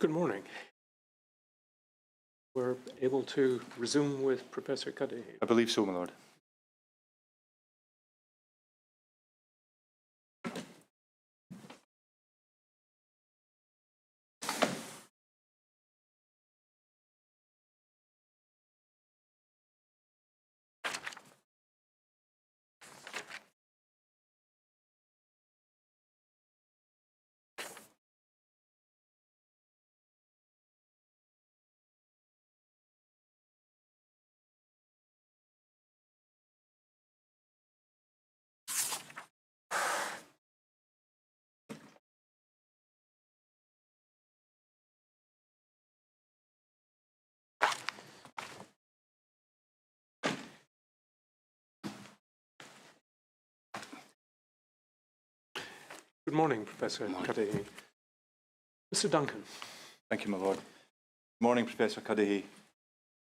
Good morning. We're able to resume with Professor Cuddihy. I believe so, my lord. Good morning, Professor Cuddihy. Mr. Duncan. Thank you, my lord. Good morning, Professor Cuddihy.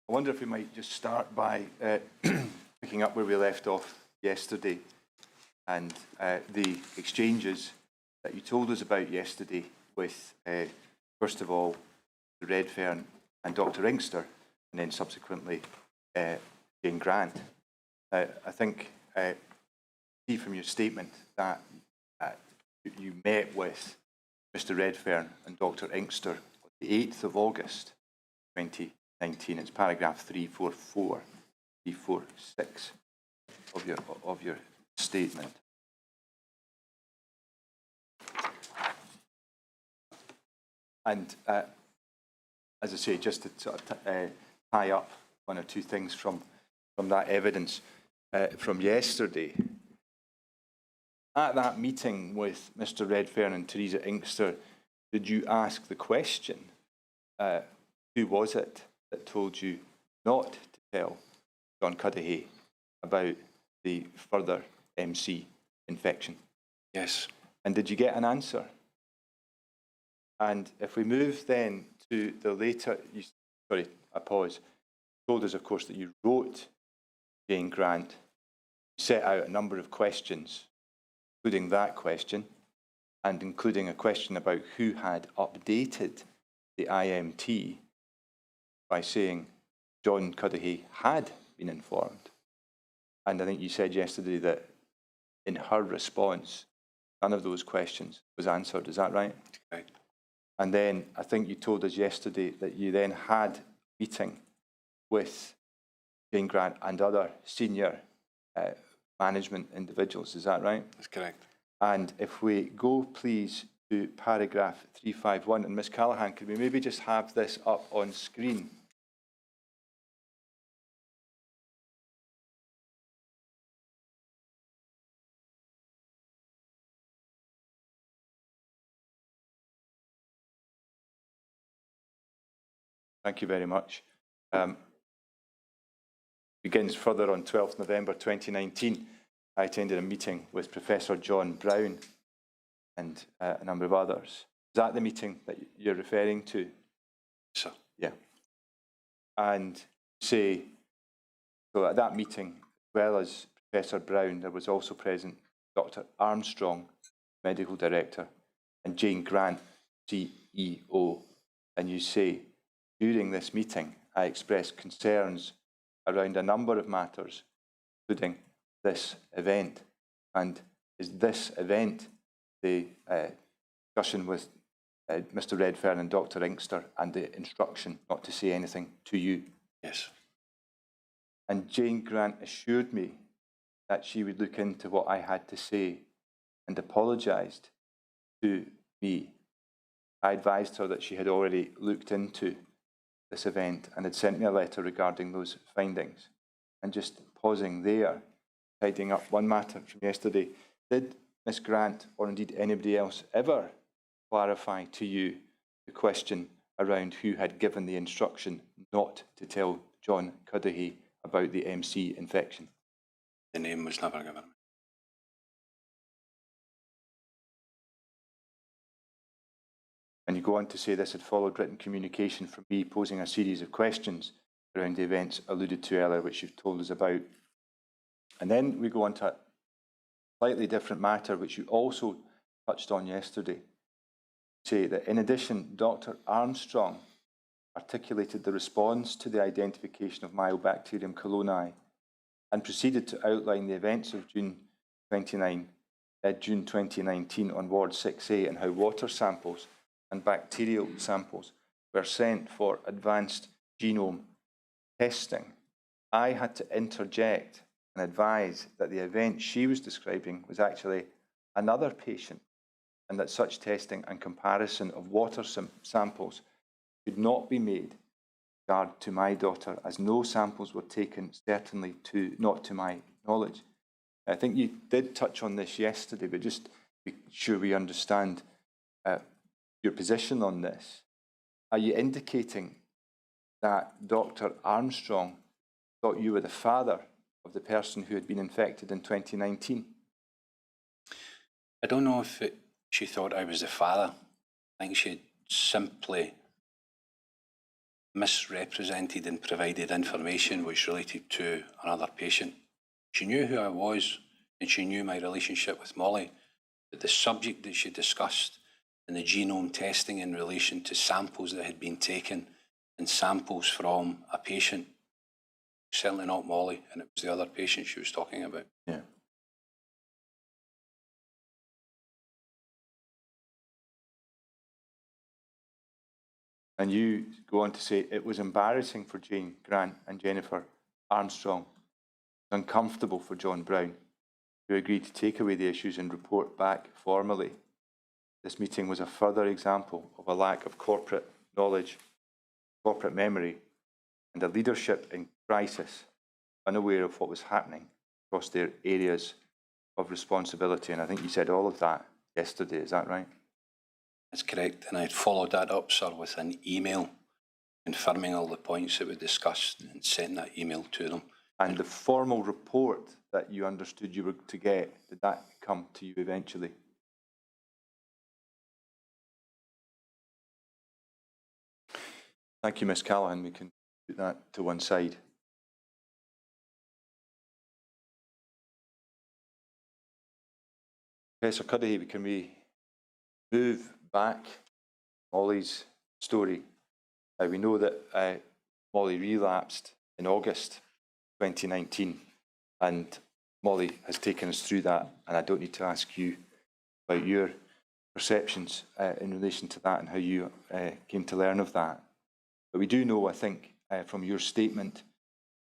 I wonder if we might just start by picking up where we left off yesterday and the exchanges that you told us about yesterday with, first of all, Redfern and Dr. Inkster, and then subsequently Jane Grant. I think, see from your statement that you met with Mr. Redfern and Dr. Inkster on the 8th of August 2019. It's paragraph 344, 346 of your statement. And as I say, just to sort of tie up one or two things from that evidence from yesterday. At that meeting with Mr. Redfern and Teresa Inkster, did you ask the question, who was it that told you not to tell John Cuddihy about the further MC infection? Yes. And did you get an answer? And if we move then to the later, sorry, I pause. You told us, of course, that you wrote Jane Grant, set out a number of questions, including that question, and including a question about who had updated the IMT by saying John Cuddihy had been informed. And I think you said yesterday that in her response, none of those questions was answered. Is that right? Correct. And then I think you told us yesterday that you then had a meeting with Jane Grant and other senior management individuals. Is that right? That's correct. And if we go, please, to paragraph 351, and Ms. Callaghan, could we maybe just have this up on screen? Thank you very much. Begins further on 12th November 2019. I attended a meeting with Professor John Brown and a number of others. Is that the meeting that you're referring to? Sir. Yeah. And say, so at that meeting, as well as Professor Brown, there was also present Dr. Armstrong, Medical Director, and Jane Grant, CEO. And you say, during this meeting, I expressed concerns around a number of matters, including this event. And is this event the discussion with Mr. Redfern and Dr. Inkster and the instruction not to say anything to you? Yes. And Jane Grant assured me that she would look into what I had to say and apologised to me. I advised her that she had already looked into this event and had sent me a letter regarding those findings. And just pausing there, tidying up one matter from yesterday, did Ms. Grant, or indeed anybody else, ever clarify to you the question around who had given the instruction not to tell John Cuddihy about the MC infection? The name was never given. And you go on to say this had followed written communication from me posing a series of questions around the events alluded to earlier, which you've told us about. And then we go on to a slightly different matter, which you also touched on yesterday. say that in addition, Dr. Armstrong articulated the response to the identification of Mycobacterium coloni and proceeded to outline the events of June 2019 on Ward 6A and how water samples and bacterial samples were sent for advanced genome testing. I had to interject and advise that the event she was describing was actually another patient, and that such testing and comparison of water samples could not be made with regard to my daughter, as no samples were taken, certainly not to my knowledge. I think you did touch on this yesterday, but just to be sure we understand your position on this. Are you indicating that Dr. Armstrong thought you were the father of the person who had been infected in 2019? I don't know if she thought I was the father. I think she simply misrepresented and provided information which related to another patient. She knew who I was and she knew my relationship with Molly, but the subject that she discussed and the genome testing in relation to samples that had been taken and samples from a patient, certainly not Molly, and it was the other patient she was talking about. Yeah. And you go on to say it was embarrassing for Jane Grant and Jennifer Armstrong, uncomfortable for John Brown, who agreed to take away the issues and report back formally. This meeting was a further example of a lack of corporate knowledge, corporate memory, and a leadership in crisis, unaware of what was happening across their areas of responsibility. And I think you said all of that yesterday, is that right? That's correct, and I followed that up, sir, with an email confirming all the points that we discussed and sent that email to them. And the formal report that you understood you were to get, did that come to you eventually? Thank you, Ms. Callaghan. We can put that to one side. Professor Cuddihy, can we move back Molly's story? We know that Molly relapsed in August 2019, and Molly has taken us through that, and I don't need to ask you about your perceptions in relation to that and how you came to learn of that. But we do know, I think, from your statement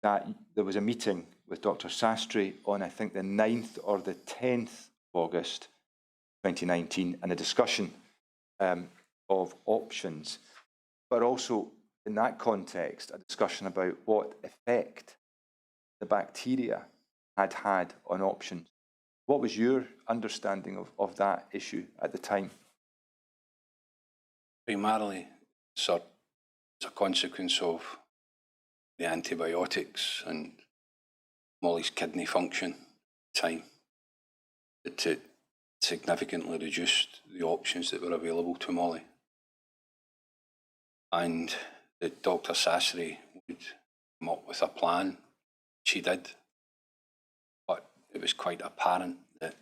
that there was a meeting with Dr. Sastry on, I think, the 9th or the 10th of August 2019, and a discussion of options, but also in that context, a discussion about what effect the bacteria had had on options. What was your understanding of that issue at the time? Primarily, sir, as a consequence of the antibiotics and Molly's kidney function at the time, it significantly reduced the options that were available to Molly. And that Dr. Sastry would come up with a plan. She did. But it was quite apparent that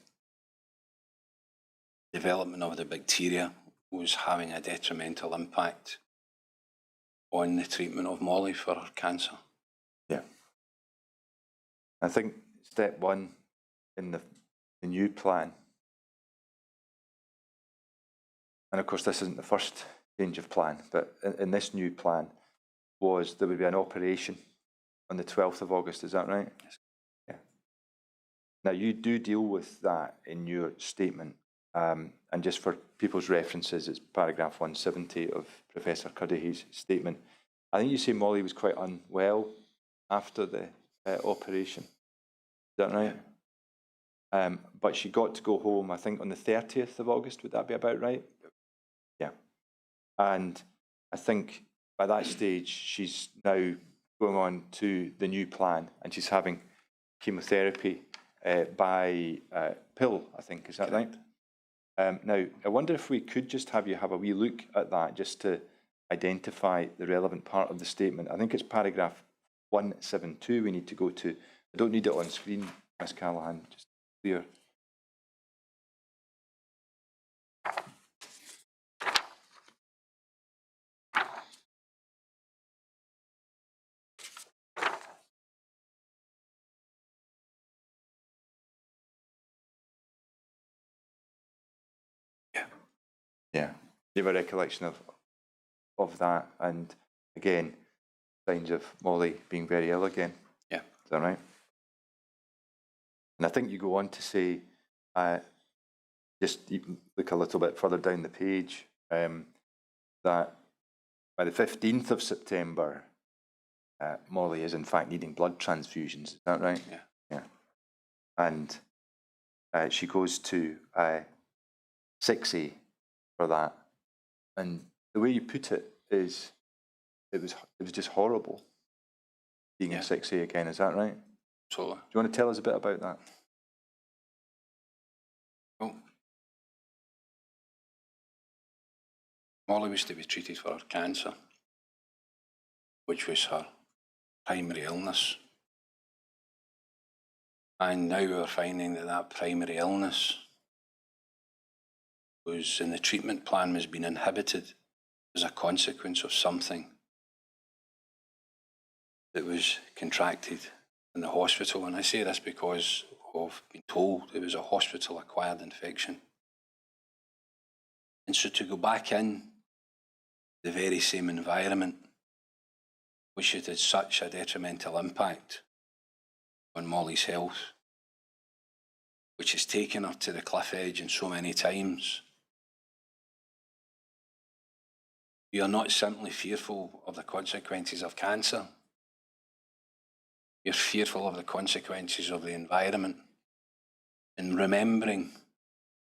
development of the bacteria was having a detrimental impact on the treatment of Molly for her cancer. Yeah. I think step one in the new plan, and of course this isn't the first change of plan, but in this new plan was there would be an operation on the 12th of August, is that right? Yes. Yeah. Now you do deal with that in your statement, and just for people's references, it's paragraph 170 of Professor Cuddihy's statement. I think you say Molly was quite unwell after the operation, is that right? Yeah. But she got to go home, I think, on the 30th of August, would that be about right? Yeah. And I think by that stage, she's now going on to the new plan, and she's having chemotherapy by pill, I think, is that right? Now, I wonder if we could just have you have a wee look at that, just to identify the relevant part of the statement. I think it's paragraph 172 we need to go to. I don't need it on screen, Ms. Callaghan, just clear. you have a recollection of that, and again, signs of Molly being very ill again. Yeah. Is that right? And I think you go on to say, just look a little bit further down the page, that by the 15th of September, Molly is in fact needing blood transfusions. Is that right? Yeah. Yeah. And she goes to 6A for that. And the way you put it is, it was just horrible being in 6A again. Is that right? Absolutely. Do you want to tell us a bit about that? Well, Molly was to be treated for her cancer, which was her primary illness. And now we're finding that that primary illness was, in the treatment plan, was being inhibited as a consequence of something that was contracted in the hospital. And I say this because I've been told it was a hospital-acquired infection. And so to go back in the very same environment, which had had such a detrimental impact on Molly's health, which has taken her to the cliff edge in so many times. We are not simply fearful of the consequences of cancer. You're fearful of the consequences of the environment, and remembering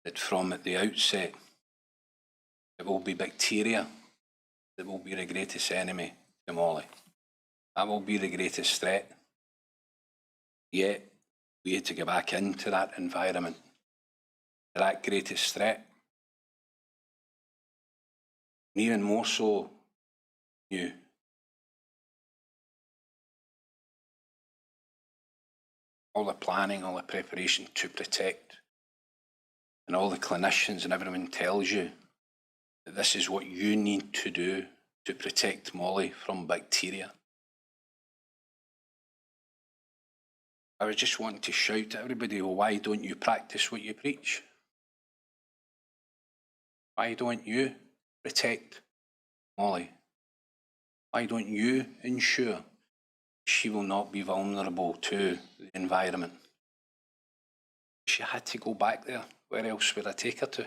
that from at the outset, it will be bacteria that will be the greatest enemy to Molly. That will be the greatest threat. Yet, we had to go back into that environment, that greatest threat. And even more so, you. All the planning, all the preparation to protect, and all the clinicians and everyone tells you that this is what you need to do to protect Molly from bacteria. I was just wanting to shout to everybody, well, why don't you practice what you preach? Why don't you protect Molly? Why don't you ensure she will not be vulnerable to the environment? She had to go back there. Where else would I take her to?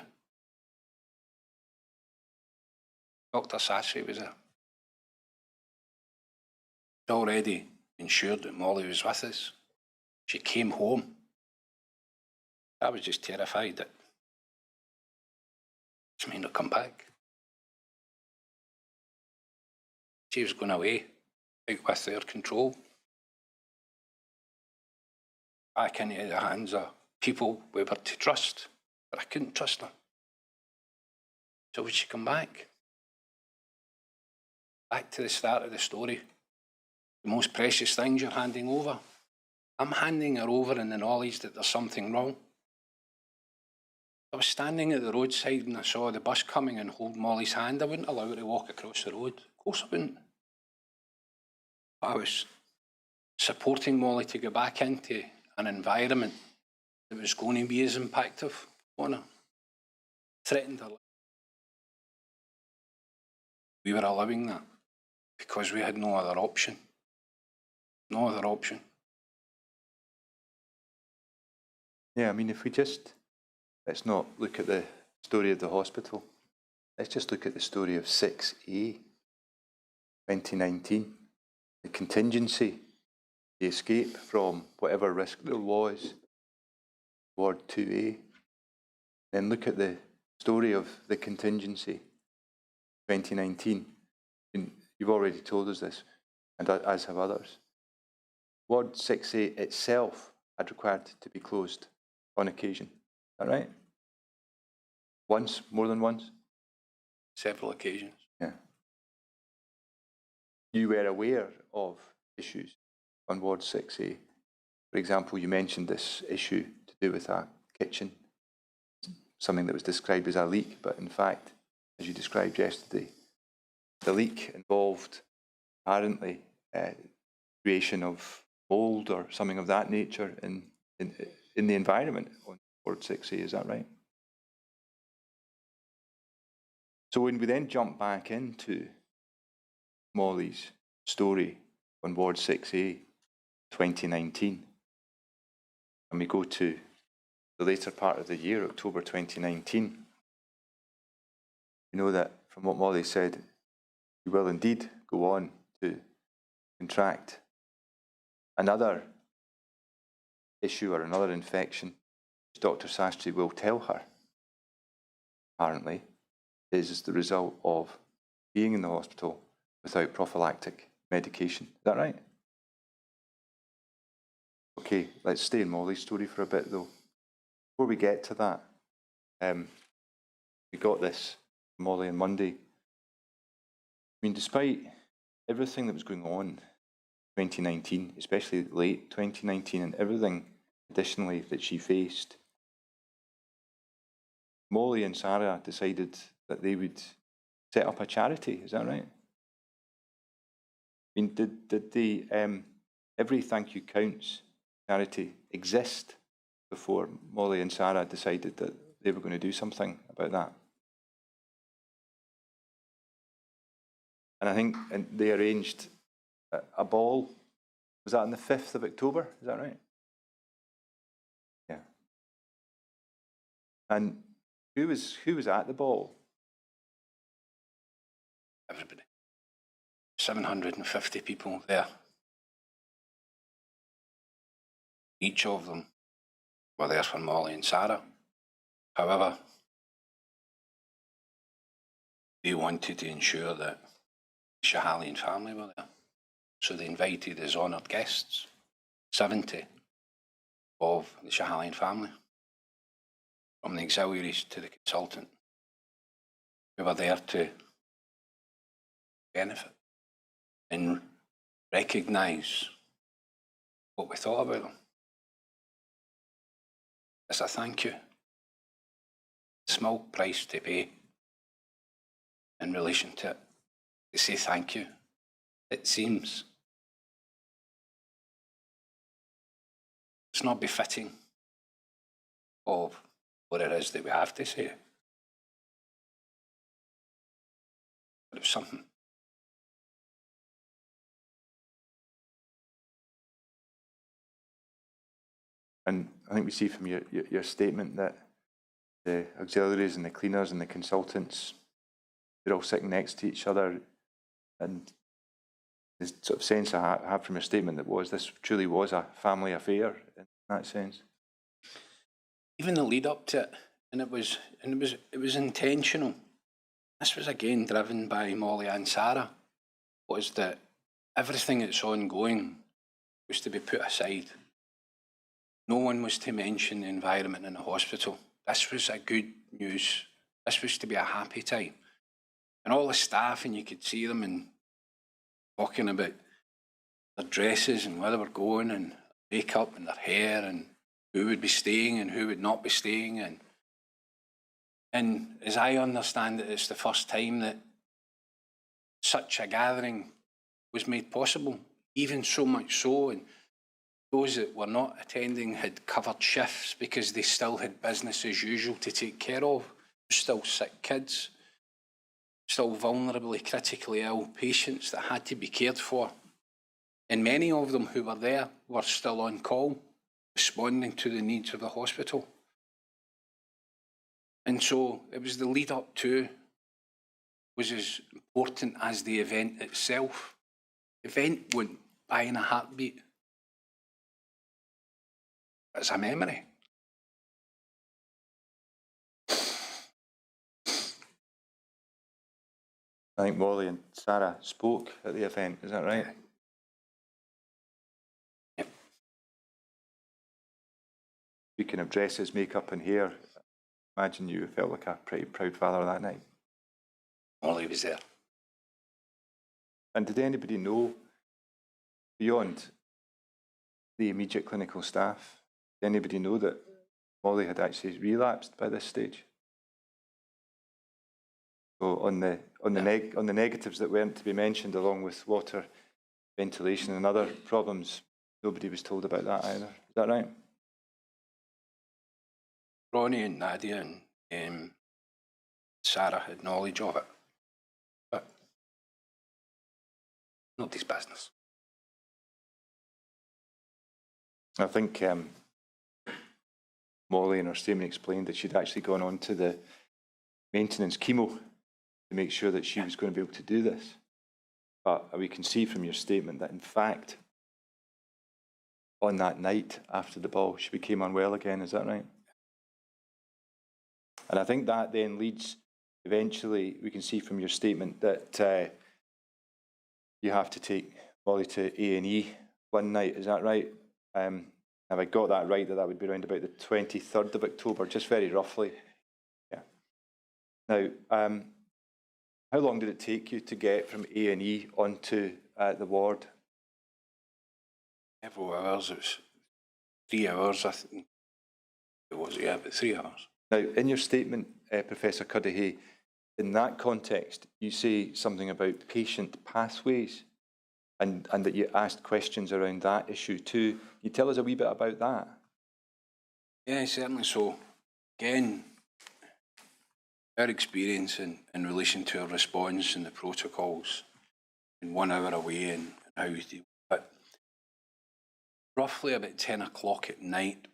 Dr. Sassi was there. She'd already ensured that Molly was with us. She came home. I was just terrified that she may not come back. She was going away, out with their control, back into the hands of people we were to trust, but I couldn't trust her. So would she come back? Back to the start of the story. The most precious things you're handing over. I'm handing her over in the knowledge that there's something wrong. I was standing at the roadside and I saw the bus coming and hold Molly's hand. I wouldn't allow her to walk across the road. Of course I wouldn't. But I was supporting Molly to go back into an environment that was going to be as impactful on her. Threatened her life. We were allowing that because we had no other option. No other option. Yeah, I mean, if we just, let's not look at the story of the hospital. Let's just look at the story of 6A, 2019. The contingency, the escape from whatever risk there was, Ward 2A. Then look at the story of the contingency, 2019. And you've already told us this, and as have others. Ward 6A itself had required to be closed on occasion. Is that right? Once, more than once? Several occasions. Yeah. You were aware of issues on Ward 6A. For example, you mentioned this issue to do with a kitchen, something that was described as a leak, but in fact, as you described yesterday, the leak involved apparently creation of mould or something of that nature in the environment on Ward 6A, is that right? So when we then jump back into Molly's story on Ward 6A, 2019, and we go to the later part of the year, October 2019, we know that from what Molly said, she will indeed go on to contract another issue or another infection, which Dr. Sastry will tell her, apparently, is the result of being in the hospital without prophylactic medication. Is that right? Okay, let's stay in Molly's story for a bit though. Before we get to that, we got this from Molly on Monday. I mean, despite everything that was going on in 2019, especially late 2019, and everything additionally that she faced, Molly and Sarah decided that they would set up a charity. Is that right? I mean, did the Every Thank You Counts charity exist before Molly and Sarah decided that they were going to do something about that? And I think they arranged a ball. Was that on the 5th of October? Is that right? Yeah. And who was at the ball? Everybody. 750 people there. Each of them were there for Molly and Sarah. However, they wanted to ensure that the Cuddihy family were there. So they invited as honoured guests 70 of the Cuddihy family, from the auxiliaries to the consultant, who were there to benefit and recognise what we thought about them. As a thank you, small price to pay in relation to it, to say thank you. It seems it's not befitting of what it is that we have to say. But it was something. And I think we see from your statement that the auxiliaries and the cleaners and the consultants, they're all sitting next to each other, and the sort of sense I have from your statement that this truly was a family affair in that sense. Even the lead up to it, and it was intentional. This was again driven by Molly and Sarah, was that everything that's ongoing was to be put aside. No one was to mention the environment in the hospital. This was a good news. This was to be a happy time. And all the staff, and you could see them and talking about their dresses and where they were going and makeup and their hair and who would be staying and who would not be staying. And as I understand it, it's the first time that such a gathering was made possible, even so much so. And those that were not attending had covered shifts because they still had business as usual to take care of. Still sick kids, still vulnerably, critically ill patients that had to be cared for. And many of them who were there were still on call, responding to the needs of the hospital. And so it was the lead up to was as important as the event itself. The event went by in a heartbeat. It's a memory. I think Molly and Sarah spoke at the event, is that right? Yep. Speaking of dresses, makeup and hair, imagine you felt like a pretty proud father that night. Molly was there. And did anybody know, beyond the immediate clinical staff, did anybody know that Molly had actually relapsed by this stage? So on the negatives that weren't to be mentioned, along with water, ventilation and other problems, nobody was told about that either. Is that right? Brodie and Nadia and Sarah had knowledge of it. But nobody's business. I think Molly in her statement explained that she'd actually gone on to the maintenance chemo to make sure that she was going to be able to do this. But we can see from your statement that, in fact, on that night after the ball, she became unwell again. Is that right? And I think that then leads, eventually, we can see from your statement that you have to take Molly to A&E one night. Is that right? Have I got that right, that would be around about the 23rd of October, just very roughly? Yeah. Now, how long did it take you to get from A&E onto the ward? Several hours. It was 3 hours, I think. It was, yeah, but 3 hours. Now, in your statement, Professor Cuddihy, in that context, you say something about patient pathways and that you asked questions around that issue too. Can you tell us a wee bit about that? Yeah, certainly so. Again, our experience in relation to our response and the protocols in 1 hour away and how we deal. But roughly about 10 o'clock at night,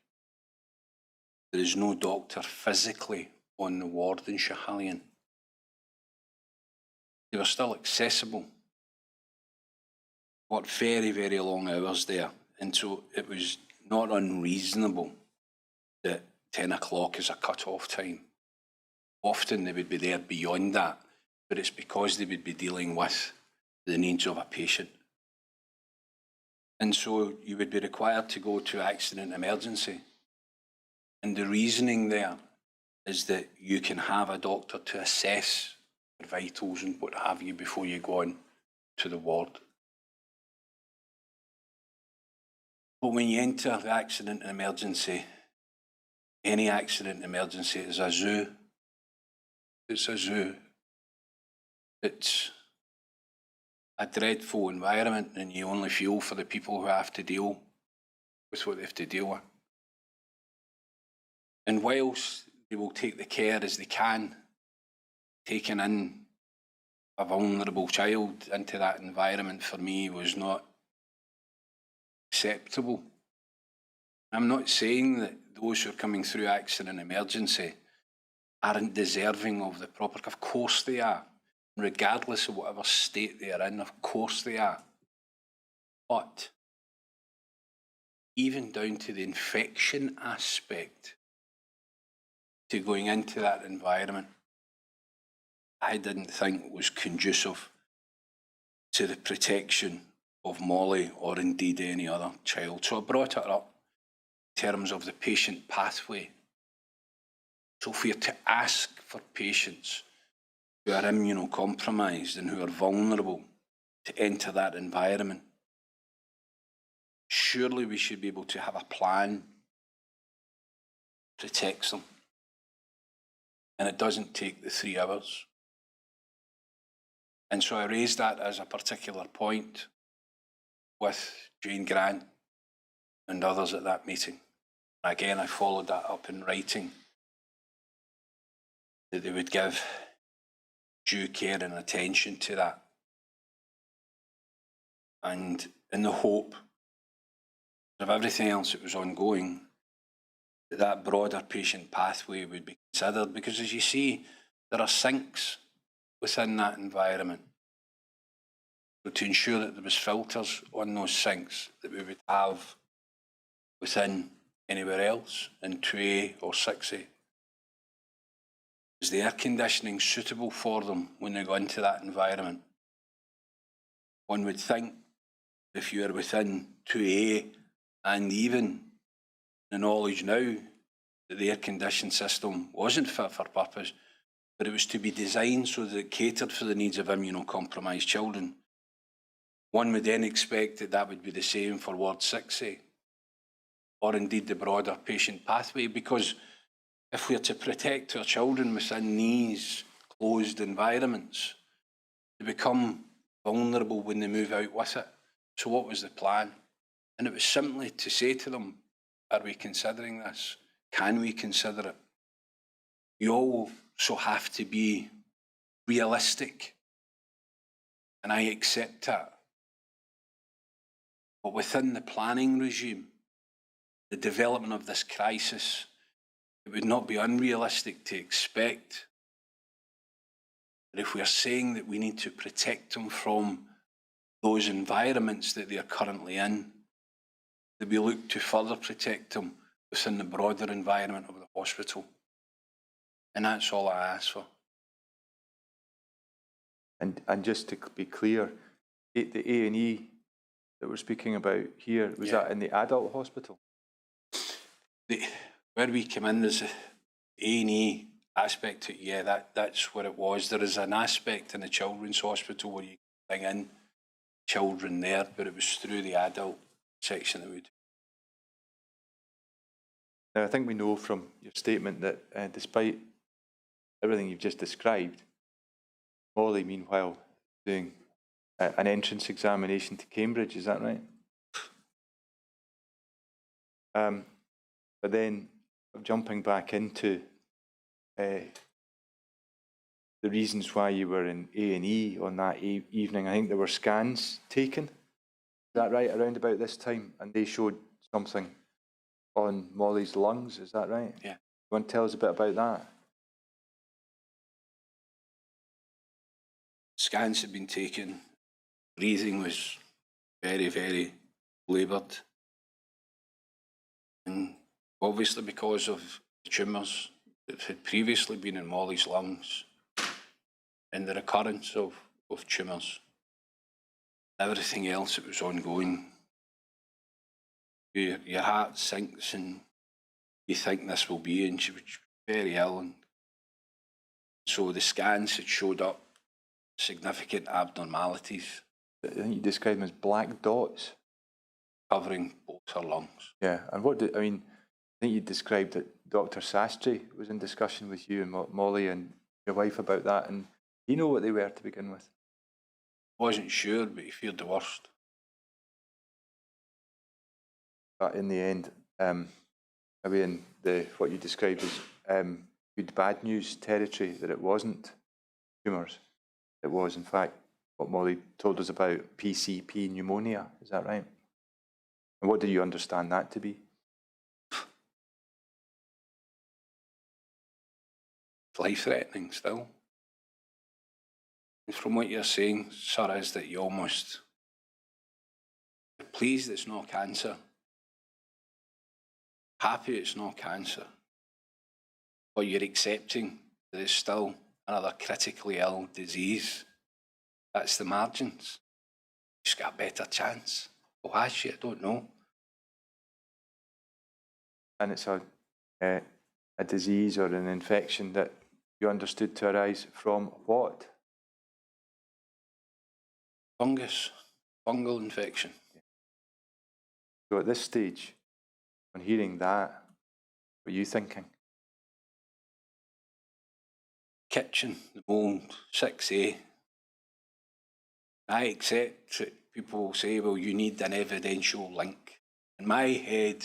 there is no doctor physically on the ward in Schiehallion. They were still accessible. Worked very, very long hours there. And so it was not unreasonable that 10 o'clock is a cut-off time. Often they would be there beyond that, but it's because they would be dealing with the needs of a patient. And so you would be required to go to accident emergency. And the reasoning there is that you can have a doctor to assess your vitals and what have you before you go on to the ward. But when you enter the accident emergency, any accident emergency is a zoo. It's a zoo. It's a dreadful environment, and you only feel for the people who have to deal with what they have to deal with. And whilst they will take the care as they can, taking in a vulnerable child into that environment for me was not acceptable. I'm not saying that those who are coming through accident emergency aren't deserving of the proper. Of course they are. Regardless of whatever state they are in, of course they are. But even down to the infection aspect to going into that environment, I didn't think was conducive to the protection of Molly or indeed any other child. So I brought it up in terms of the patient pathway. So if we are to ask for patients who are immunocompromised and who are vulnerable to enter that environment, surely we should be able to have a plan that protects them. And it doesn't take the 3 hours. And so I raised that as a particular point with Jane Grant and others at that meeting. Again, I followed that up in writing, that they would give due care and attention to that. And in the hope of everything else that was ongoing, that broader patient pathway would be considered, because as you see, there are sinks within that environment. So to ensure that there was filters on those sinks that we would have within anywhere else in 2A or 6A. Is the air conditioning suitable for them when they go into that environment? One would think if you are within 2A and even the knowledge now that the air conditioning system wasn't fit for purpose, but it was to be designed so that it catered for the needs of immunocompromised children. One would then expect that that would be the same for Ward 6A, or indeed the broader patient pathway, because if we are to protect our children within these closed environments, they become vulnerable when they move out with it. So what was the plan? And it was simply to say to them, are we considering this? Can we consider it? You all also have to be realistic, and I accept that. But within the planning regime, the development of this crisis, it would not be unrealistic to expect that if we are saying that we need to protect them from those environments that they are currently in, that we look to further protect them within the broader environment of the hospital. And that's all I ask for. And just to be clear, the A&E that we're speaking about here, was that in the adult hospital? Where we come in, there's a A&E aspect to it, that's what it was. There is an aspect in the children's hospital where you bring in children there, but it was through the adult section that we do. Now, I think we know from your statement that despite everything you've just described, Molly, meanwhile, doing an entrance examination to Cambridge, is that right? But then, jumping back into the reasons why you were in A&E on that evening, I think there were scans taken, is that right, around about this time, and they showed something on Molly's lungs, is that right? Yeah. You want to tell us a bit about that? Scans had been taken. Breathing was very, very laboured. And obviously because of the tumours that had previously been in Molly's lungs and the recurrence of tumours, everything else that was ongoing, your heart sinks and you think this will be, and she was very ill. And so the scans had showed up significant abnormalities. I think you described them as black dots. Covering both her lungs. Yeah, and I think you described that Dr. Sastry was in discussion with you and Molly and your wife about that, and do you know what they were to begin with? Wasn't sure, but he feared the worst. But in the end, in what you described as good bad news territory, that it wasn't tumours. It was, in fact, what Molly told us about, PCP pneumonia. Is that right? And what do you understand that to be? Life-threatening still. And from what you're saying, sir, is that you're pleased it's not cancer, happy it's not cancer, but you're accepting that it's still another critically ill disease. That's the margins. Just got a better chance. Or has she? I don't know. And it's a disease or an infection that you understood to arise from what? Fungal infection. So at this stage, on hearing that, what are you thinking? Kitchen, the mould, 6A. I accept that people will say, well, you need an evidential link. In my head,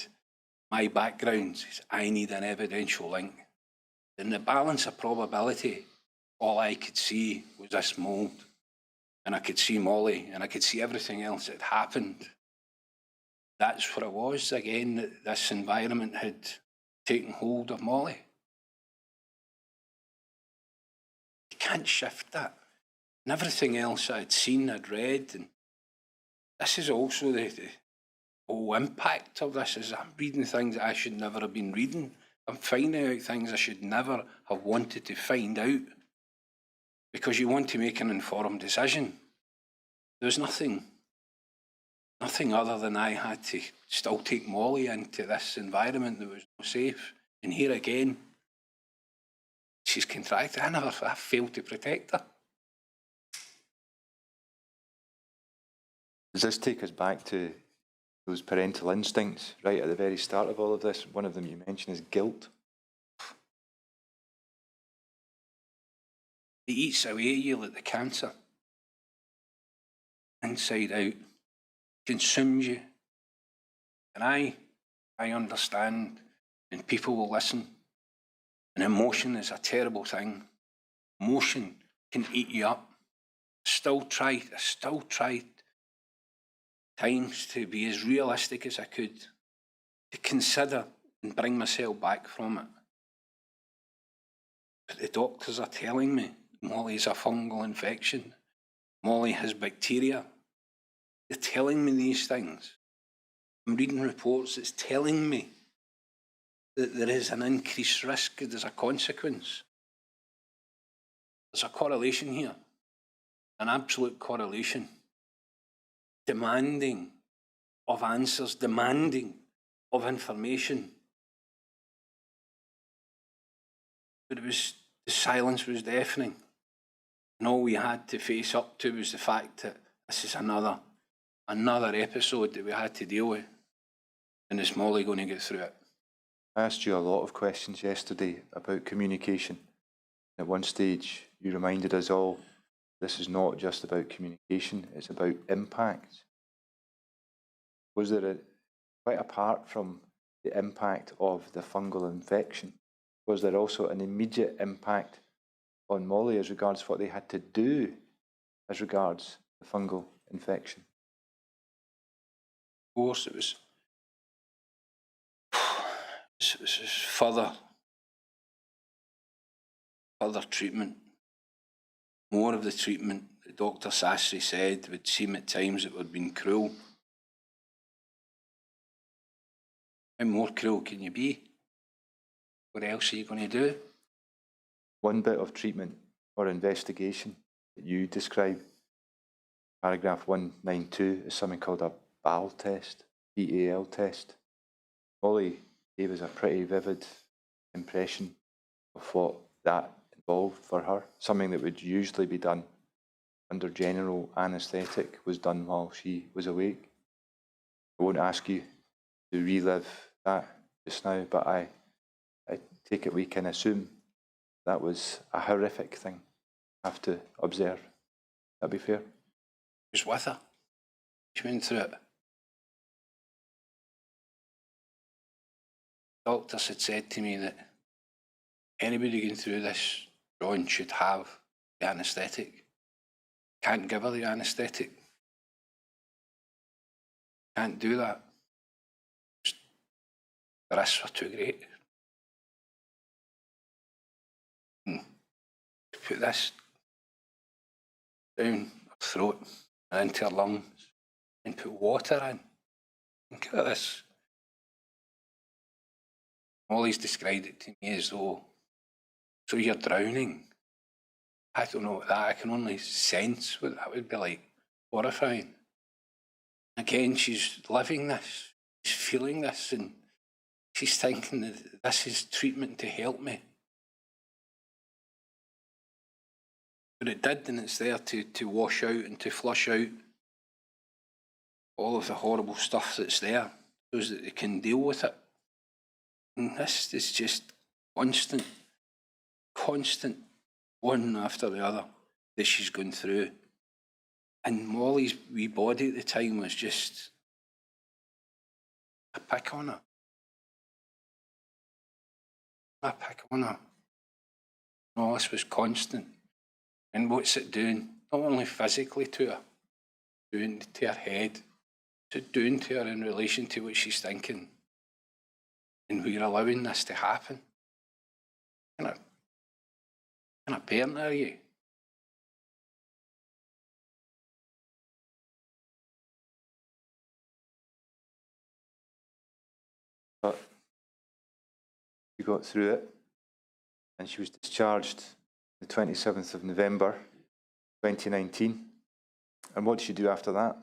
my background is I need an evidential link. In the balance of probability, all I could see was this mould, and I could see Molly, and I could see everything else that happened. That's what it was, again, that this environment had taken hold of Molly. You can't shift that. And everything else I'd seen, I'd read, and this is also the whole impact of this, is I'm reading things that I should never have been reading. I'm finding out things I should never have wanted to find out, because you want to make an informed decision. There's nothing other than I had to still take Molly into this environment that was not safe. And here again, she's contracted. I failed to protect her. Does this take us back to those parental instincts right at the very start of all of this? One of them you mentioned is guilt. It eats away at you like the cancer. Inside out. Consumes you. And I understand, and people will listen. And emotion is a terrible thing. Emotion can eat you up. I still tried times to be as realistic as I could, to consider and bring myself back from it. But the doctors are telling me Molly's a fungal infection. Molly has bacteria. They're telling me these things. I'm reading reports that's telling me that there is an increased risk as a consequence. There's a correlation here, an absolute correlation. Demanding of answers, demanding of information. But the silence was deafening. And all we had to face up to was the fact that this is another episode that we had to deal with. And is Molly going to get through it? I asked you a lot of questions yesterday about communication. At one stage, you reminded us all this is not just about communication, it's about impact. Was there, quite apart from the impact of the fungal infection, was there also an immediate impact on Molly as regards what they had to do as regards the fungal infection? Of course, it was further treatment. More of the treatment that Dr. Sastry said would seem at times it would have been cruel. How more cruel can you be? What else are you going to do? One bit of treatment or investigation that you describe, paragraph 192, is something called a BAL test, BAL test. Molly gave us a pretty vivid impression of what that involved for her. Something that would usually be done under general anaesthetic was done while she was awake. I won't ask you to relive that just now, but I take it we can assume that was a horrific thing to have to observe. That'd be fair? I was with her. She went through it. Doctors had said to me that anybody going through this, John, should have the anaesthetic. Can't give her the anaesthetic. Can't do that. The risks were too great. To put this down her throat and into her lungs and put water in. Look at this. Molly's described it to me as though, so you're drowning. I don't know what that, I can only sense what that would be like. Horrifying. Again, she's living this, she's feeling this, and she's thinking that this is treatment to help me. But it did, and it's there to wash out and to flush out all of the horrible stuff that's there, so that they can deal with it. And this is just constant, one after the other that she's going through. And Molly's wee body at the time was just a pick on her. A pick on her. No, this was constant. And what's it doing? Not only physically to her, doing to her head, it's doing to her in relation to what she's thinking. And we're allowing this to happen. What kind of parent are you? But she got through it, and she was discharged the 27th of November 2019. And what did she do after that?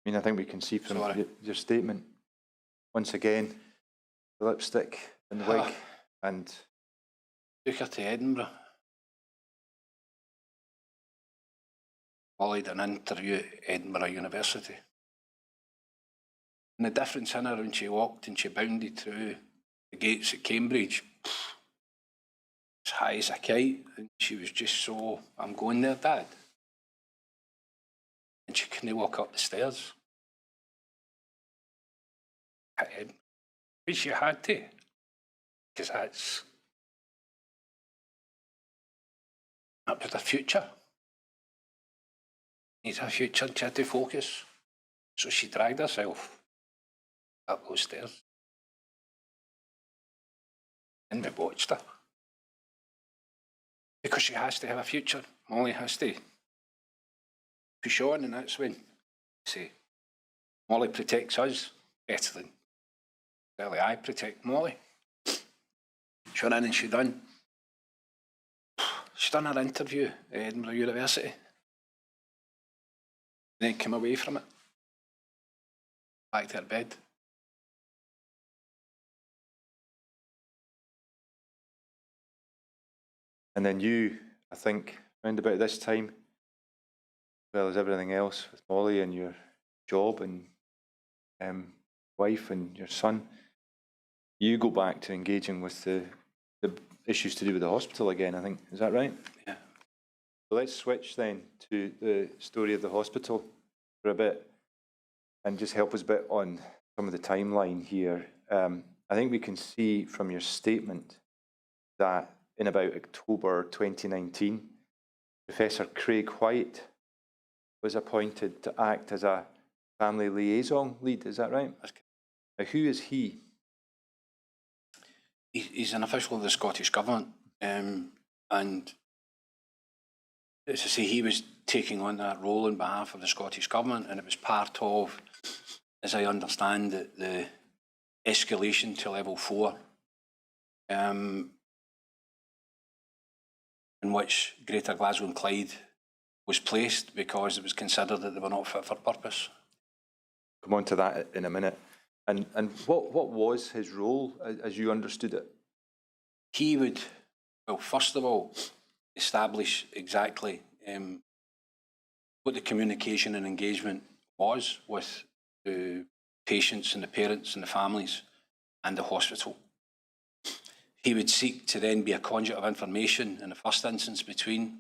I mean, I think we can see from your statement, once again, the lipstick and the wig, and Took her to Edinburgh. Molly did an interview at Edinburgh University. And the difference in her when she walked and she bounded through the gates at Cambridge, as high as a kite, and she was just so, I'm going there, Dad. And she couldn't walk up the stairs. But she had to, because that was her future. Needs her future, she had to focus. So she dragged herself up those stairs. And we watched her. Because she has to have a future. Molly has to push on, and that's when, say, Molly protects us better than certainly I protect Molly. She went in and she done her interview at Edinburgh University. And then came away from it. Back to her bed. And then you, I think, round about this time, as well as everything else with Molly and your job and wife and your son, you go back to engaging with the issues to do with the hospital again, I think. Is that right? Yeah. So let's switch then to the story of the hospital for a bit and just help us a bit on some of the timeline here. I think we can see from your statement that in about October 2019, Professor Craig White was appointed to act as a family liaison lead. Is that right? Now, who is he? He's an official of the Scottish Government, and as I say, he was taking on that role on behalf of the Scottish Government, and it was part of, as I understand it, the escalation to level 4, in which Greater Glasgow and Clyde was placed because it was considered that they were not fit for purpose. Come on to that in a minute. And what was his role as you understood it? He would, well, first of all, establish exactly what the communication and engagement was with the patients and the parents and the families and the hospital. He would seek to then be a conduit of information in the first instance between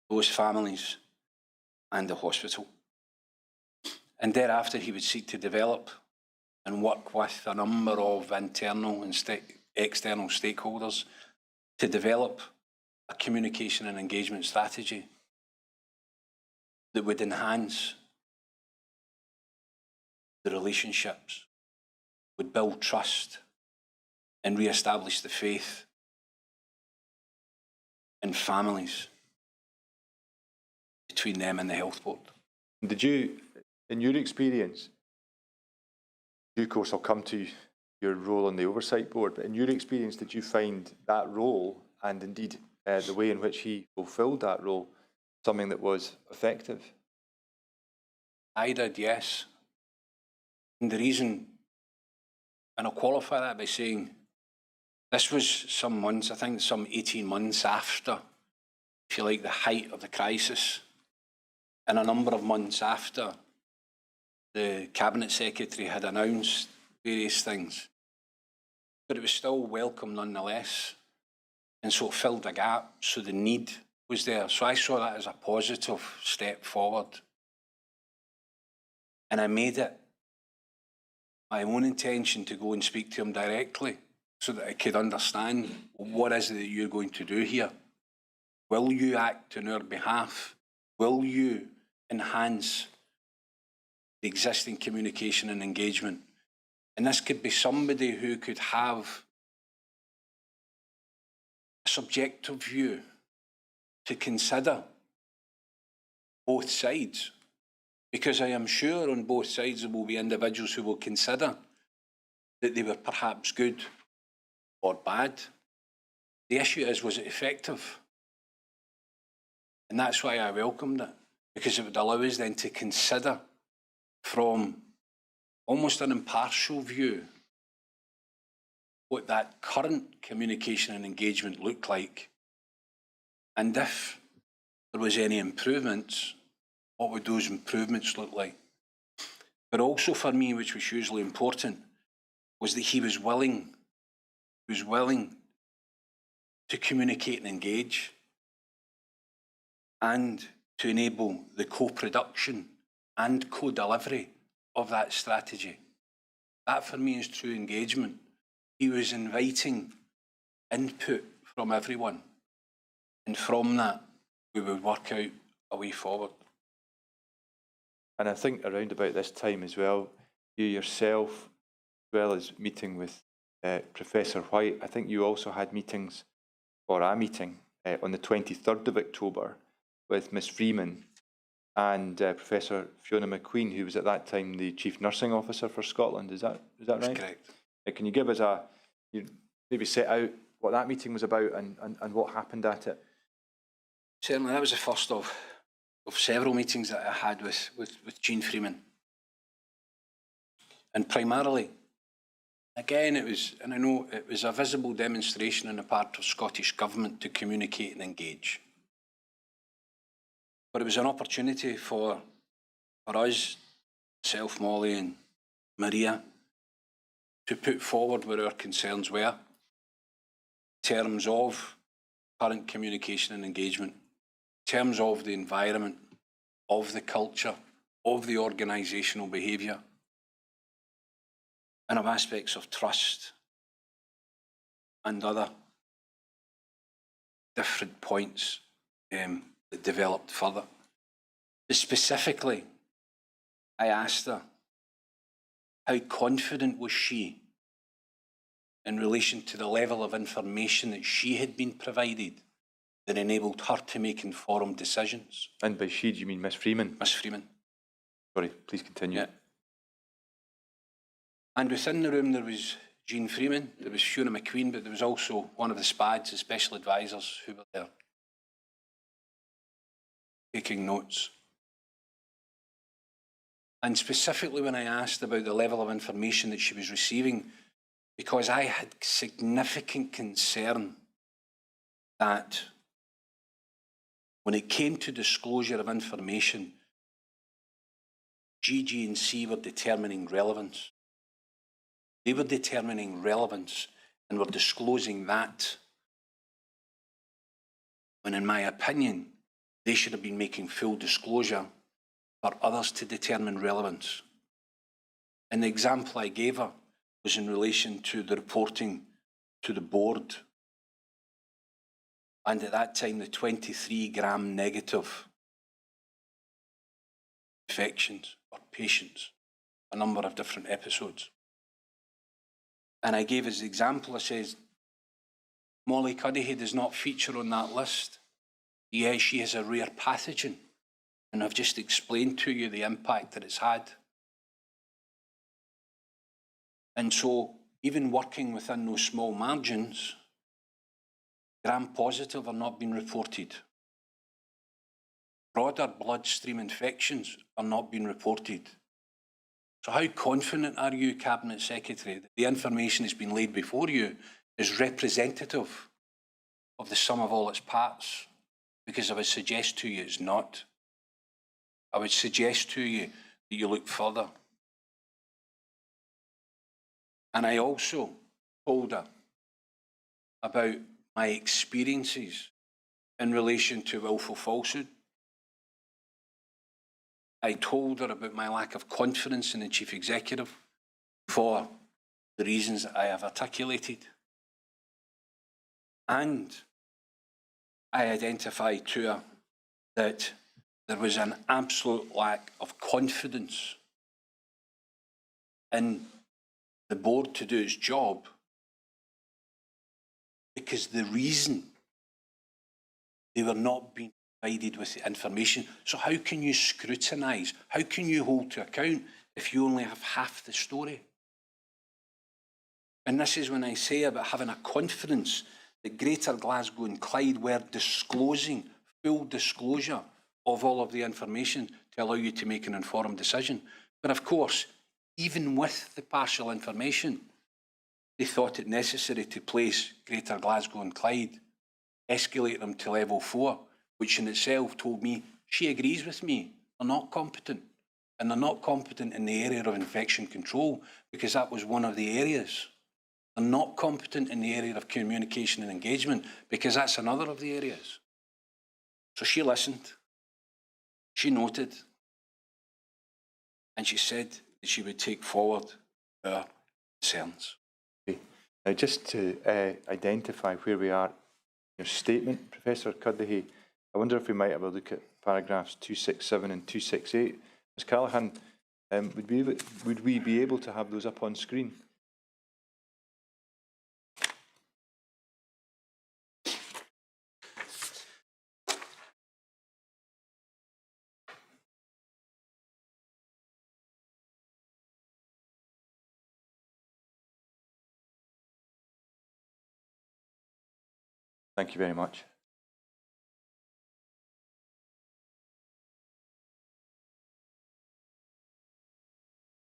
those families and the hospital. And thereafter he would seek to develop and work with a number of internal and external stakeholders to develop a communication and engagement strategy that would enhance the relationships, would build trust and re-establish the faith in families between them and the health board. Did you, in your experience, you of course will come to your role on the oversight board, but in your experience, did you find that role and indeed the way in which he fulfilled that role something that was effective? I did, yes. And the reason, and I'll qualify that by saying, this was some months, I think some 18 months after, if you like, the height of the crisis, and a number of months after the Cabinet Secretary had announced various things. But it was still welcome nonetheless. And so it filled a gap, so the need was there. So I saw that as a positive step forward. And I made it my own intention to go and speak to him directly so that I could understand what is it that you're going to do here. Will you act on our behalf? Will you enhance the existing communication and engagement? And this could be somebody who could have a subjective view to consider both sides, because I am sure on both sides there will be individuals who will consider that they were perhaps good or bad. The issue is, was it effective? And that's why I welcomed it, because it would allow us then to consider from almost an impartial view what that current communication and engagement looked like, and if there was any improvements, what would those improvements look like? But also for me, which was hugely important, was that he was willing to communicate and engage, and to enable the co-production and co-delivery of that strategy. That for me is true engagement. He was inviting input from everyone, and from that we would work out a way forward. And I think around about this time as well, you yourself, as well as meeting with Professor White, I think you also had meetings, or a meeting, on the 23rd of October with Miss Freeman and Professor Fiona McQueen, who was at that time the Chief Nursing Officer for Scotland. Is that right? That's correct. Can you give us maybe set out what that meeting was about and what happened at it? Certainly, that was the first of several meetings that I had with Jean Freeman. And primarily, again, it was, and I know it was a visible demonstration on the part of Scottish Government to communicate and engage. But it was an opportunity for us, myself, Molly and Maria, to put forward what our concerns were in terms of current communication and engagement, in terms of the environment, of the culture, of the organisational behaviour, and of aspects of trust and other different points that developed further. But specifically, I asked her, how confident was she in relation to the level of information that she had been provided that enabled her to make informed decisions? And by she, do you mean Miss Freeman? Miss Freeman. Sorry, please continue. Yeah. And within the room there was Jean Freeman, there was Fiona McQueen, but there was also one of the SPADs, the special advisors, who were there taking notes. And specifically when I asked about the level of information that she was receiving, because I had significant concern that when it came to disclosure of information, GG&C were determining relevance. They were determining relevance and were disclosing that, when in my opinion, they should have been making full disclosure for others to determine relevance. And the example I gave her was in relation to the reporting to the board. And at that time, the 23-gram negative infections or patients, a number of different episodes. And I gave as the example, I says, Molly Cuddihy does not feature on that list. Yes, she has a rare pathogen, and I've just explained to you the impact that it's had. And so, even working within those small margins, gram-positive are not being reported. Broader bloodstream infections are not being reported. So how confident are you, Cabinet Secretary, that the information that's been laid before you is representative of the sum of all its parts? Because I would suggest to you it's not. I would suggest to you that you look further. And I also told her about my experiences in relation to willful falsehood. I told her about my lack of confidence in the Chief Executive for the reasons that I have articulated. And I identified to her that there was an absolute lack of confidence in the board to do its job, because the reason they were not being provided with the information. So how can you scrutinise? How can you hold to account if you only have half the story? And this is when I say about having a confidence that Greater Glasgow and Clyde were disclosing, full disclosure of all of the information to allow you to make an informed decision. But of course, even with the partial information, they thought it necessary to place Greater Glasgow and Clyde, escalate them to level 4, which in itself told me she agrees with me. They're not competent. And they're not competent in the area of infection control, because that was one of the areas They're not competent in the area of communication and engagement, because that's another of the areas. So she listened, she noted, and she said that she would take forward our concerns. Okay. Now, just to identify where we are in your statement, Professor Cuddihy, I wonder if we might have a look at paragraphs 267 and 268. Ms Callaghan, would we be able to have those up on screen? Thank you very much.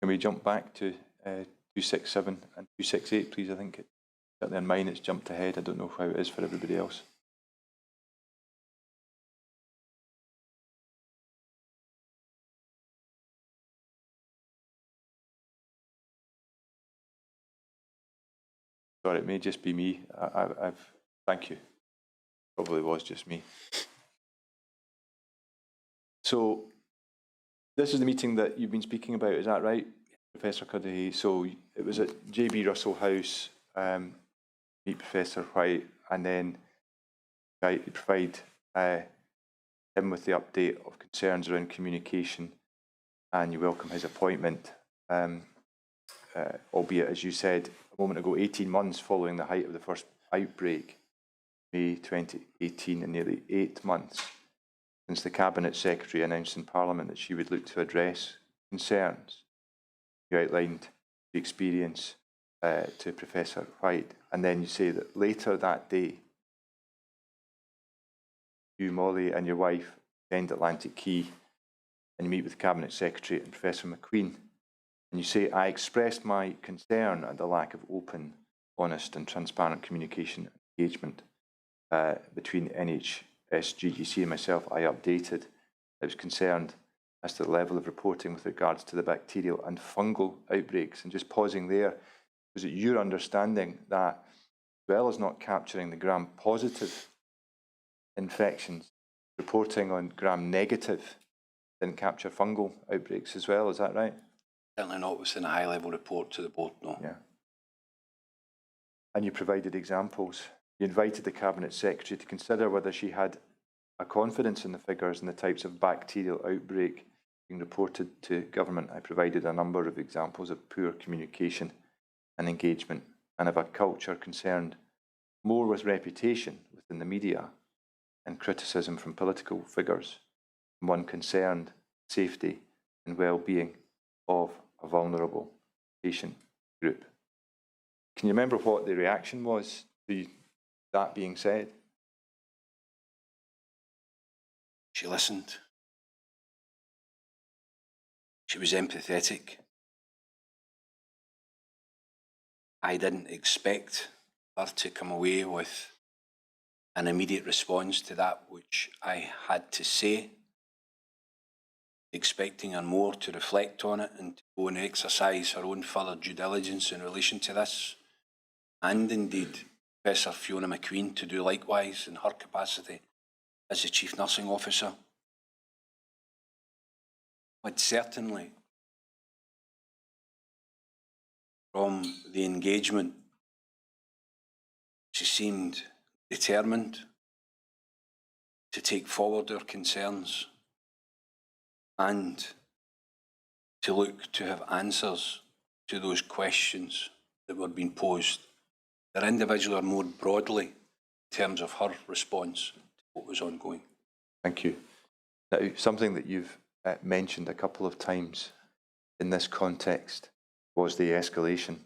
Can we jump back to 267 and 268, please? I think certainly in mine it's jumped ahead. I don't know how it is for everybody else. Sorry, it may just be me. Thank you. Probably was just me. So this is the meeting that you've been speaking about, is that right, Professor Cuddihy? So it was at JB Russell House, meet Professor White, and then you provide him with the update of concerns around communication, and you welcome his appointment, albeit, as you said a moment ago, 18 months following the height of the first outbreak, May 2018, and nearly 8 months since the Cabinet Secretary announced in Parliament that she would look to address concerns. You outlined the experience to Professor White, and then you say that later that day, you, Molly, and your wife attend Atlantic Quay, and you meet with the Cabinet Secretary and Professor McQueen, and you say, I expressed my concern at the lack of open, honest and transparent communication and engagement between NHS, GGC and myself. I updated. I was concerned as to the level of reporting with regards to the bacterial and fungal outbreaks. And just pausing there, was it your understanding that, as well as not capturing the gram-positive infections, reporting on gram-negative didn't capture fungal outbreaks as well? Is that right? Certainly not within a high-level report to the board, no. Yeah. And you provided examples. You invited the Cabinet Secretary to consider whether she had a confidence in the figures and the types of bacterial outbreak being reported to government. I provided a number of examples of poor communication and engagement, and of a culture concerned more with reputation within the media and criticism from political figures, and one concerned safety and well-being of a vulnerable patient group. Can you remember what the reaction was to that being said? She listened. She was empathetic. I didn't expect her to come away with an immediate response to that which I had to say, expecting her more to reflect on it and to go and exercise her own further due diligence in relation to this, and indeed Professor Fiona McQueen to do likewise in her capacity as the Chief Nursing Officer. But certainly, from the engagement, she seemed determined to take forward our concerns and to look to have answers to those questions that were being posed, either individually or more broadly, in terms of her response to what was ongoing. Thank you. Now, something that you've mentioned a couple of times in this context was the escalation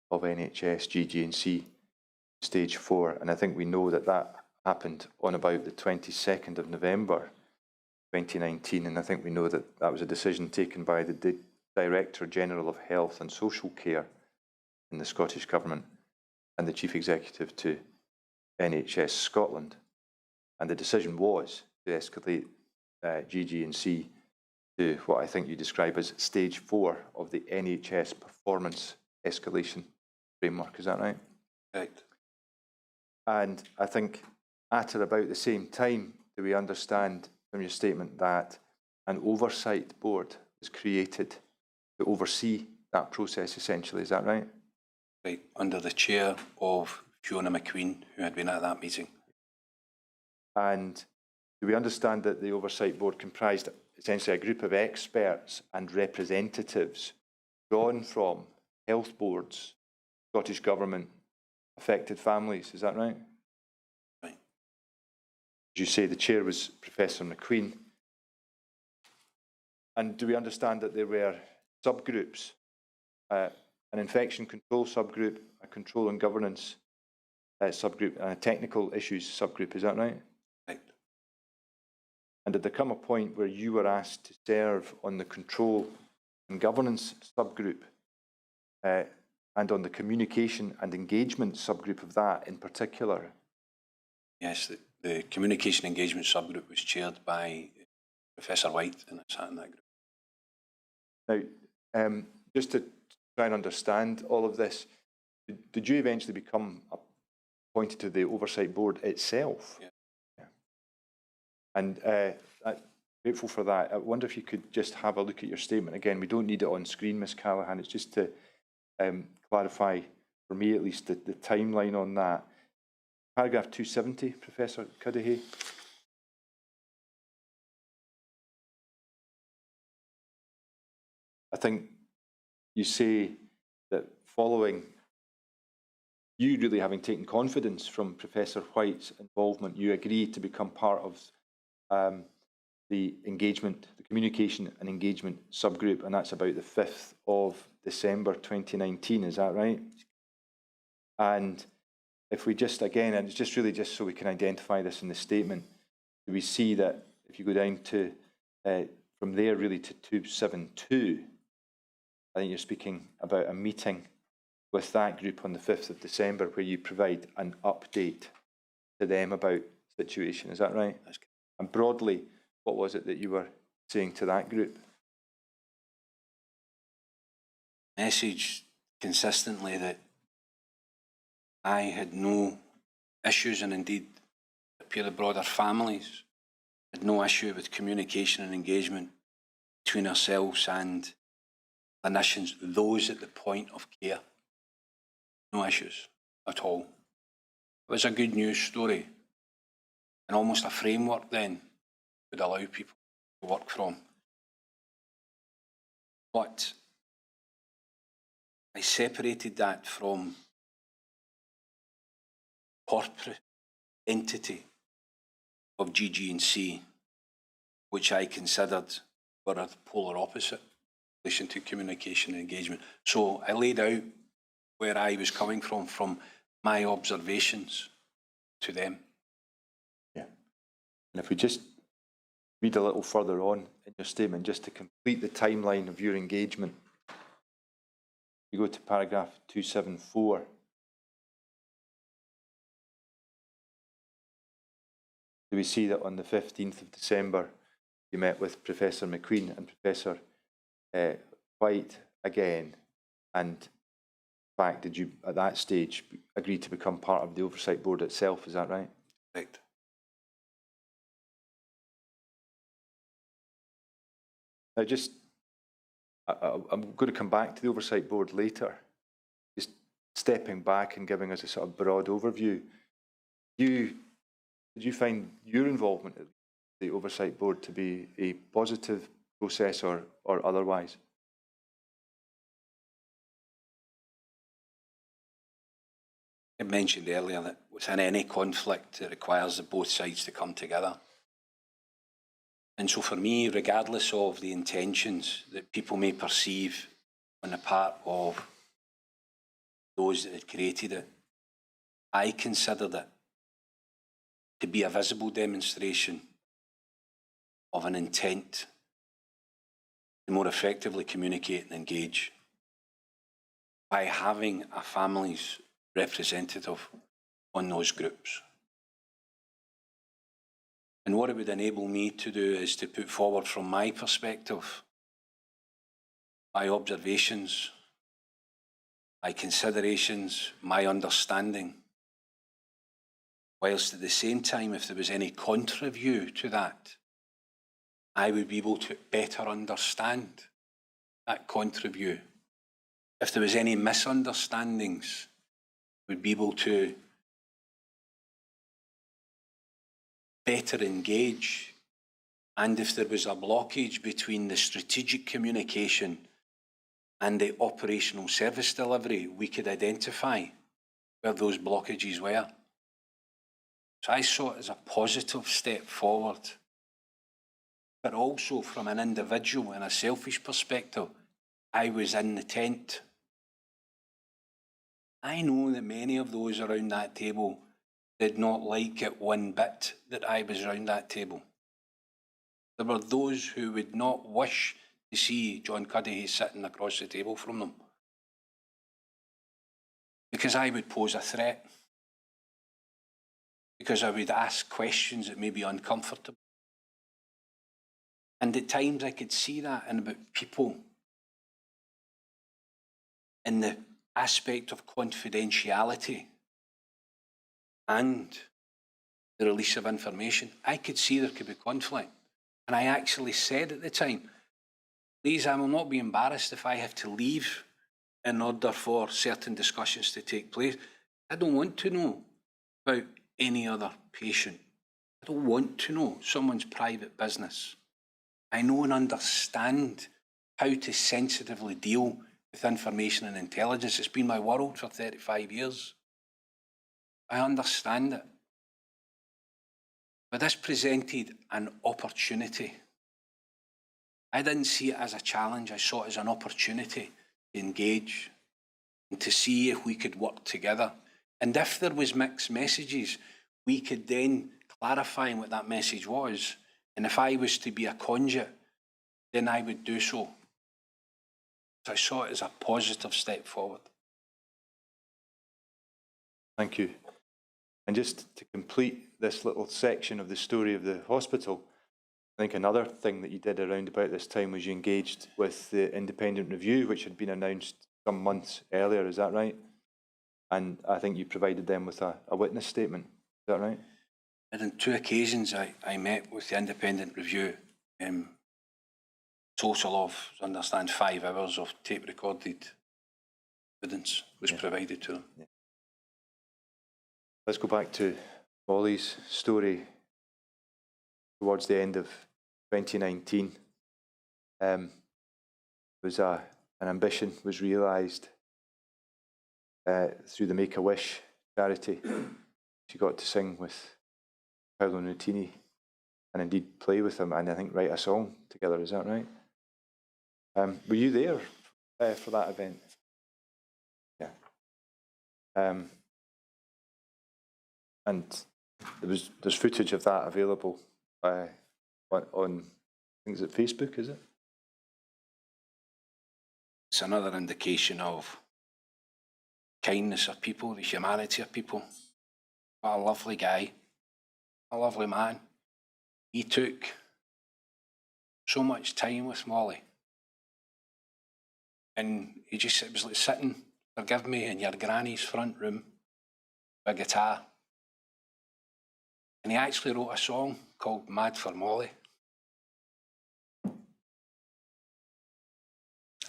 of NHS, GG&C stage 4, and I think we know that that happened on about the 22nd of November 2019, and I think we know that that was a decision taken by the Director General of Health and Social Care in the Scottish Government and the Chief Executive to NHS Scotland, and the decision was to escalate GG&C to what I think you describe as stage 4 of the NHS performance escalation framework, is that right? Correct. And I think at or about the same time, do we understand from your statement that an oversight board was created to oversee that process essentially, is that right? Right, under the chair of Fiona McQueen, who had been at that meeting. And do we understand that the oversight board comprised essentially a group of experts and representatives drawn from health boards, Scottish Government, affected families, is that right? Right. As you say, the chair was Professor McQueen. And do we understand that there were subgroups, an infection control subgroup, a control and governance subgroup, and a technical issues subgroup, is that right? Right. And did there come a point where you were asked to serve on the control and governance subgroup and on the communication and engagement subgroup of that in particular? Yes, the communication engagement subgroup was chaired by Professor White, and I sat in that group. Now, just to try and understand all of this, did you eventually become appointed to the oversight board itself? Yeah. Yeah. And I'm grateful for that. I wonder if you could just have a look at your statement again. We don't need it on screen, Ms. Callaghan. It's just to clarify, for me at least, the timeline on that. Paragraph 270, Professor Cuddihy. I think you say that following you really having taken confidence from Professor White's involvement, you agreed to become part of the engagement, the communication and engagement subgroup, and that's about the 5th of December 2019, is that right? And if we just, again, and it's just really just so we can identify this in the statement, we see that if you go down to, from there really to 272, I think you're speaking about a meeting with that group on the 5th of December where you provide an update to them about the situation, is that right? And broadly, what was it that you were saying to that group? Message consistently that I had no issues, and indeed a pair of broader families had no issue with communication and engagement between ourselves and clinicians, those at the point of care. No issues at all. It was a good news story and almost a framework then would allow people to work from. But I separated that from corporate entity of GG&C, which I considered were a polar opposite in relation to communication and engagement. So I laid out where I was coming from my observations to them. Yeah. And if we just read a little further on in your statement, just to complete the timeline of your engagement, you go to paragraph 274. Do we see that on the 15th of December, you met with Professor McQueen and Professor White again, and in fact, did you at that stage agree to become part of the oversight board itself, is that right? Correct. Now just, I'm going to come back to the oversight board later, just stepping back and giving us a sort of broad overview. Did you find your involvement at the oversight board to be a positive process or otherwise? I mentioned earlier that within any conflict, it requires both sides to come together. And so for me, regardless of the intentions that people may perceive on the part of those that had created it, I considered it to be a visible demonstration of an intent to more effectively communicate and engage by having a family's representative on those groups. And what it would enable me to do is to put forward from my perspective my observations my considerations, my understanding. Whilst at the same time, if there was any contra view to that, I would be able to better understand that contra view. If there was any misunderstandings, we'd be able to better engage. And if there was a blockage between the strategic communication and the operational service delivery, we could identify where those blockages were. So I saw it as a positive step forward. But also from an individual and a selfish perspective, I was in the tent. I know that many of those around that table did not like it one bit that I was around that table. There were those who would not wish to see John Cuddihy sitting across the table from them, because I would pose a threat, because I would ask questions that may be uncomfortable. And at times I could see that in about people in the aspect of confidentiality and the release of information. I could see there could be conflict. And I actually said at the time, please, I will not be embarrassed if I have to leave in order for certain discussions to take place. I don't want to know about any other patient. I don't want to know someone's private business. I know and understand how to sensitively deal with information and intelligence. It's been my world for 35 years. I understand it. But this presented an opportunity. I didn't see it as a challenge. I saw it as an opportunity to engage and to see if we could work together. And if there was mixed messages, we could then clarify what that message was. And if I was to be a conduit, then I would do so. So I saw it as a positive step forward. Thank you. And just to complete this little section of the story of the hospital, I think another thing that you did around about this time was you engaged with the independent review, which had been announced some months earlier, is that right? And I think you provided them with a witness statement, is that right? And on 2 occasions I met with the independent review. Total of, I understand, 5 hours of tape recorded evidence was provided to them. Yeah. Let's go back to Molly's story towards the end of 2019. Was an ambition was realised through the Make-A-Wish charity. She got to sing with Paolo Nutini and indeed play with him and I think write a song together, is that right? Were you there for that event? Yeah. And there's footage of that available on things at Facebook, is it? It's another indication of kindness of people, the humanity of people. What a lovely guy, a lovely man. He took so much time with Molly. And it was like sitting, forgive me, in your granny's front room with a guitar. And he actually wrote a song called Mad for Molly.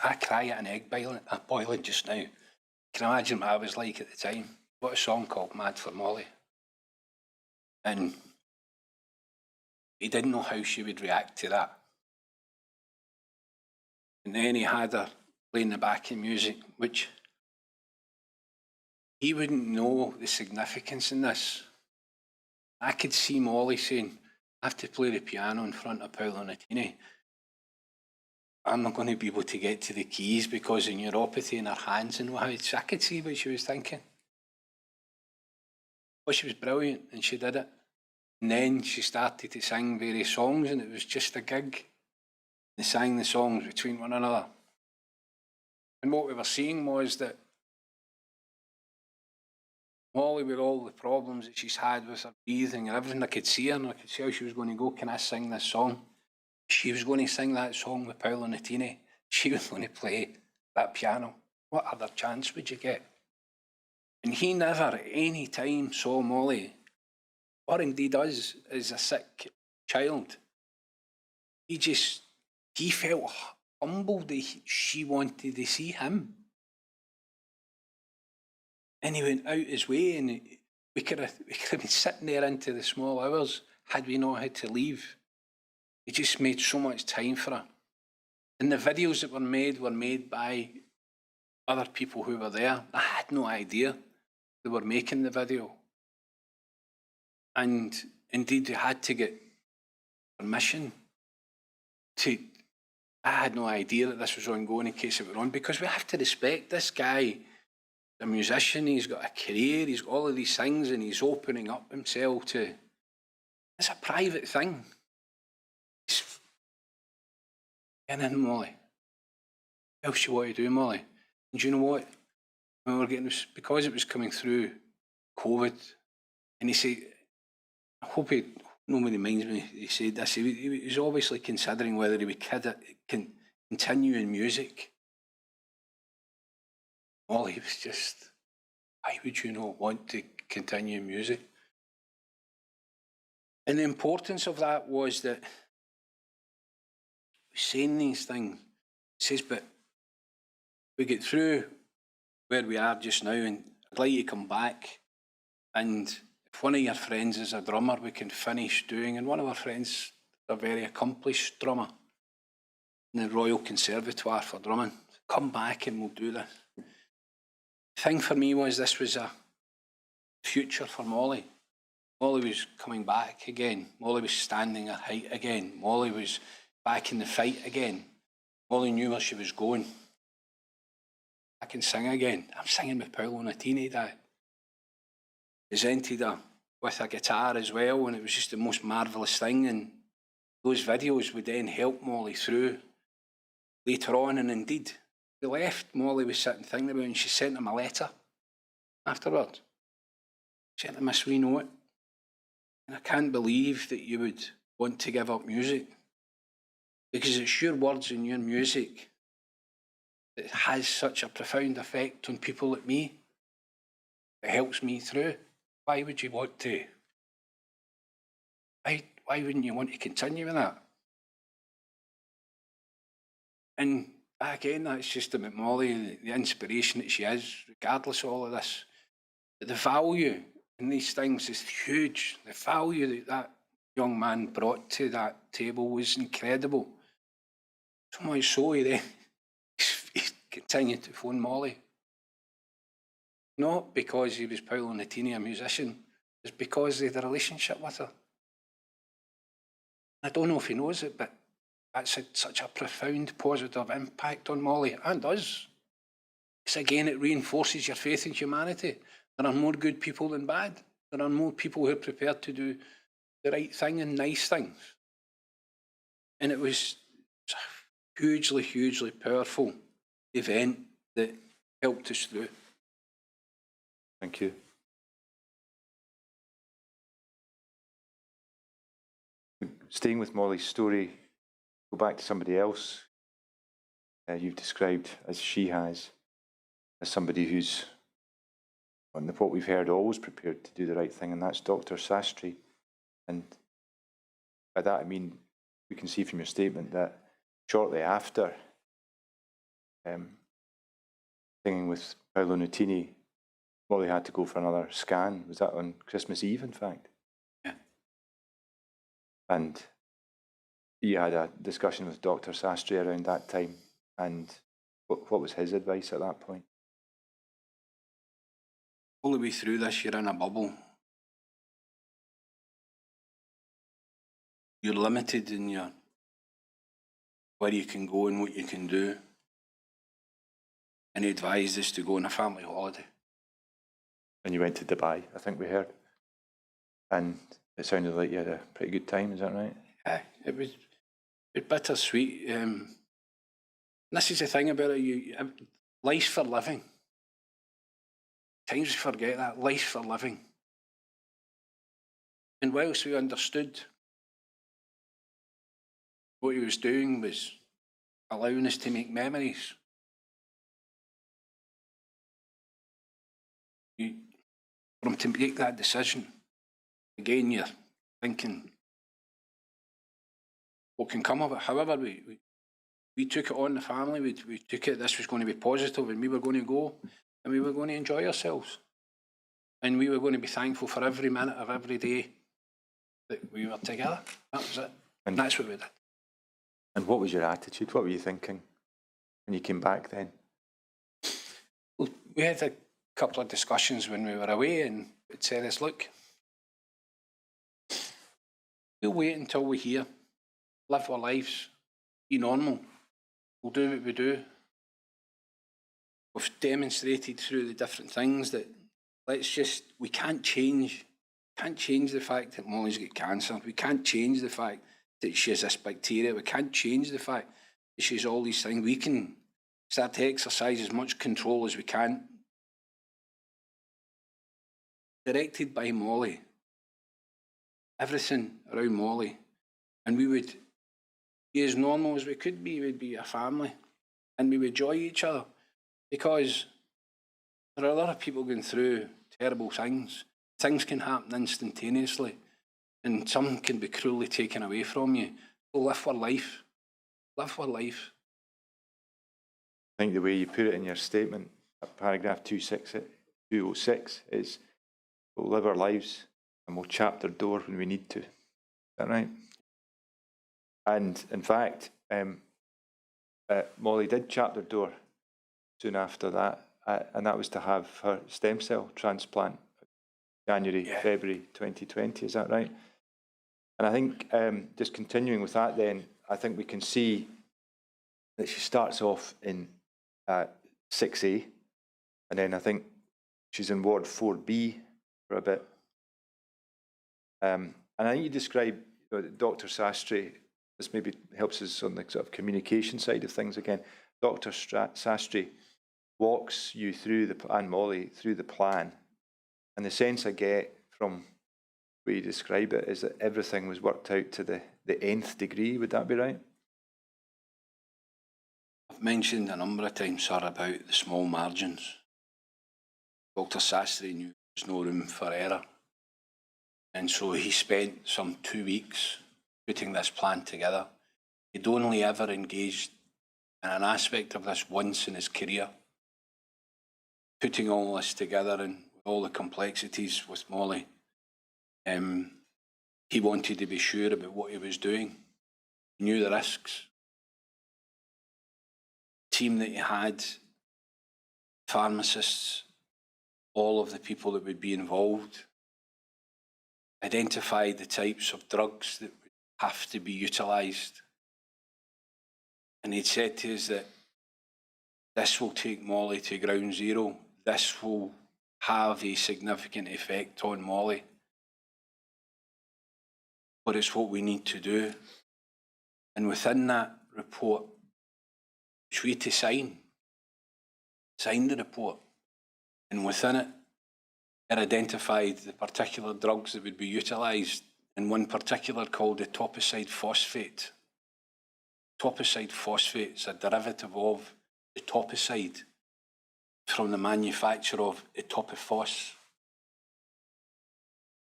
I cry at an egg boiling just now. Can you imagine what I was like at the time? What a song called Mad for Molly. And he didn't know how she would react to that. And then he had her playing the backing music, which he wouldn't know the significance in this. I could see Molly saying, I have to play the piano in front of Paolo Nutini. I'm not going to be able to get to the keys because of neuropathy in her hands and what. I could see what she was thinking. But she was brilliant and she did it. And then she started to sing various songs and it was just a gig. They sang the songs between one another. And what we were seeing was that Molly, with all the problems that she's had with her breathing and everything, I could see her and I could see how she was going to go, can I sing this song? She was going to sing that song with Paolo Nutini. She was going to play that piano. What other chance would you get? And he never at any time saw Molly, or indeed us, as a sick child. He felt humbled that she wanted to see him. And he went out his way, and we could have been sitting there into the small hours had we not had to leave. He just made so much time for her. And the videos that were made by other people who were there. I had no idea they were making the video. And indeed, they had to get permission to. I had no idea that this was ongoing in case it were on, because we have to respect this guy. The musician, he's got a career, he's got all of these things, and he's opening up himself to. It's a private thing. Get in, Molly. What else you want to do, Molly? And do you know what? When we were getting this, because it was coming through COVID, and he said, I hope nobody minds me, he said this, he was obviously considering whether he would continue in music. Molly was just, why would you not want to continue in music? And the importance of that was that saying these things, he says, but we get through where we are just now, and I'd like you to come back, and if one of your friends is a drummer, we can finish doing, and one of our friends is a very accomplished drummer in the Royal Conservatoire for drumming. Come back and we'll do this. The thing for me was this was a future for Molly. Molly was coming back again. Molly was standing her height again. Molly was back in the fight again. Molly knew where she was going. I can sing again. I'm singing with Paolo Nutini, Dad. Presented her with a guitar as well, and it was just the most marvellous thing. And those videos would then help Molly through later on, and indeed, we left. Molly was sitting thinking about it, and she sent him a letter afterwards. She sent him a sweet note. And I can't believe that you would want to give up music, because it's your words and your music that has such a profound effect on people like me. It helps me through. Why would you want to? Why wouldn't you want to continue with that? And again, that's just about Molly, the inspiration that she is, regardless of all of this. But the value in these things is huge. The value that that young man brought to that table was incredible. So much so he then he continued to phone Molly. Not because he was Paolo Nutini, a musician, it's because he had a relationship with her. I don't know if he knows it, but that's had such a profound positive impact on Molly and us. Because again, it reinforces your faith in humanity. There are more good people than bad. There are more people who are prepared to do the right thing and nice things. And it was a hugely, hugely powerful event that helped us through. Thank you. Staying with Molly's story, go back to somebody else you've described as she has, as somebody who's, on what we've heard, always prepared to do the right thing, and that's Dr. Sastry. And by that I mean, we can see from your statement that shortly after singing with Paolo Nutini, Molly had to go for another scan. Was that on Christmas Eve, in fact? Yeah. And you had a discussion with Dr. Sastry around that time, and what was his advice at that point? All the way through this, you're in a bubble. You're limited in your where you can go and what you can do. And he advised us to go on a family holiday. And you went to Dubai, I think we heard. And it sounded like you had a pretty good time, is that right? Yeah, it was bittersweet. This is the thing about it, life's for living. Times we forget that, life's for living. And whilst we understood what he was doing was allowing us to make memories, for him to make that decision, again, you're thinking, what can come of it? However, we took it on, the family, we took it, this was going to be positive, and we were going to go, and we were going to enjoy ourselves. And we were going to be thankful for every minute of every day that we were together. That was it. And that's what we did. And what was your attitude? What were you thinking when you came back then? Well, we had a couple of discussions when we were away, and it said us, look, we'll wait until we're here, live our lives, be normal. We'll do what we do. We've demonstrated through the different things that we can't change the fact that Molly's got cancer. We can't change the fact that she has this bacteria. We can't change the fact that she has all these things. We can start to exercise as much control as we can. Directed by Molly. Everything around Molly. And we would be as normal as we could be. We'd be a family. And we would enjoy each other. Because there are a lot of people going through terrible things. Things can happen instantaneously. And some can be cruelly taken away from you. So live for life. Live for life. I think the way you put it in your statement, paragraph 206, is we'll live our lives and we'll chapter door when we need to. Is that right? And in fact, Molly did chapter door soon after that, and that was to have her stem cell transplant, February 2020, is that right? And I think, just continuing with that then, I think we can see that she starts off in 6A, and then I think she's in Ward 4B for a bit. And I think you describe Dr. Sastry, this maybe helps us on the sort of communication side of things again. Dr. Sastry walks you through and Molly through the plan, and the sense I get from the way you describe it is that everything was worked out to the nth degree. Would that be right? I've mentioned a number of times, sir, about the small margins. Dr. Sastry knew there was no room for error, and so he spent some 2 weeks putting this plan together. He'd only ever engaged in an aspect of this once in his career. Putting all this together and all the complexities with Molly, he wanted to be sure about what he was doing. He knew the risks. The team that he had, pharmacists, all of the people that would be involved, identified the types of drugs that would have to be utilised. And he'd said to us that this will take Molly to ground zero. This will have a significant effect on Molly. But it's what we need to do. And within that report, which we had to signed the report, and within it, it identified the particular drugs that would be utilised, and one particular called the etoposide phosphate. Etoposide phosphate is a derivative of etoposide from the manufacture of etoposphos.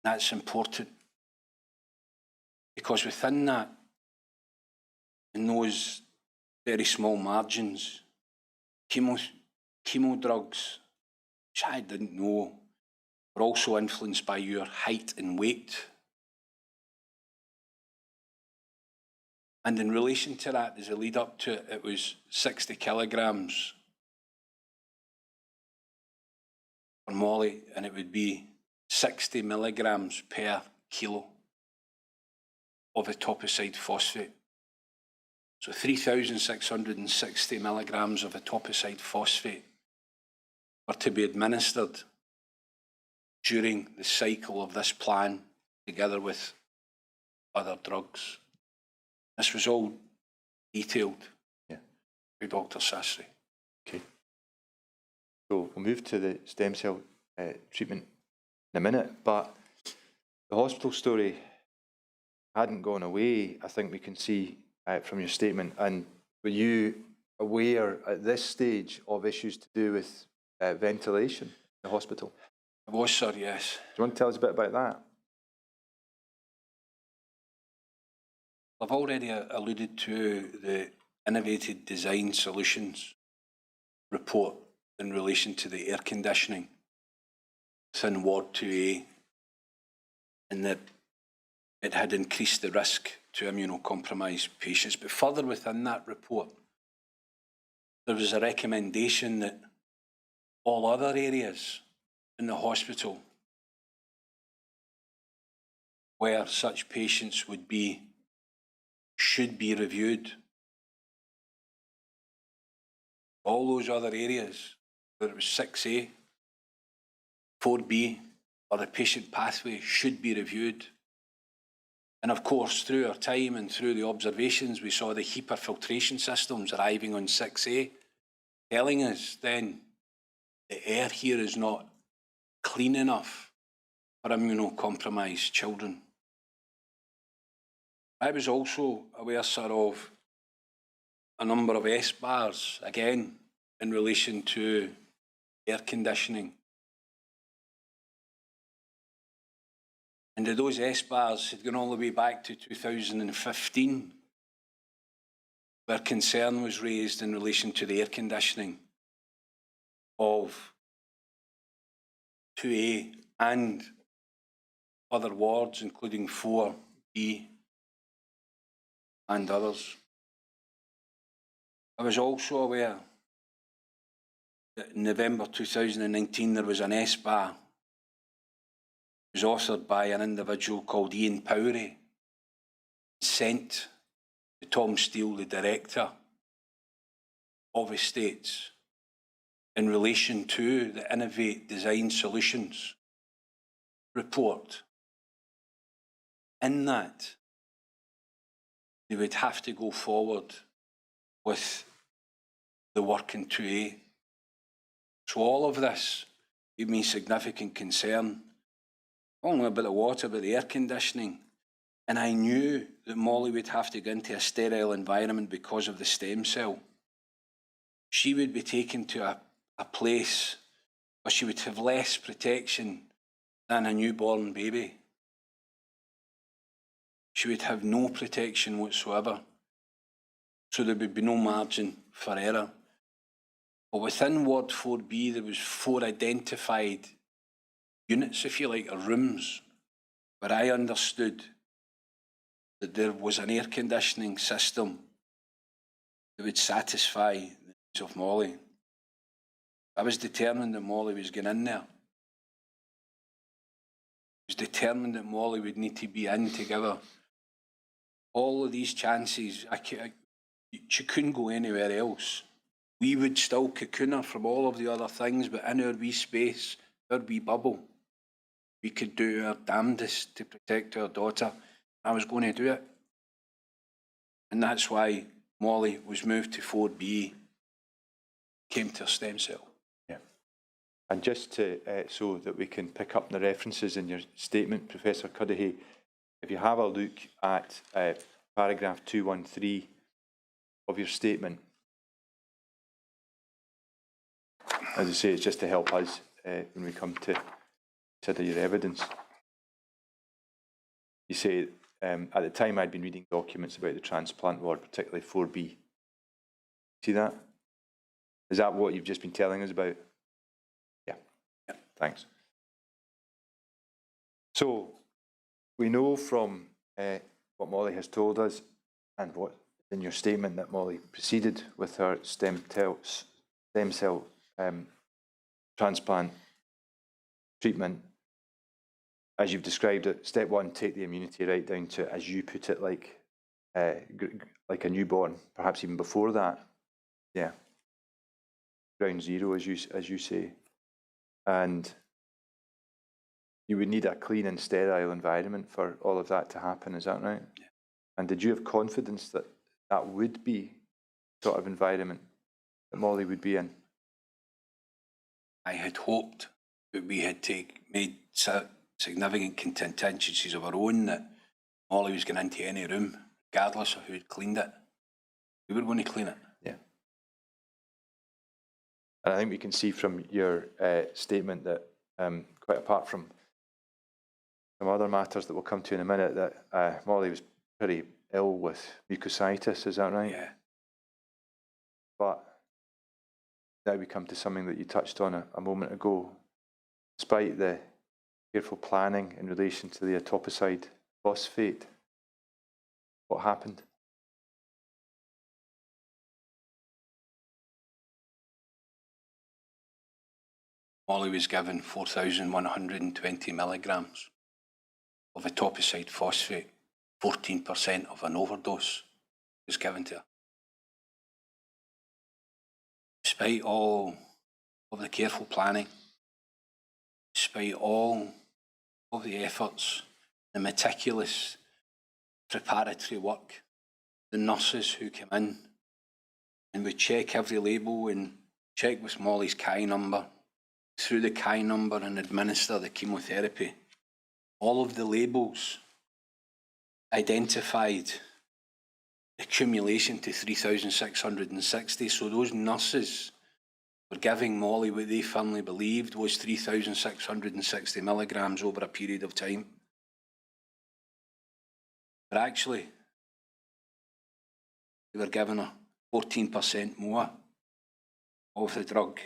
That's important because within that, in those very small margins, chemo drugs, which I didn't know, were also influenced by your height and weight. And in relation to that, as a lead up to it, it was 60 kilograms for Molly, and it would be 60 milligrams per kilo of etoposide phosphate. So 3,660 milligrams of etoposide phosphate were to be administered during the cycle of this plan, together with other drugs. This was all detailed by Dr. Sastry. Okay. So we'll move to the stem cell treatment in a minute, but the hospital story hadn't gone away, I think we can see from your statement. And were you aware at this stage of issues to do with ventilation in the hospital? I was, sir, yes. Do you want to tell us a bit about that? I've already alluded to the Innovative Design Solutions report in relation to the air conditioning within Ward 2A, and that it had increased the risk to immunocompromised patients. But further within that report, there was a recommendation that all other areas in the hospital where such patients should be reviewed. All those other areas, whether it was 6A, 4B, or the patient pathway, should be reviewed. And of course, through our time and through the observations, we saw the HEPA filtration systems arriving on 6A, telling us then the air here is not clean enough for immunocompromised children. I was also aware, sir, of a number of S-bars, again, in relation to air conditioning. And those S-bars had gone all the way back to 2015, where concern was raised in relation to the air conditioning of 2A and other wards, including 4B and others. I was also aware that in November 2019 there was an S-bar. It was authored by an individual called Ian Powery, sent to Tom Steele, the director of Estates, in relation to the Innovate Design Solutions report. In that, they would have to go forward with the work in 2A. So all of this gave me significant concern, not only about the water, but the air conditioning. And I knew that Molly would have to go into a sterile environment because of the stem cell. She would be taken to a place where she would have less protection than a newborn baby. She would have no protection whatsoever. So there would be no margin for error. But within Ward 4B, there was 4 identified units, if you like, or rooms, where I understood that there was an air conditioning system that would satisfy the needs of Molly. I was determined that Molly was going in there. I was determined that Molly would need to be in together. All of these chances, she couldn't go anywhere else. We would still cocoon her from all of the other things, but in our wee space, our wee bubble, we could do our damnedest to protect our daughter. I was going to do it. And that's why Molly was moved to 4B, came to her stem cell. Yeah. And just to, so that we can pick up the references in your statement, Professor Cuddihy, if you have a look at paragraph 213 of your statement, as I say, it's just to help us when we come to consider your evidence. You say, at the time I'd been reading documents about the transplant ward, particularly 4B. See that? Is that what you've just been telling us about? Yeah. Yeah. Thanks. So, we know from what Molly has told us and what in your statement that Molly proceeded with her stem cell transplant treatment. As you've described it, step 1, take the immunity right down to, as you put it, like a newborn, perhaps even before that. Yeah. Ground zero, as you say. And you would need a clean and sterile environment for all of that to happen, is that right? Yeah. And did you have confidence that that would be the sort of environment that Molly would be in? I had hoped that we had made significant contingencies of our own, that Molly was going into any room, regardless of who had cleaned it. We were going to clean it. Yeah. And I think we can see from your statement that quite apart from some other matters that we'll come to in a minute, that Molly was pretty ill with mucositis, is that right? Yeah. But now we come to something that you touched on a moment ago. Despite the careful planning in relation to the etoposide phosphate, what happened? Molly was given 4,120 milligrams of etoposide phosphate. 14% of an overdose was given to her. Despite all of the careful planning, despite all of the efforts, the meticulous preparatory work, the nurses who came in and would check every label and check with Molly's Chi number, through the Chi number and administer the chemotherapy. All of the labels identified accumulation to 3,660. So those nurses were giving Molly what they firmly believed was 3,660 milligrams over a period of time. But actually, they were giving her 14% more of the drug.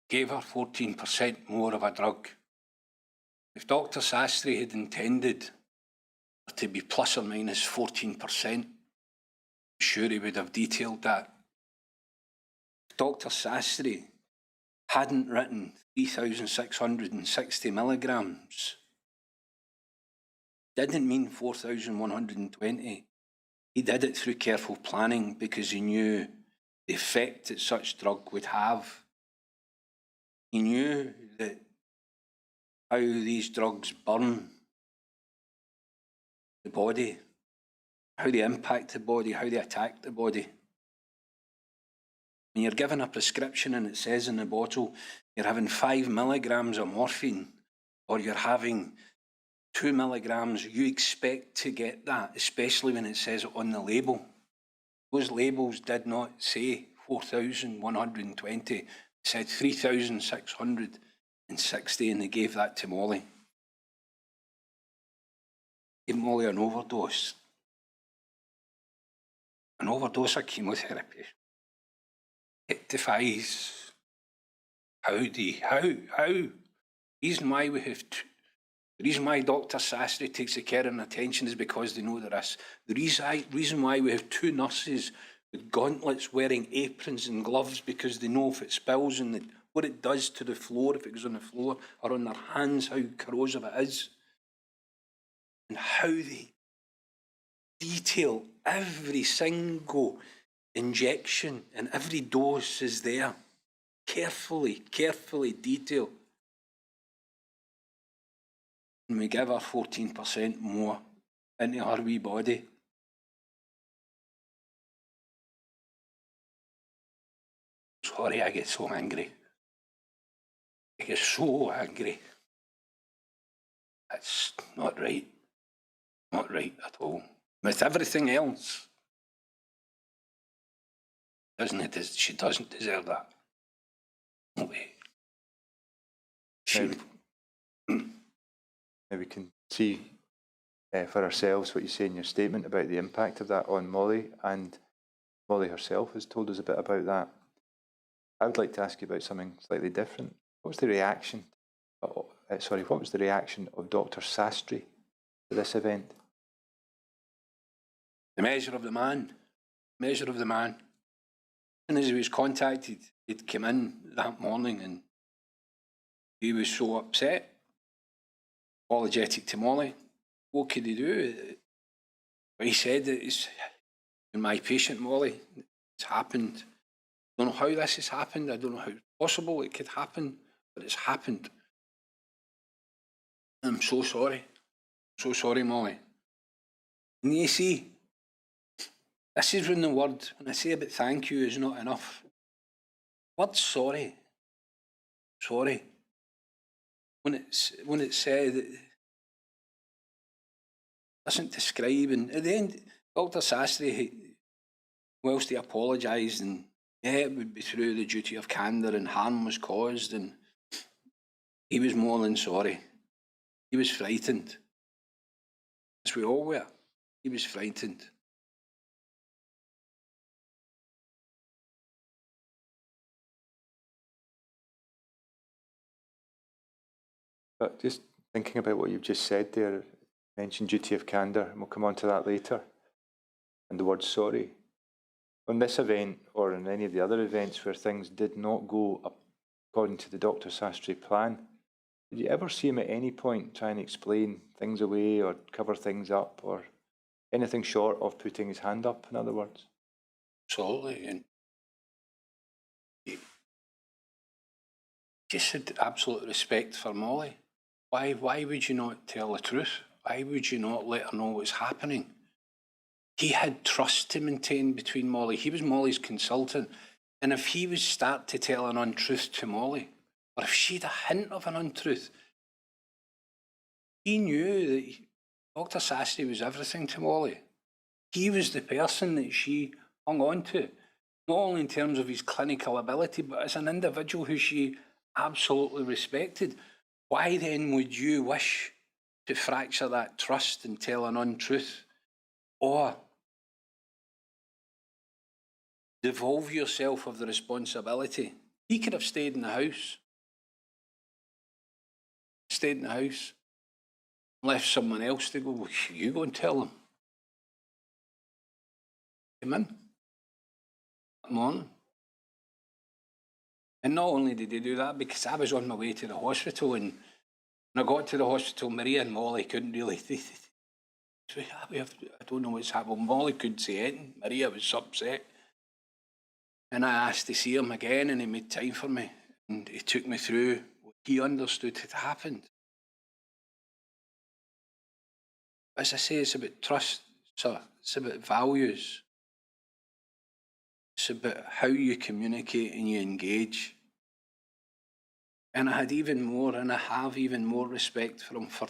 Gave her 14% more of a drug. If Dr. Sastry had intended her to be plus or minus 14%, I'm sure he would have detailed that. If Dr. Sastry hadn't written 3,660 milligrams, didn't mean 4,120. He did it through careful planning because he knew the effect that such drug would have. He knew that how these drugs burn the body, how they impact the body, how they attack the body. When you're given a prescription and it says in the bottle you're having 5 milligrams of morphine or you're having 2 milligrams, you expect to get that, especially when it says it on the label. Those labels did not say 4,120, it said 3,660, and they gave that to Molly. Gave Molly an overdose. An overdose of chemotherapy. It defies how. The reason why we have the reason why Dr. Sastry takes the care and attention is because they know the risk. The reason why we have 2 nurses with gauntlets wearing aprons and gloves, because they know if it spills and what it does to the floor, if it goes on the floor or on their hands, how corrosive it is. And how they detail every single injection and every dose is there. Carefully detailed. And we give her 14% more into her wee body. Sorry, I get so angry. I get so angry. That's not right. Not right at all. With everything else, she doesn't deserve that. No way. Maybe we can see for ourselves what you say in your statement about the impact of that on Molly, and Molly herself has told us a bit about that. I would like to ask you about something slightly different. What was the reaction? What was the reaction of Dr. Sastry to this event? The measure of the man. Measure of the man. And as he was contacted, he'd come in that morning and he was so upset, apologetic to Molly. What could he do? He said that it's my patient, Molly. It's happened. I don't know how this has happened. I don't know how it's possible it could happen, but it's happened. I'm so sorry. So sorry, Molly. And you see, this is when when I say about thank you is not enough. Word sorry. Sorry. When it's said, it doesn't describe, and at the end, Dr. Sastry, whilst he apologised and Yeah, it would be through the duty of candour, and harm was caused, and he was more than sorry. He was frightened. As we all were. He was frightened. But just thinking about what you've just said there, you mentioned duty of candour, and we'll come on to that later, and the word sorry. On this event, or in any of the other events where things did not go according to the Dr. Sastry plan, did you ever see him at any point try and explain things away or cover things up, or anything short of putting his hand up, in other words? Absolutely. And he just had absolute respect for Molly. Why would you not tell the truth? Why would you not let her know what's happening? He had trust to maintain between Molly. He was Molly's consultant. And if he would start to tell an untruth to Molly, or if she had a hint of an untruth, he knew that Dr. Sastry was everything to Molly. He was the person that she hung on to, not only in terms of his clinical ability, but as an individual who she absolutely respected. Why then would you wish to fracture that trust and tell an untruth, or devolve yourself of the responsibility? He could have stayed in the house. Stayed in the house. Left someone else to go, well, you go and tell them. Came in that morning. And not only did he do that, because I was on my way to the hospital, and when I got to the hospital, Maria and Molly couldn't really... I don't know what's happened. Molly couldn't say anything. Maria was upset. And I asked to see him again, and he made time for me. And he took me through what he understood had happened. As I say, it's about trust. It's about values. It's about how you communicate and you engage. And I had even more, and I have even more respect for him for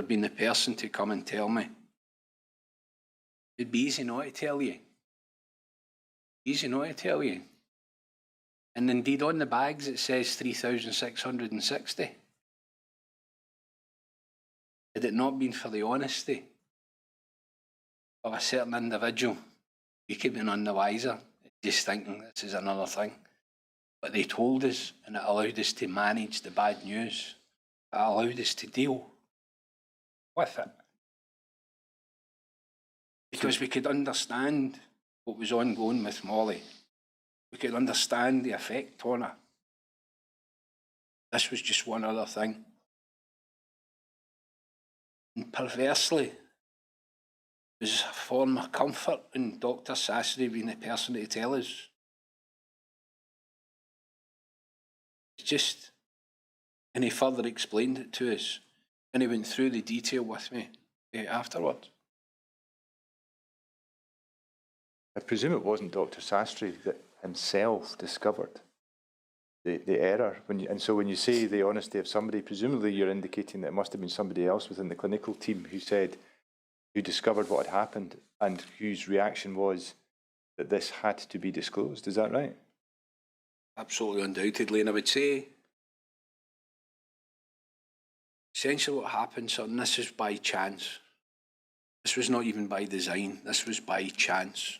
being the person to come and tell me. It'd be easy not to tell you. Easy not to tell you. And indeed, on the bags it says 3,660. Had it not been for the honesty of a certain individual, we could have been none the wiser, just thinking this is another thing. But they told us, and it allowed us to manage the bad news. It allowed us to deal with it. Because we could understand what was ongoing with Molly. We could understand the effect on her. This was just one other thing. And perversely, there was a form of comfort in Dr. Sastry being the person to tell us. Just, and he further explained it to us, and he went through the detail with me afterwards. I presume it wasn't Dr. Sastry that himself discovered the error. And so when you say the honesty of somebody, presumably you're indicating that it must have been somebody else within the clinical team who discovered what had happened and whose reaction was that this had to be disclosed. Is that right? Absolutely, undoubtedly. And I would say, essentially what happened, son, this is by chance. This was not even by design. This was by chance.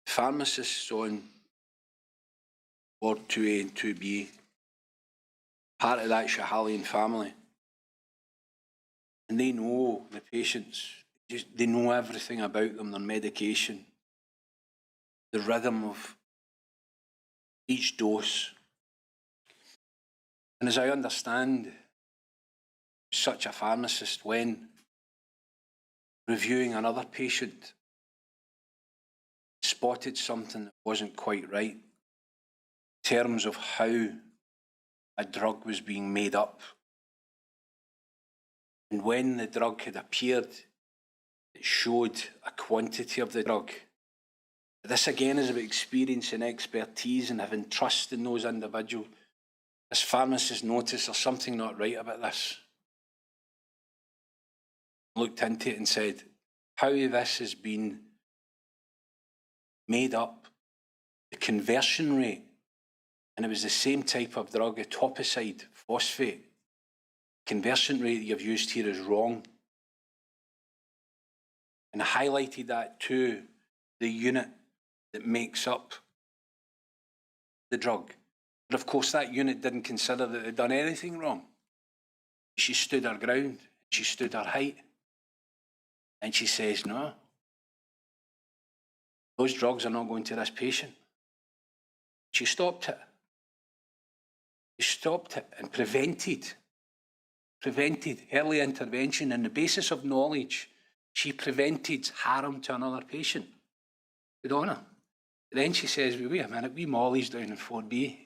Pharmacists on Ward 2A and 2B, part of that Schahalian family, and they know the patients. They know everything about them, their medication, the rhythm of each dose. And as I understand, such a pharmacist, when reviewing another patient, spotted something that wasn't quite right in terms of how a drug was being made up. And when the drug had appeared, it showed a quantity of the drug. This again is about experience and expertise and having trust in those individuals. This pharmacist noticed there's something not right about this. Looked into it and said, how this has been made up the conversion rate, and it was the same type of drug, etoposide, phosphate. Conversion rate you've used here is wrong. And I highlighted that to the unit that makes up the drug. But of course that unit didn't consider that they'd done anything wrong. She stood her ground, she stood her height, and she says, no, those drugs are not going to this patient. She stopped it. She stopped it and prevented early intervention on the basis of knowledge. She prevented harm to another patient. Good on her. Then she says, wait a minute, we Molly's down in 4B.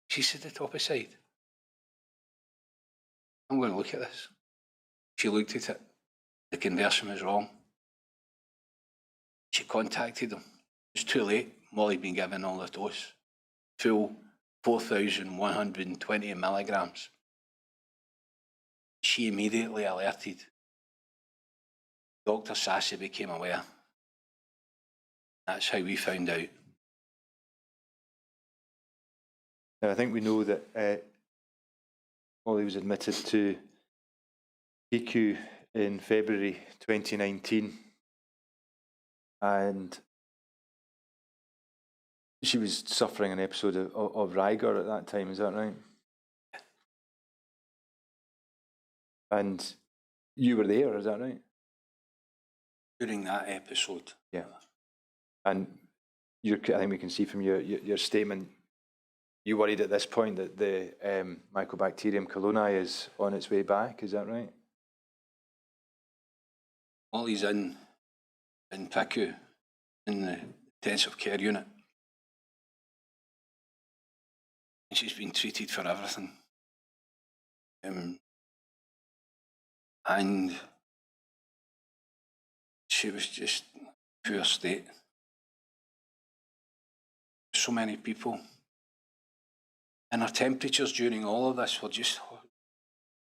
She said, the top aside. I'm going to look at this. She looked at it. The conversion was wrong. She contacted them. It was too late. Molly had been given all the dose. Full 4,120 milligrams. She immediately alerted. Dr. Sassy became aware. That's how we found out. Now, I think we know that Molly was admitted to PQ in February 2019, and she was suffering an episode of rigor at that time, is that right? And you were there, is that right? During that episode. Yeah. And I think we can see from your statement, you worried at this point that the Mycobacterium colonae is on its way back, is that right? Molly's in PICU, in the intensive care unit. And she's been treated for everything. And she was just in a poor state. So many people. And her temperatures during all of this were just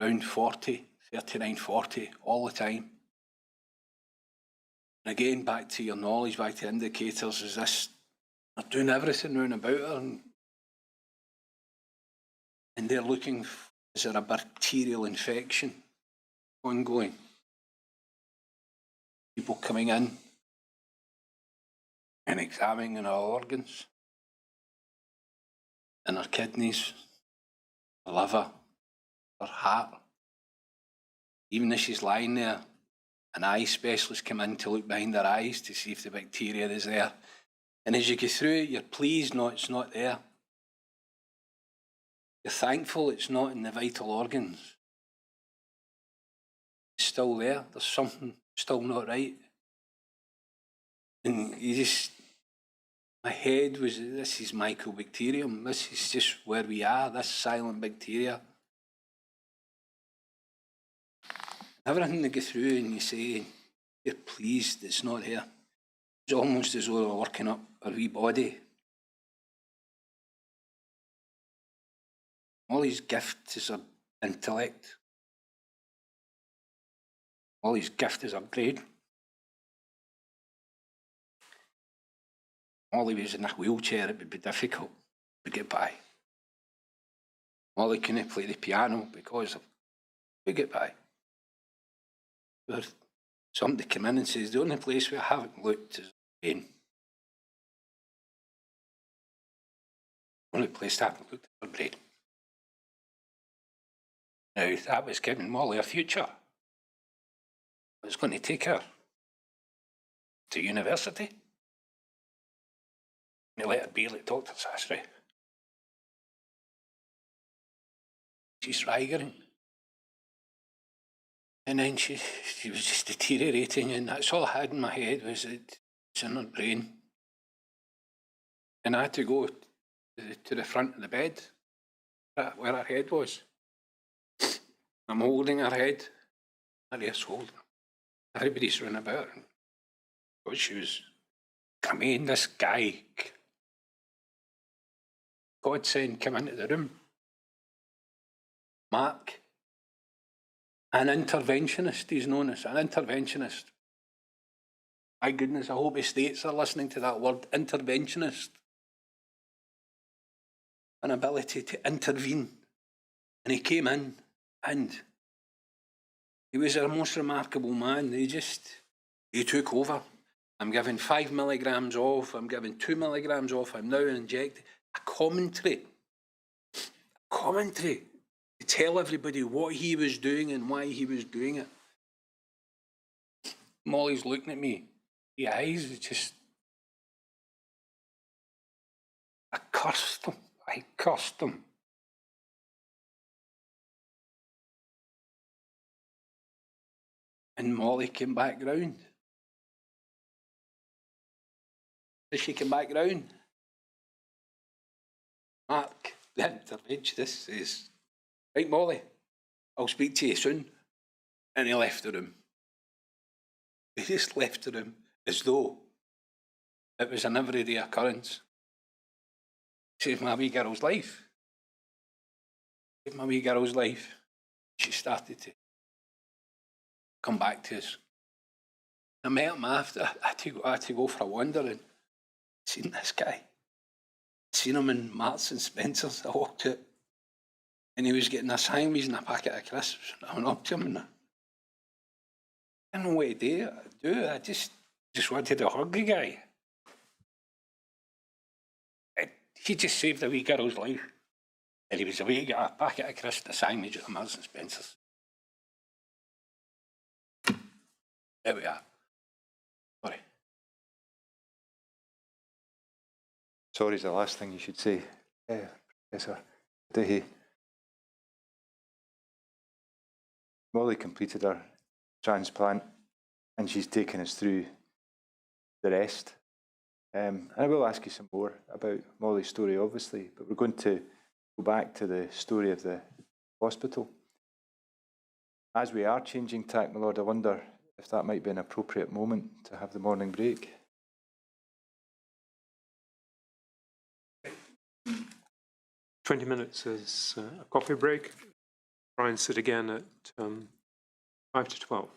around 40, 39, 40 all the time. And again, back to your knowledge, back to indicators, is this, they're doing everything round about her, and they're looking, is there a bacterial infection ongoing? People coming in and examining our organs, and her kidneys, her liver, her heart. Even as she's lying there, an eye specialist come in to look behind her eyes to see if the bacteria is there. And as you go through it, you're pleased, no, it's not there. You're thankful it's not in the vital organs. It's still there. There's something still not right. And my head was, this is Mycobacterium. This is just where we are, this silent bacteria. Everything they go through and you say, you're pleased it's not here. It's almost as though they're working up a wee body. Molly's gift is her intellect. Molly's gift is her grade. Molly was in a wheelchair, it would be difficult to get by. Molly couldn't play the piano because of, we get by. Where somebody came in and says, the only place we haven't looked is pain. The only place I haven't looked is her brain. Now, that was giving Molly a future. It was going to take her to university. And let her be like Dr. Sastry. She's rigoring. And then she was just deteriorating, and that's all I had in my head was it's in her brain. And I had to go to the front of the bed, where her head was. I'm holding her head. Maria's holding her. Everybody's running about her. Because she was, come in, this guy, godsend, come into the room. Mark, an interventionist, he's known as an interventionist. My goodness, I hope the states are listening to that word, interventionist. An ability to intervene. And he came in, and he was a most remarkable man. He took over. I'm giving 5 milligrams off, I'm giving 2 milligrams off, I'm now injecting a commentary to tell everybody what he was doing and why he was doing it. Molly's looking at me. The eyes are just... I cursed him. And Molly came back round. As she came back round, Mark, the interventionist, says, right, Molly, I'll speak to you soon. And he left the room. He just left the room as though it was an everyday occurrence. Saved my wee girl's life. Saved my wee girl's life. She started to come back to us. I met him after. I had to go for a wander and seen this guy. Seen him in Marks and Spencer's. I walked out and he was getting a sandwich and a packet of crisps. I went up to him and I didn't know what to do. I just wanted to hug the guy. He just saved a wee girl's life. And he was away to get a packet of crisps and a sandwich at Marks and Spencer's. There we are. Sorry. Sorry is the last thing you should say, Professor Cuddihy. Molly completed her transplant and she's taken us through the rest. And I will ask you some more about Molly's story, obviously, but we're going to go back to the story of the hospital. As we are changing tack, my lord, I wonder if that might be an appropriate moment to have the morning break. "20 minutes is a coffee break. Try and sit again at 5 to 12.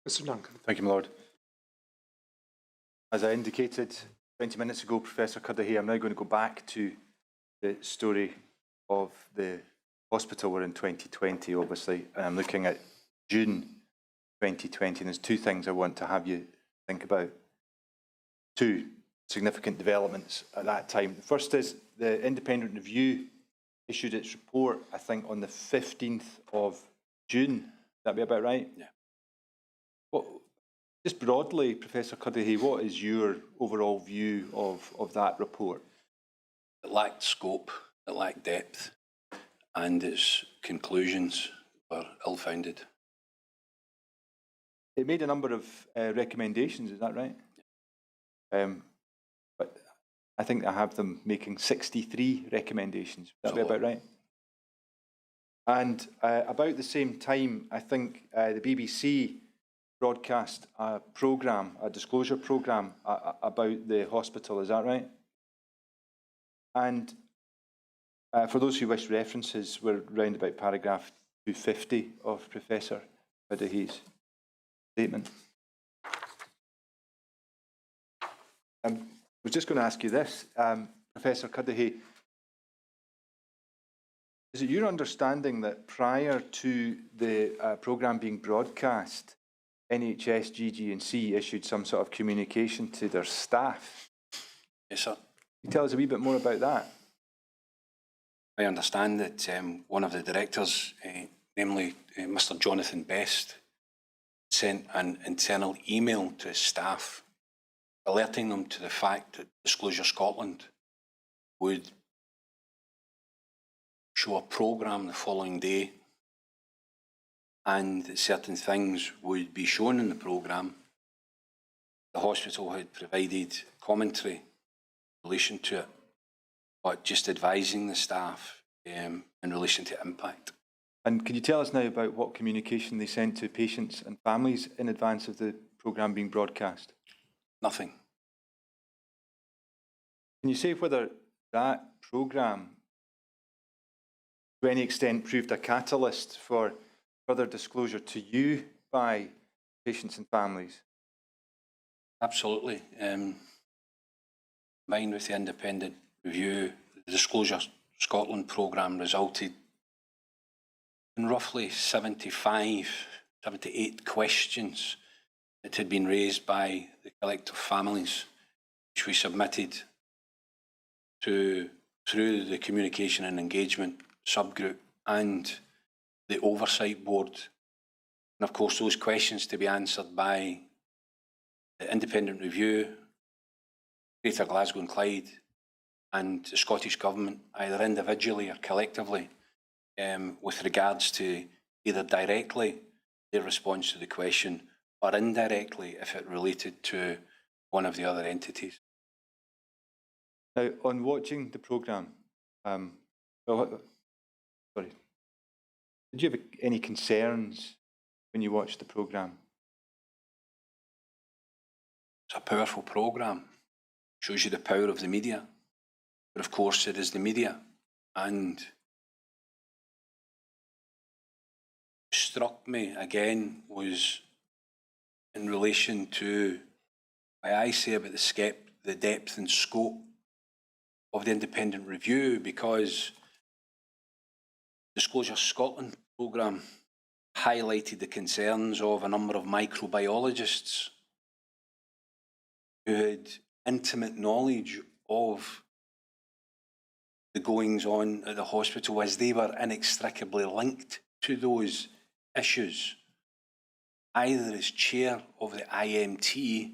Mr. Duncan. Thank you, my Lord. As I indicated 20 minutes ago, Professor Cuddihy, I'm now going to go back to the story of the hospital. We're in 2020, obviously, and I'm looking at June 2020, and there's two things I want to have you think about. Two significant developments at that time. The first is the independent review issued its report, I think, on the 15th of June. That be about right? Yeah. Just broadly, Professor Cuddihy, what is your overall view of that report? It lacked scope, it lacked depth, and its conclusions were ill-founded. It made a number of recommendations, is that right? But I think I have them making 63 recommendations. Would that be about right? And about the same time, I think the BBC broadcast a programme, a disclosure programme about the hospital, is that right? And for those who wish references, we're round about paragraph 250 of Professor Cuddihy's statement. I was just going to ask you this, Professor Cuddihy. Is it your understanding that prior to the programme being broadcast, NHS, GG&C issued some sort of communication to their staff? Yes, sir. Can you tell us a wee bit more about that? I understand that one of the directors, namely Mr. Jonathan Best, sent an internal email to his staff alerting them to the fact that Disclosure Scotland would show a programme the following day, and that certain things would be shown in the programme. The hospital had provided commentary in relation to it, but just advising the staff in relation to impact. And can you tell us now about what communication they sent to patients and families in advance of the programme being broadcast? Nothing. Can you say whether that programme, to any extent, proved a catalyst for further disclosure to you by patients and families? Absolutely. Combined with the independent review, the Disclosure Scotland programme resulted in roughly 78 questions that had been raised by the collective families, which we submitted through the communication and engagement subgroup and the oversight board. And of course, those questions to be answered by the independent review, Greater Glasgow and Clyde, and the Scottish Government, either individually or collectively, with regards to either directly their response to the question or indirectly if it related to one of the other entities. Now, on watching the programme, did you have any concerns when you watched the programme? It's a powerful programme. Shows you the power of the media. But of course, it is the media. And what struck me again was in relation to what I say about the depth and scope of the independent review, because Disclosure Scotland programme highlighted the concerns of a number of microbiologists who had intimate knowledge of the goings on at the hospital, as they were inextricably linked to those issues, either as chair of the IMT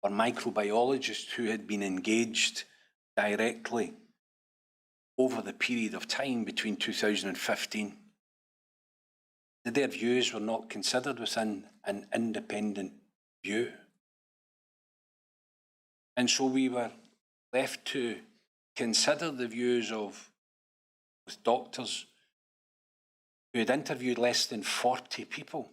or microbiologists who had been engaged directly over the period of time between 2015. That their views were not considered within an independent view. And so we were left to consider the views of doctors who had interviewed less than 40 people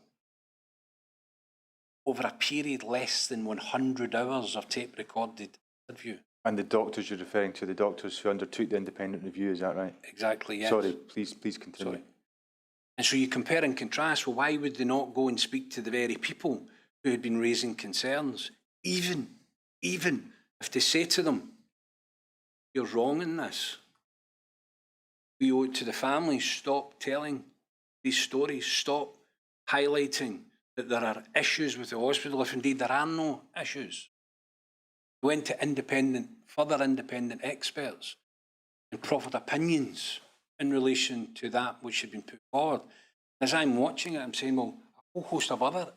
over a period less than 100 hours of tape-recorded interview. And the doctors you're referring to, the doctors who undertook the independent review, is that right? Exactly, yes. Sorry, please continue. Sorry. And so you compare and contrast, well, why would they not go and speak to the very people who had been raising concerns, even if to say to them, you're wrong in this. We owe it to the families, stop telling these stories, stop highlighting that there are issues with the hospital, if indeed there are no issues. We went to further independent experts and proffered opinions in relation to that which had been put forward. As I'm watching it, I'm saying, well, a whole host of other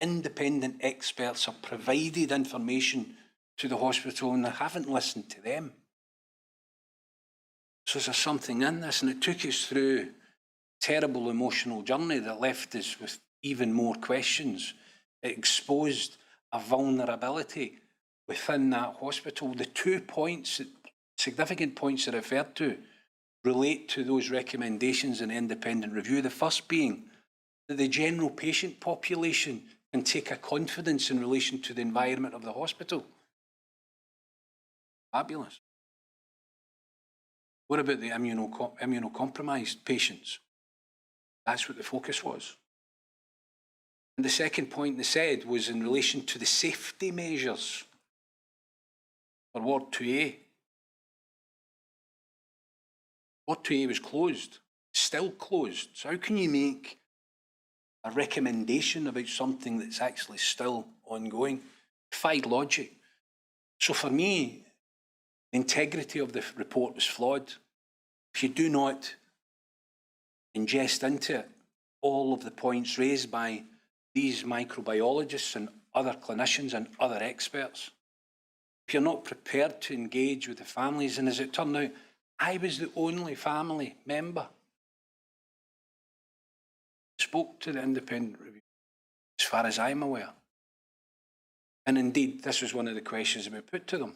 independent experts have provided information to the hospital and they haven't listened to them. So there's something in this, and it took us through a terrible emotional journey that left us with even more questions. It exposed a vulnerability within that hospital. The 2 points, significant points I referred to, relate to those recommendations in the independent review. The first being that the general patient population can take a confidence in relation to the environment of the hospital. Fabulous. What about the immunocompromised patients? That's what the focus was. And the second point they said was in relation to the safety measures for Ward 2A. Ward 2A was closed, still closed. So how can you make a recommendation about something that's actually still ongoing? Defied logic. So for me, the integrity of the report was flawed. If you do not ingest into it all of the points raised by these microbiologists and other clinicians and other experts, if you're not prepared to engage with the families, and as it turned out, I was the only family member who spoke to the independent review, as far as I'm aware. And indeed, this was one of the questions that we put to them.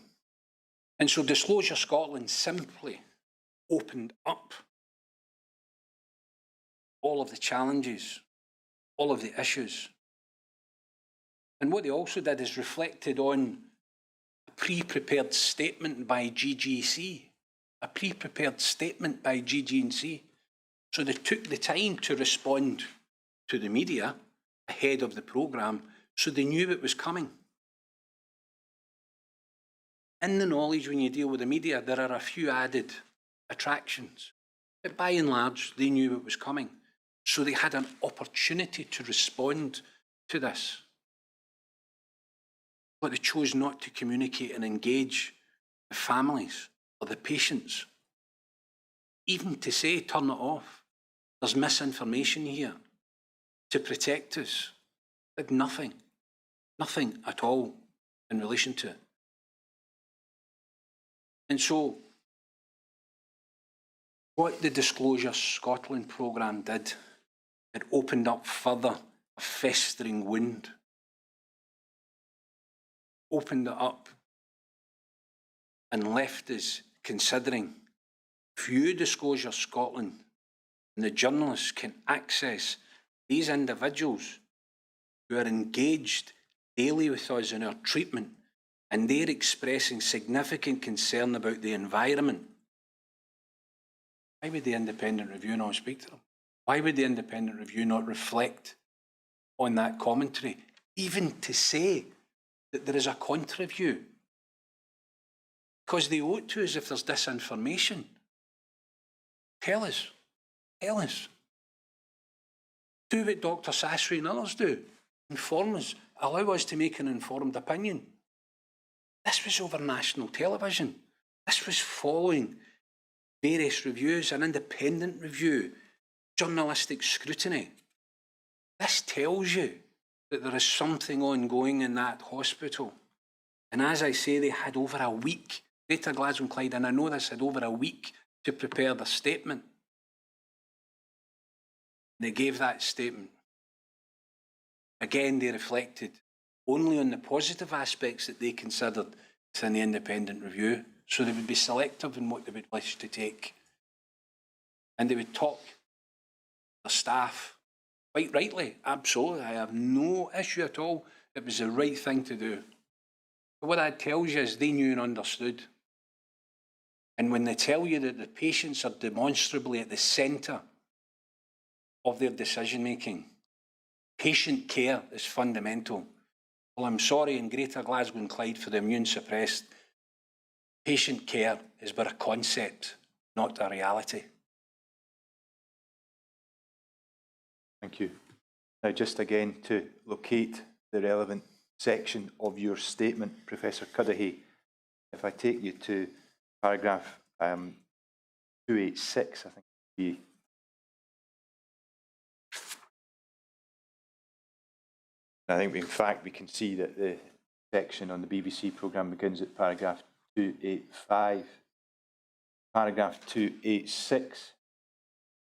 And so Disclosure Scotland simply opened up all of the challenges, all of the issues. And what they also did is reflected on a pre-prepared statement by GGC, a pre-prepared statement by GG&C. So they took the time to respond to the media ahead of the programme, so they knew it was coming. In the knowledge, when you deal with the media, there are a few added attractions. But by and large, they knew it was coming. So they had an opportunity to respond to this. But they chose not to communicate and engage the families or the patients. Even to say, turn it off. There's misinformation here to protect us. Did nothing at all in relation to it. And so, what the Disclosure Scotland programme did, it opened up further a festering wound. Opened it up and left us considering if you, Disclosure Scotland, and the journalists can access these individuals who are engaged daily with us in our treatment, and they're expressing significant concern about the environment, why would the independent review not speak to them? Why would the independent review not reflect on that commentary, even to say that there is a contra-view? Because they owe it to us if there's disinformation. Tell us. Do what Dr. Sasri and others do. Inform us. Allow us to make an informed opinion. This was over national television. This was following various reviews, an independent review, journalistic scrutiny. This tells you that there is something ongoing in that hospital. And as I say, they had over a week, Greater Glasgow and Clyde, and I know this, had over a week to prepare the statement. They gave that statement. Again, they reflected only on the positive aspects that they considered within the independent review, so they would be selective in what they would wish to take. And they would talk to their staff, quite rightly, absolutely. I have no issue at all. It was the right thing to do. But what that tells you is they knew and understood. And when they tell you that the patients are demonstrably at the centre of their decision-making, patient care is fundamental. Well, I'm sorry, in Greater Glasgow and Clyde for the immune suppressed, patient care is but a concept, not a reality. Thank you. Now, just again to locate the relevant section of your statement, Professor Cuddihy, if I take you to paragraph 286, I think it would be. I think, in fact, we can see that the section on the BBC programme begins at paragraph 285. Paragraph 286,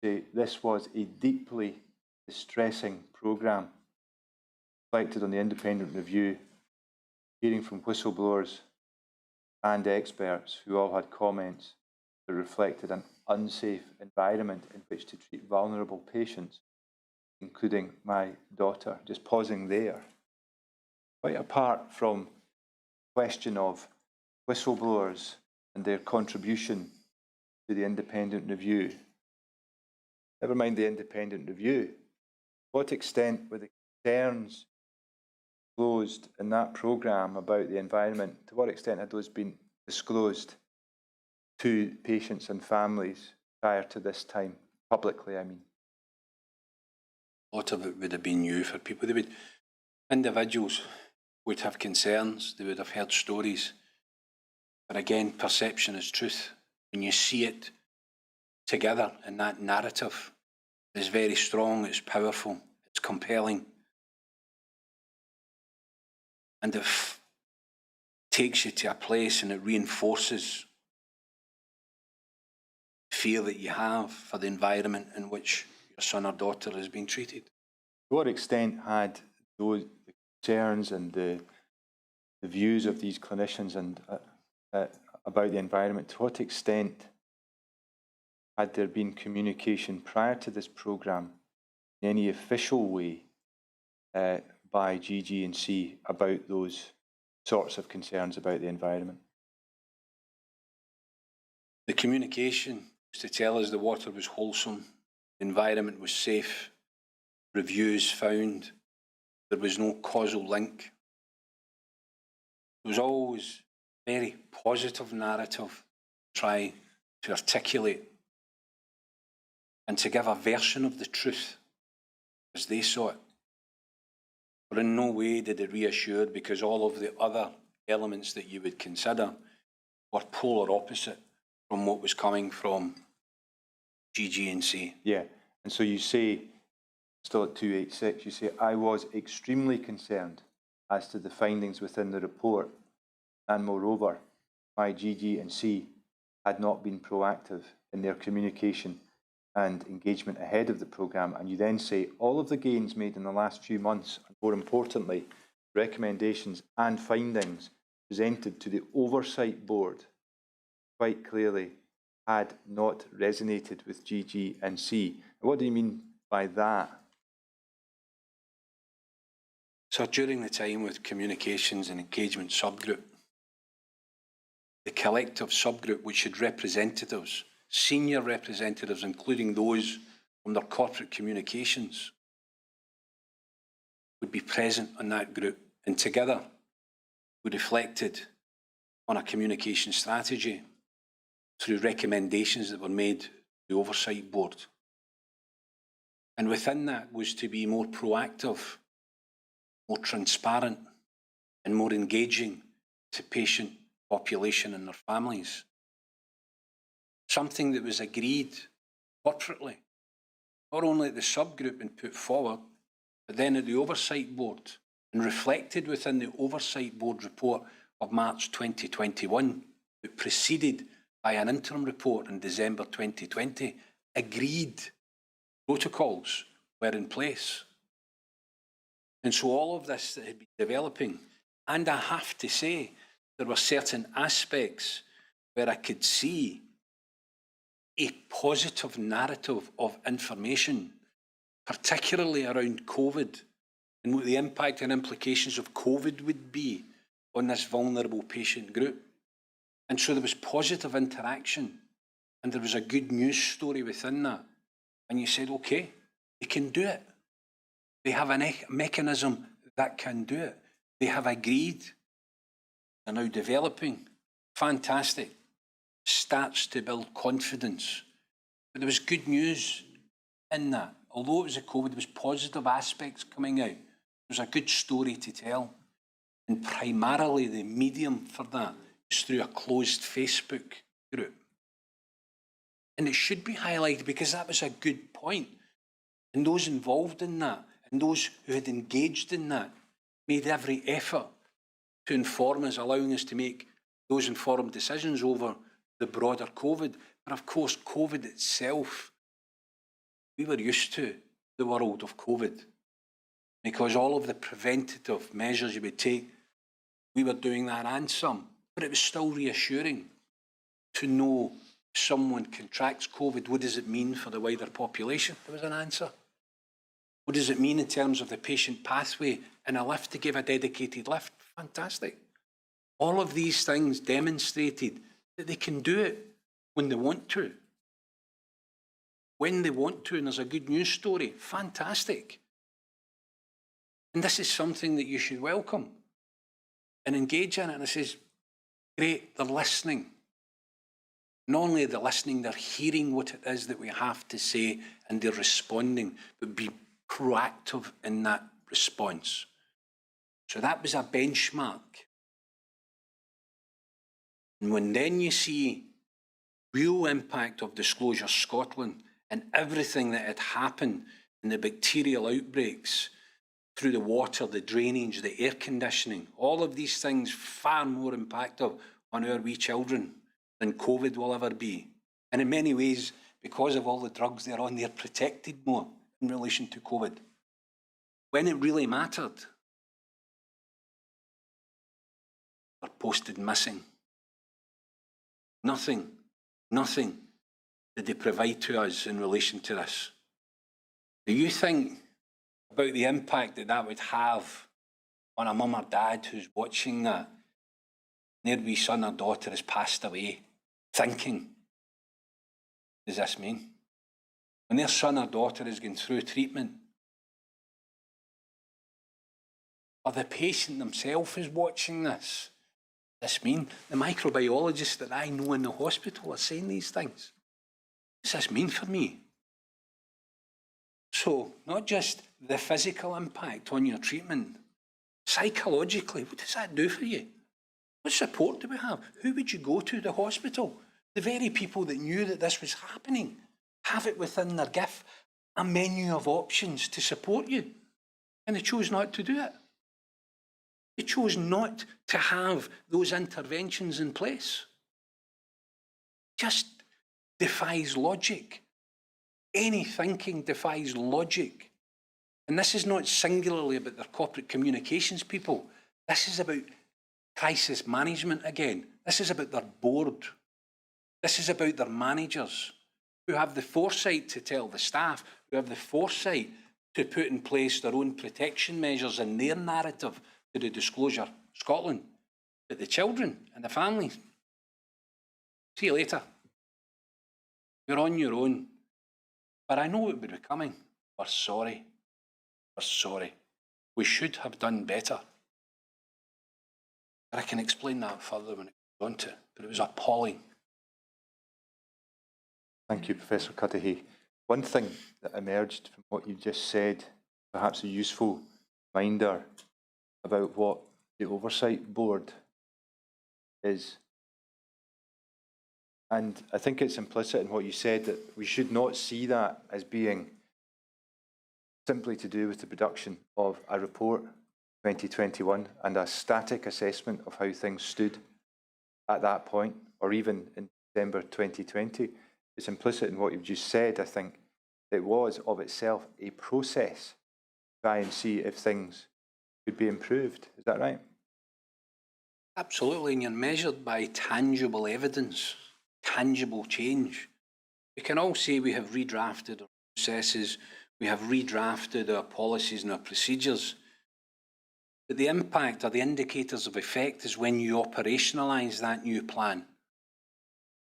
this was a deeply distressing programme, reflected on the independent review, hearing from whistleblowers and experts who all had comments that reflected an unsafe environment in which to treat vulnerable patients, including my daughter. Just pausing there. Quite apart from the question of whistleblowers and their contribution to the independent review, never mind the independent review, to what extent were the concerns disclosed in that programme about the environment, to what extent had those been disclosed to patients and families prior to this time, publicly, I mean? A lot of it would have been new for people. Individuals would have concerns, they would have heard stories. But again, perception is truth. When you see it together in that narrative, it's very strong, it's powerful, it's compelling. And it takes you to a place and it reinforces the fear that you have for the environment in which your son or daughter is being treated. To what extent had those the concerns and the views of these clinicians and about the environment, to what extent had there been communication prior to this programme in any official way by GG&C about those sorts of concerns about the environment? The communication was to tell us the water was wholesome, the environment was safe, reviews found there was no causal link. It was always a very positive narrative to try to articulate and to give a version of the truth as they saw it. But in no way did it reassure, because all of the other elements that you would consider were polar opposite from what was coming from GG&C. Yeah, and so you say, still at 286, you say, I was extremely concerned as to the findings within the report, and moreover, my GG&C had not been proactive in their communication and engagement ahead of the programme. And you then say, all of the gains made in the last few months, and more importantly, recommendations and findings presented to the Oversight Board quite clearly had not resonated with GG&C. What do you mean by that? So during the time with communications and engagement subgroup, the collective subgroup, which had representatives, senior representatives, including those from their corporate communications, would be present in that group, and together we reflected on a communication strategy through recommendations that were made to the Oversight Board. And within that was to be more proactive, more transparent, and more engaging to patient population and their families. Something that was agreed corporately, not only at the subgroup and put forward, but then at the Oversight Board, and reflected within the Oversight Board report of March 2021, but preceded by an interim report in December 2020. Agreed protocols were in place. And so all of this that had been developing, and I have to say, there were certain aspects where I could see a positive narrative of information, particularly around COVID, and what the impact and implications of COVID would be on this vulnerable patient group. And so there was positive interaction, and there was a good news story within that. And you said, okay, they can do it. They have a mechanism that can do it. They have agreed. They're now developing. Fantastic. Starts to build confidence. But there was good news in that. Although it was a COVID, there was positive aspects coming out. There was a good story to tell. And primarily the medium for that is through a closed Facebook group. And it should be highlighted because that was a good point. And those involved in that, and those who had engaged in that, made every effort to inform us, allowing us to make those informed decisions over the broader COVID. But of course, COVID itself, we were used to the world of COVID because all of the preventative measures you would take, we were doing that and some. But it was still reassuring to know if someone contracts COVID, what does it mean for the wider population? There was an answer. What does it mean in terms of the patient pathway and a lift to give a dedicated lift? Fantastic. All of these things demonstrated that they can do it when they want to. When they want to, and there's a good news story, fantastic. And this is something that you should welcome and engage in it. And it says, great, they're listening. Not only are they listening, they're hearing what it is that we have to say and they're responding, but be proactive in that response. So that was a benchmark. And when then you see real impact of Disclosure Scotland and everything that had happened in the bacterial outbreaks through the water, the drainage, the air conditioning, all of these things far more impactful on our wee children than COVID will ever be. And in many ways, because of all the drugs they're on, they're protected more in relation to COVID. When it really mattered, they're posted missing. Nothing did they provide to us in relation to this. Do you think about the impact that that would have on a mum or dad who's watching that? Their wee son or daughter has passed away, thinking, what does this mean? When their son or daughter is going through treatment, or the patient themselves is watching this, this mean? The microbiologists that I know in the hospital are saying these things. What does this mean for me? So, not just the physical impact on your treatment, psychologically, what does that do for you? What support do we have? Who would you go to? The hospital? The very people that knew that this was happening have it within their gift, a menu of options to support you. And they chose not to do it. They chose not to have those interventions in place. Just defies logic. Any thinking defies logic. And this is not singularly about their corporate communications people. This is about crisis management again. This is about their board. This is about their managers who have the foresight to tell the staff, who have the foresight to put in place their own protection measures in their narrative to the Disclosure Scotland. But the children and the families, see you later. You're on your own. But I know it would be coming. We're sorry. We're sorry. We should have done better. But I can explain that further when it goes on to. But it was appalling. Thank you, Professor Cuddihy. One thing that emerged from what you just said, perhaps a useful reminder about what the Oversight Board is. And I think it's implicit in what you said that we should not see that as being simply to do with the production of a report 2021 and a static assessment of how things stood at that point, or even in December 2020. It's implicit in what you've just said, I think. It was of itself a process to try and see if things could be improved. Is that right? Absolutely, and you're measured by tangible evidence, tangible change. We can all say we have redrafted our processes, we have redrafted our policies and our procedures, but the impact or the indicators of effect is when you operationalise that new plan,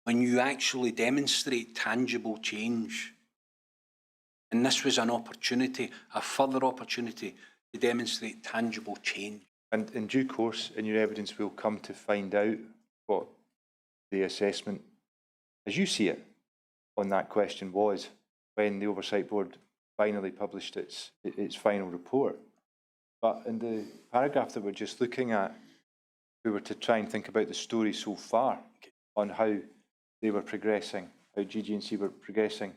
when you actually demonstrate tangible change. And this was an opportunity, a further opportunity to demonstrate tangible change. And in due course, in your evidence, we'll come to find out what the assessment, as you see it, on that question was when the Oversight Board finally published its final report. But in the paragraph that we're just looking at, we were to try and think about the story so far on how they were progressing, how GG&C were progressing.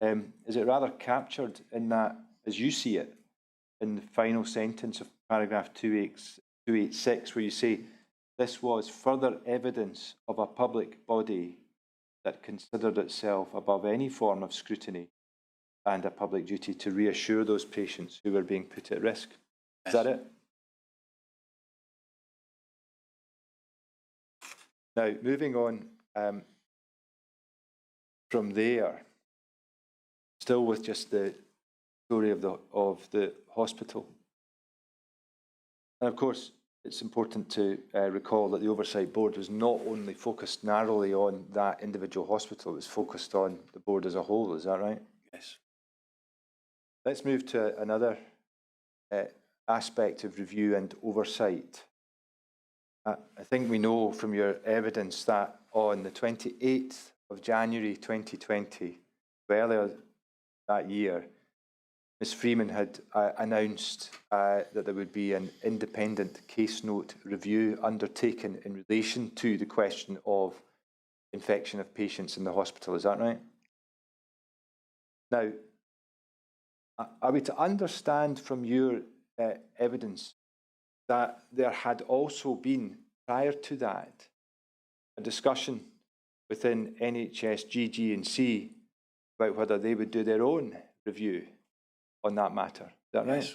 Is it rather captured in that, as you see it, in the final sentence of paragraph 286, where you say, this was further evidence of a public body that considered itself above any form of scrutiny and a public duty to reassure those patients who were being put at risk? Is that it? Now, moving on from there, still with just the story of the hospital. And of course, it's important to recall that the Oversight Board was not only focused narrowly on that individual hospital, it was focused on the board as a whole, is that right? Yes. Let's move to another aspect of review and oversight. I think we know from your evidence that on the 28th of January 2020, earlier that year, Ms Freeman had announced that there would be an independent case note review undertaken in relation to the question of infection of patients in the hospital. Is that right? Now, are we to understand from your evidence that there had also been, prior to that, a discussion within NHS, GG&C about whether they would do their own review on that matter? Is that right? Yes.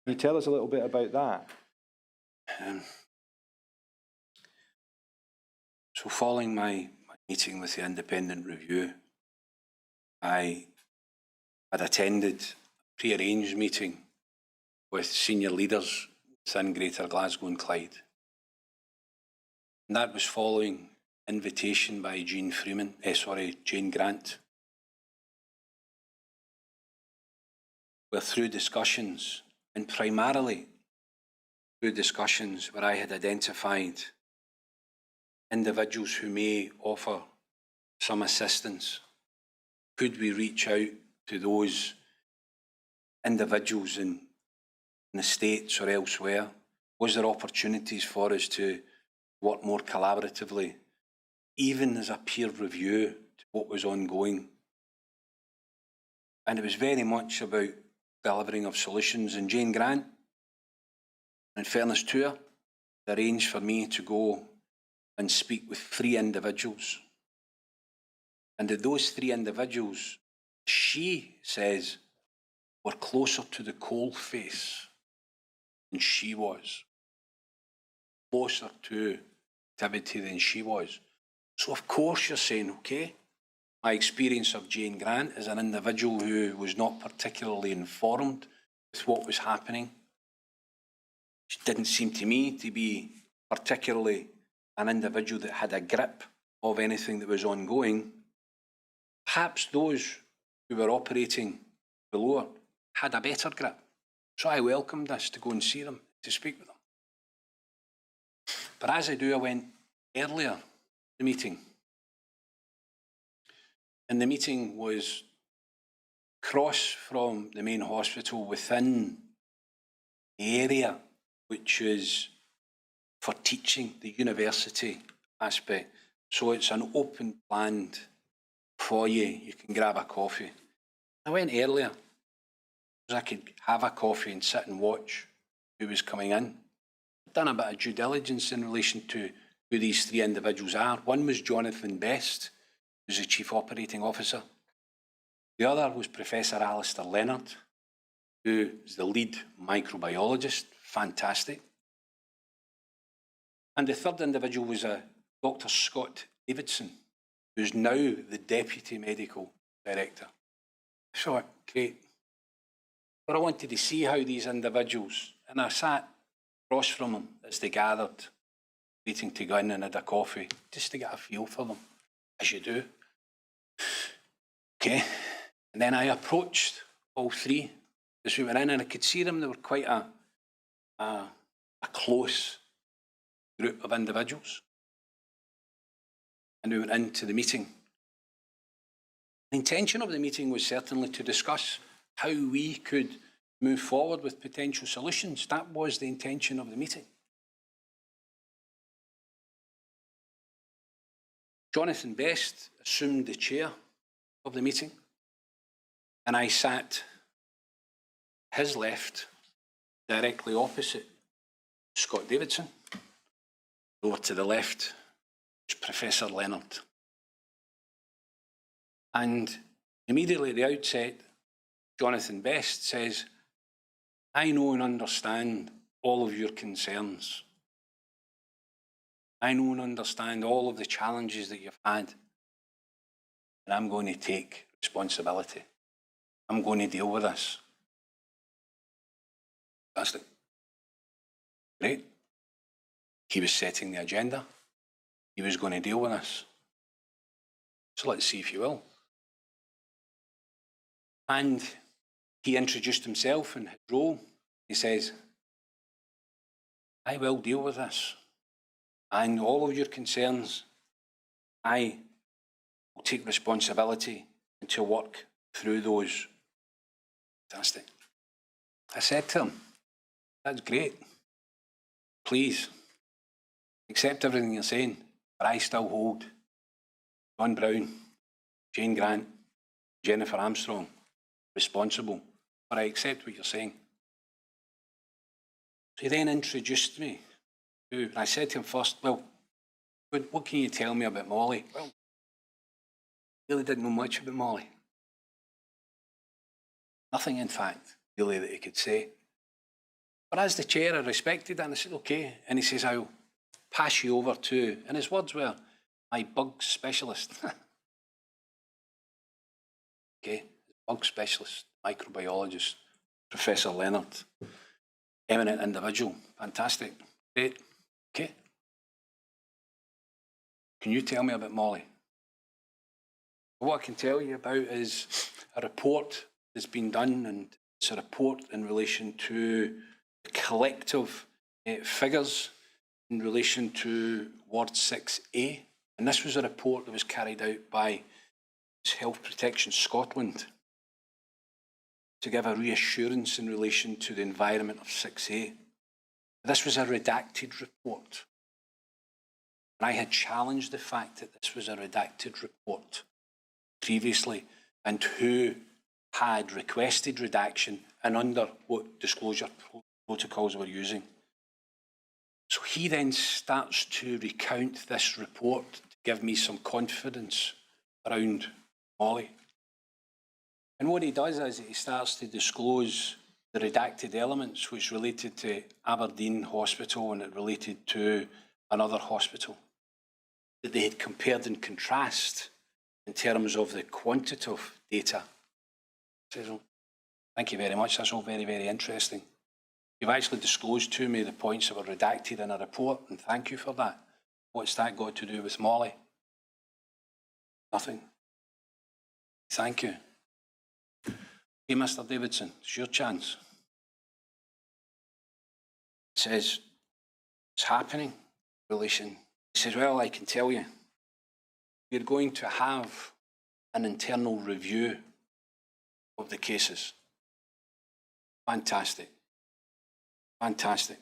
Can you tell us a little bit about that? So following my meeting with the independent review, I had attended a pre-arranged meeting with senior leaders within Greater Glasgow and Clyde. And that was following invitation by Jane Grant. Where through discussions, and primarily through discussions where I had identified individuals who may offer some assistance, could we reach out to those individuals in the States or elsewhere? Was there opportunities for us to work more collaboratively, even as a peer review to what was ongoing? And it was very much about delivering of solutions. And Jane Grant, in fairness to her, arranged for me to go and speak with 3 individuals. And that those 3 individuals, she says, were closer to the coalface than she was, closer to activity than she was. So of course you're saying, okay, my experience of Jane Grant as an individual who was not particularly informed with what was happening. She didn't seem to me to be particularly an individual that had a grip of anything that was ongoing. Perhaps those who were operating below her had a better grip. So I welcomed this to go and see them, to speak with them. But as I do, I went earlier to the meeting. And the meeting was across from the main hospital within the area which is for teaching, the university aspect. So it's an open planned foyer. You can grab a coffee. I went earlier because I could have a coffee and sit and watch who was coming in. I'd done a bit of due diligence in relation to who these 3 individuals are. One was Jonathan Best, who's the Chief Operating Officer. The other was Professor Alistair Leonard, who is the lead microbiologist. Fantastic. And the third individual was Dr. Scott Davidson, who's now the Deputy Medical Director. I thought, great. But I wanted to see how these individuals, and I sat across from them as they gathered, waiting to go in and had a coffee, just to get a feel for them, as you do. Okay. And then I approached all 3 as we were in, and I could see them. They were quite a a close group of individuals. And we went into the meeting. The intention of the meeting was certainly to discuss how we could move forward with potential solutions. That was the intention of the meeting. Jonathan Best assumed the chair of the meeting, and I sat his left, directly opposite Scott Davidson. Over to the left was Professor Leonard. And immediately at the outset, Jonathan Best says, I know and understand all of your concerns. I know and understand all of the challenges that you've had. And I'm going to take responsibility. I'm going to deal with this. Fantastic. Great. He was setting the agenda. He was going to deal with this. So let's see if you will. And he introduced himself and his role. He says, I will deal with this. And all of your concerns, I will take responsibility and to work through those. Fantastic. I said to him, that's great. Please, accept everything you're saying, but I still hold John Brown, Jane Grant, Jennifer Armstrong responsible, but I accept what you're saying. So he then introduced me to, and I said to him first, well, what can you tell me about Molly? Well, I really didn't know much about Molly. Nothing, in fact, really that he could say. But as the chair, I respected that, and I said, okay. And he says, I'll pass you over to, and his words were, my bug specialist. Okay, bug specialist, microbiologist, Professor Leonard. Eminent individual, fantastic, great, okay. Can you tell me about Molly? What I can tell you about is a report that's been done, and it's a report in relation to the collective figures in relation to Ward 6A. And this was a report that was carried out by Health Protection Scotland to give a reassurance in relation to the environment of 6A. This was a redacted report. And I had challenged the fact that this was a redacted report previously, and who had requested redaction and under what disclosure protocols we're using. So he then starts to recount this report to give me some confidence around Molly. And what he does is he starts to disclose the redacted elements which related to Aberdeen Hospital and it related to another hospital, that they had compared and contrast in terms of the quantitative data. He says, well, thank you very much, that's all very, very interesting. You've actually disclosed to me the points that were redacted in a report, and thank you for that. What's that got to do with Molly? Nothing. Thank you. Hey, Mr. Davidson, it's your chance. He says, it's happening in relation. He says, well, I can tell you, we're going to have an internal review of the cases. Fantastic. Fantastic.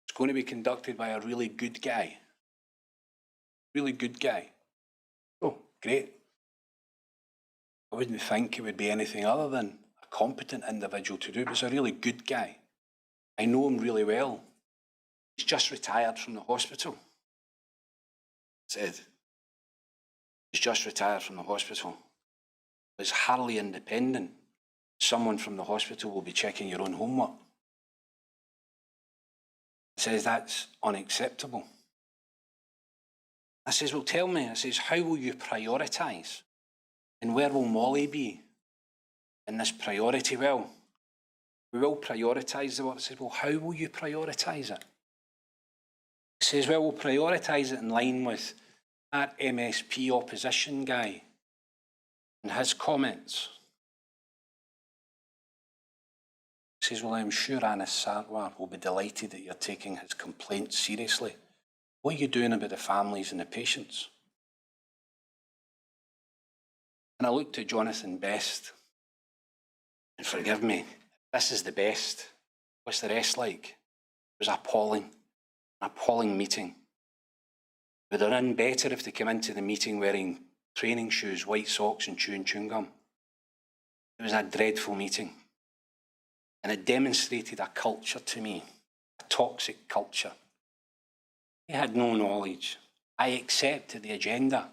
It's going to be conducted by a really good guy. Really good guy. Oh, great. I wouldn't think it would be anything other than a competent individual to do, but he's a really good guy. I know him really well. He's just retired from the hospital. Said, he's just retired from the hospital. He's hardly independent. Someone from the hospital will be checking your own homework. He says, that's unacceptable. I says, well, tell me, I says, how will you prioritise? And where will Molly be in this priority? Well, we will prioritise the work. I says, well, how will you prioritise it? He says, well, we'll prioritise it in line with that MSP opposition guy and his comments. He says, well, I'm sure Anna Sarwar will be delighted that you're taking his complaint seriously. What are you doing about the families and the patients? And I looked at Jonathan Best, and forgive me, this is the best. What's the rest like? It was appalling, an appalling meeting. Would have done better if they came into the meeting wearing training shoes, white socks and chewing gum. It was a dreadful meeting. And it demonstrated a culture to me, a toxic culture. They had no knowledge. I accepted the agenda,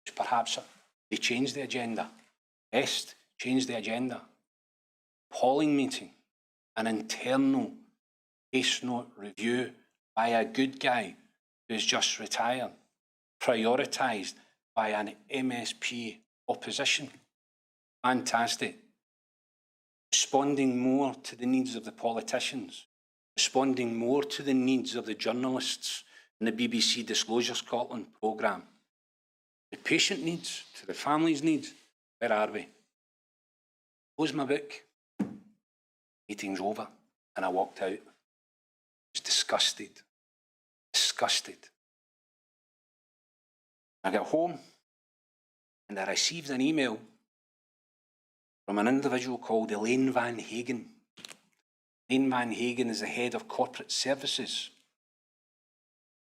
which perhaps they changed the agenda. Best changed the agenda. Appalling meeting, an internal case note review by a good guy who's just retired, prioritised by an MSP opposition. Fantastic. Responding more to the needs of the politicians, responding more to the needs of the journalists in the BBC Disclosure Scotland programme. The patient needs, to the family's needs, where are we? Close my book. Meeting's over, and I walked out. I was disgusted. Disgusted. I got home, and I received an email from an individual called Elaine Van Hagen. Elaine Van Hagen is the head of corporate services.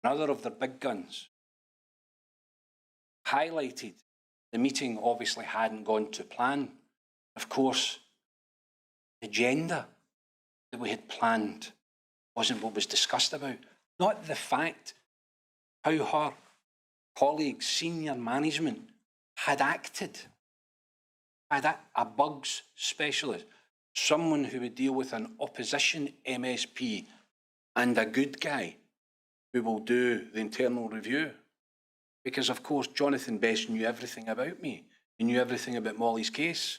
Another of their big guns. Highlighted the meeting obviously hadn't gone to plan. Of course, the agenda that we had planned wasn't what was discussed about. Not the fact how her colleagues, senior management, had acted. Had a bugs specialist, someone who would deal with an opposition MSP and a good guy who will do the internal review. Because, of course, Jonathan Best knew everything about me. He knew everything about Molly's case.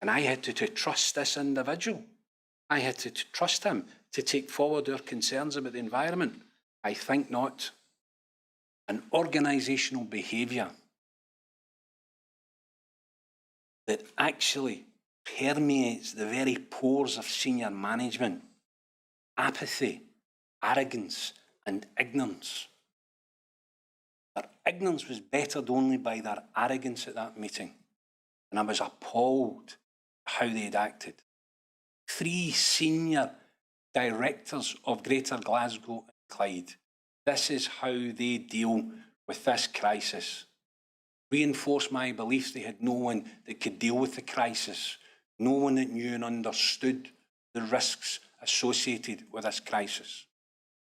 And I had to trust this individual. I had to trust him to take forward our concerns about the environment. I think not. An organisational behaviour that actually permeates the very pores of senior management. Apathy, arrogance, and ignorance. Their ignorance was bettered only by their arrogance at that meeting. And I was appalled how they had acted. 3 senior directors of Greater Glasgow and Clyde. This is how they deal with this crisis. Reinforced my belief they had no one that could deal with the crisis, no one that knew and understood the risks associated with this crisis.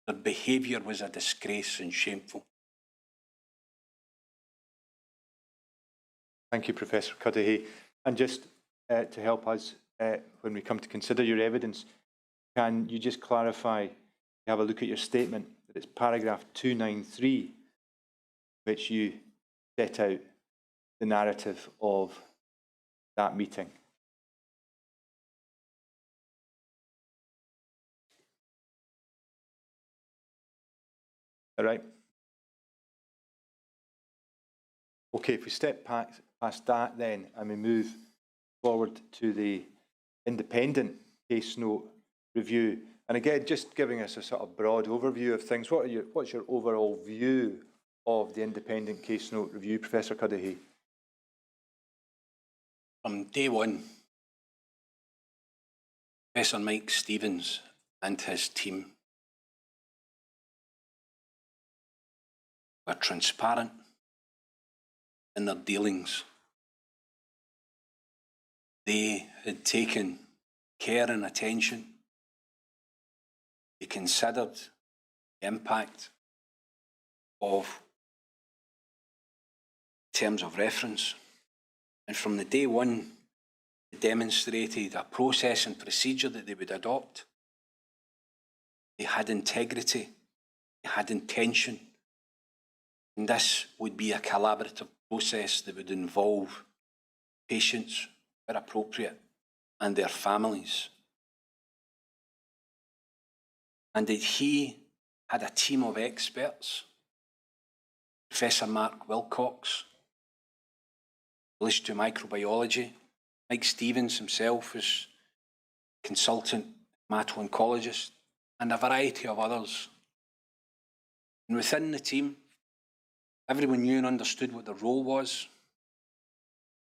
Their behaviour was a disgrace and shameful. Thank you, Professor Cuddihy. And just to help us when we come to consider your evidence, can you just clarify, you have a look at your statement, that it's paragraph 293, which you set out the narrative of that meeting. All right. Okay, if we step past that then, and we move forward to the independent case note review. And again, just giving us a sort of broad overview of things. What's your overall view of the independent case note review, Professor Cuddihy? From day one, Professor Mike Stevens and his team were transparent in their dealings. They had taken care and attention. They considered the impact of terms of reference. And from the day one, they demonstrated a process and procedure that they would adopt. They had integrity, they had intention, and this would be a collaborative process that would involve patients where appropriate and their families. And that he had a team of experts, Professor Mark Wilcox, related to microbiology. Mike Stevens himself was consultant hemato-oncologist, and a variety of others. And within the team, everyone knew and understood what their role was.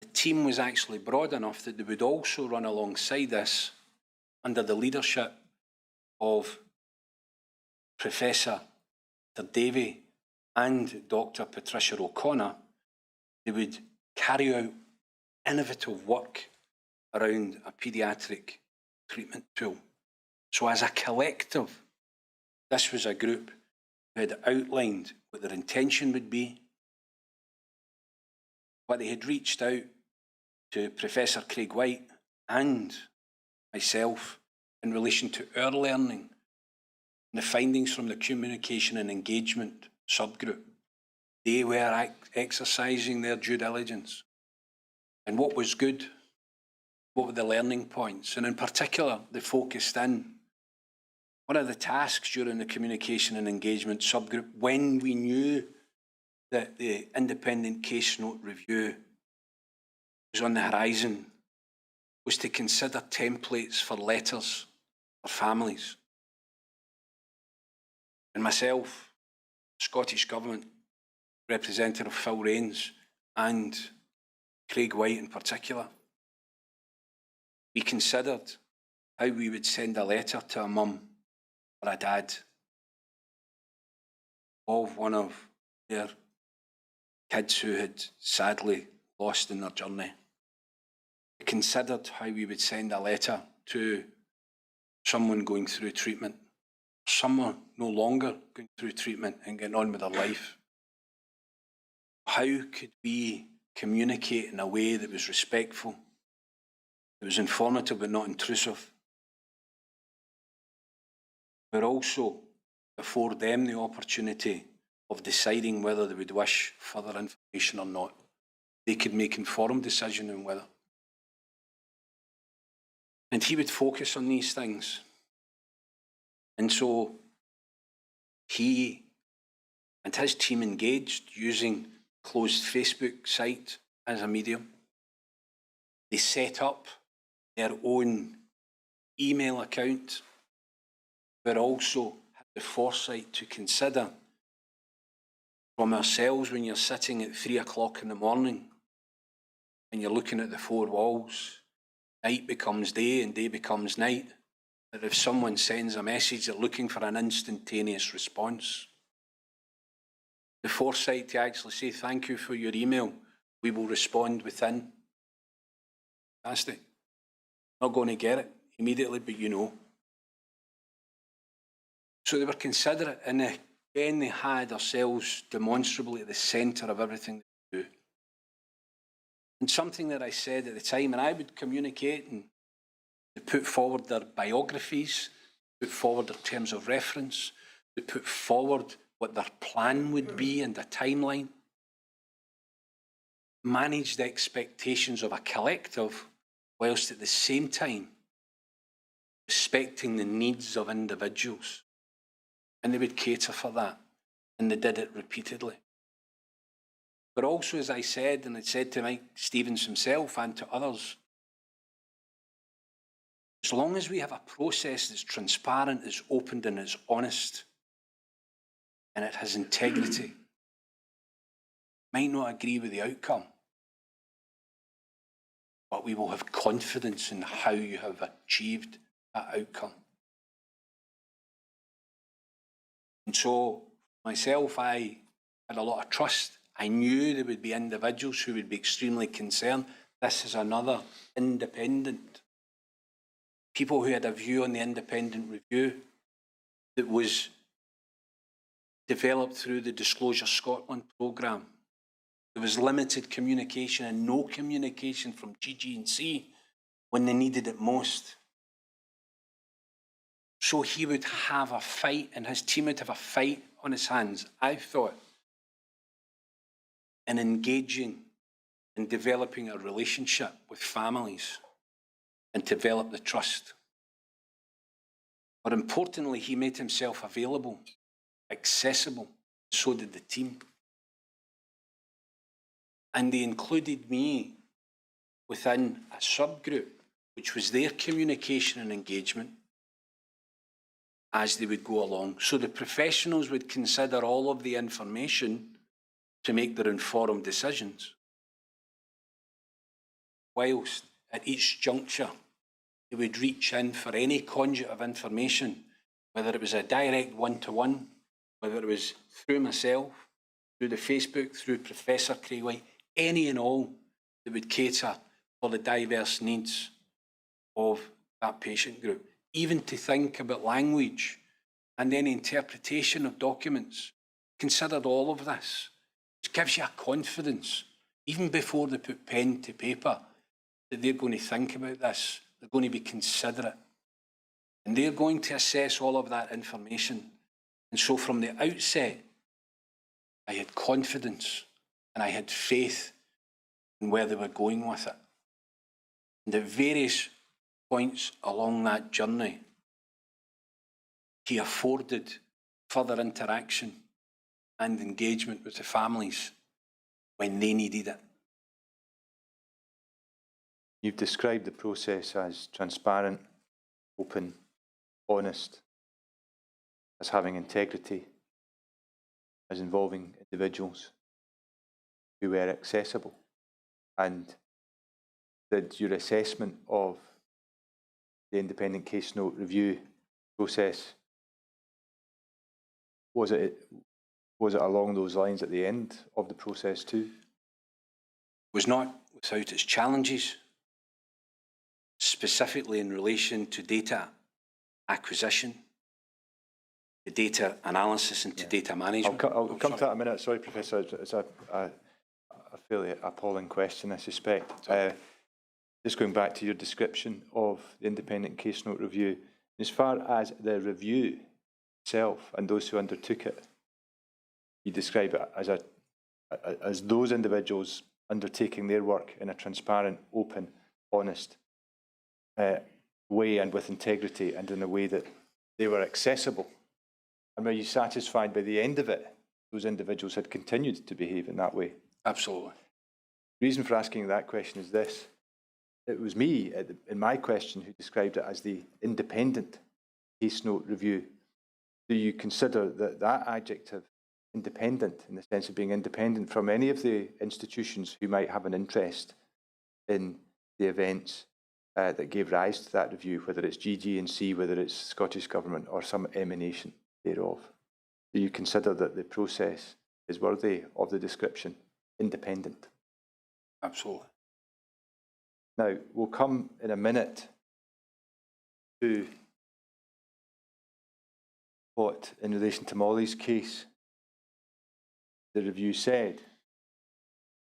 The team was actually broad enough that they would also run alongside this under the leadership of Professor Davy and Dr. Patricia O'Connor. They would carry out innovative work around a paediatric treatment tool. So as a collective, this was a group who had outlined what their intention would be, but they had reached out to Professor Craig White and myself in relation to our learning and the findings from the communication and engagement subgroup. They were exercising their due diligence. And what was good? What were the learning points? And in particular, they focused in. One of the tasks during the communication and engagement subgroup, when we knew that the independent case note review was on the horizon, was to consider templates for letters for families. And myself, Scottish Government, Representative Phil Rains, and Craig White in particular, we considered how we would send a letter to a mum or a dad of one of their kids who had sadly lost in their journey. We considered how we would send a letter to someone going through treatment, someone no longer going through treatment and getting on with their life. How could we communicate in a way that was respectful, that was informative but not intrusive, but also afford them the opportunity of deciding whether they would wish further information or not? They could make informed decision on whether. And he would focus on these things. And so he and his team engaged using closed Facebook site as a medium. They set up their own email account, but also had the foresight to consider from ourselves when you're sitting at 3 o'clock in the morning and you're looking at the four walls, night becomes day and day becomes night, that if someone sends a message, they're looking for an instantaneous response. The foresight to actually say, thank you for your email, we will respond within. Fantastic. Not going to get it immediately, but you know. So they were considerate, and again they had ourselves demonstrably at the centre of everything they do. And something that I said at the time, and I would communicate and put forward their biographies, put forward their terms of reference, put forward what their plan would be and the timeline, manage the expectations of a collective, whilst at the same time respecting the needs of individuals. And they would cater for that, and they did it repeatedly. But also, as I said, and I said to Mike Stevens himself and to others, as long as we have a process that's transparent, is open and is honest, and it has integrity, might not agree with the outcome, but we will have confidence in how you have achieved that outcome. And so, myself, I had a lot of trust. I knew there would be individuals who would be extremely concerned. This is another independent. People who had a view on the independent review that was developed through the Disclosure Scotland programme. There was limited communication and no communication from GG&C when they needed it most. So he would have a fight, and his team would have a fight on his hands, I thought, in engaging and developing a relationship with families and develop the trust. But importantly, he made himself available, accessible. So did the team. And they included me within a subgroup, which was their communication and engagement, as they would go along. So the professionals would consider all of the information to make their informed decisions, whilst at each juncture they would reach in for any conduit of information, whether it was a direct one-to-one, whether it was through myself, through the Facebook, through Professor Craig White, any and all that would cater for the diverse needs of that patient group. Even to think about language and then interpretation of documents, considered all of this, which gives you a confidence, even before they put pen to paper, that they're going to think about this, they're going to be considerate, and they're going to assess all of that information. And so from the outset, I had confidence and I had faith in where they were going with it. And at various points along that journey, he afforded further interaction and engagement with the families when they needed it. You've described the process as transparent, open, honest, as having integrity, as involving individuals who were accessible. And did your assessment of the independent case note review process, was it along those lines at the end of the process too? Was not without its challenges, specifically in relation to data acquisition, the data analysis into data management. I'll come to that in a minute. Sorry, Professor. It's a fairly appalling question, I suspect. Just going back to your description of the independent case note review, as far as the review itself and those who undertook it, you describe it as those individuals undertaking their work in a transparent, open, honest way and with integrity and in a way that they were accessible. And were you satisfied by the end of it, those individuals had continued to behave in that way? Absolutely. The reason for asking that question is this. It was me, in my question, who described it as the independent case note review. Do you consider that adjective, independent, in the sense of being independent from any of the institutions who might have an interest in the events that gave rise to that review, whether it's GG&C, whether it's Scottish Government or some emanation thereof? Do you consider that the process is worthy of the description, independent? Absolutely. Now, we'll come in a minute to what, in relation to Molly's case, the review said.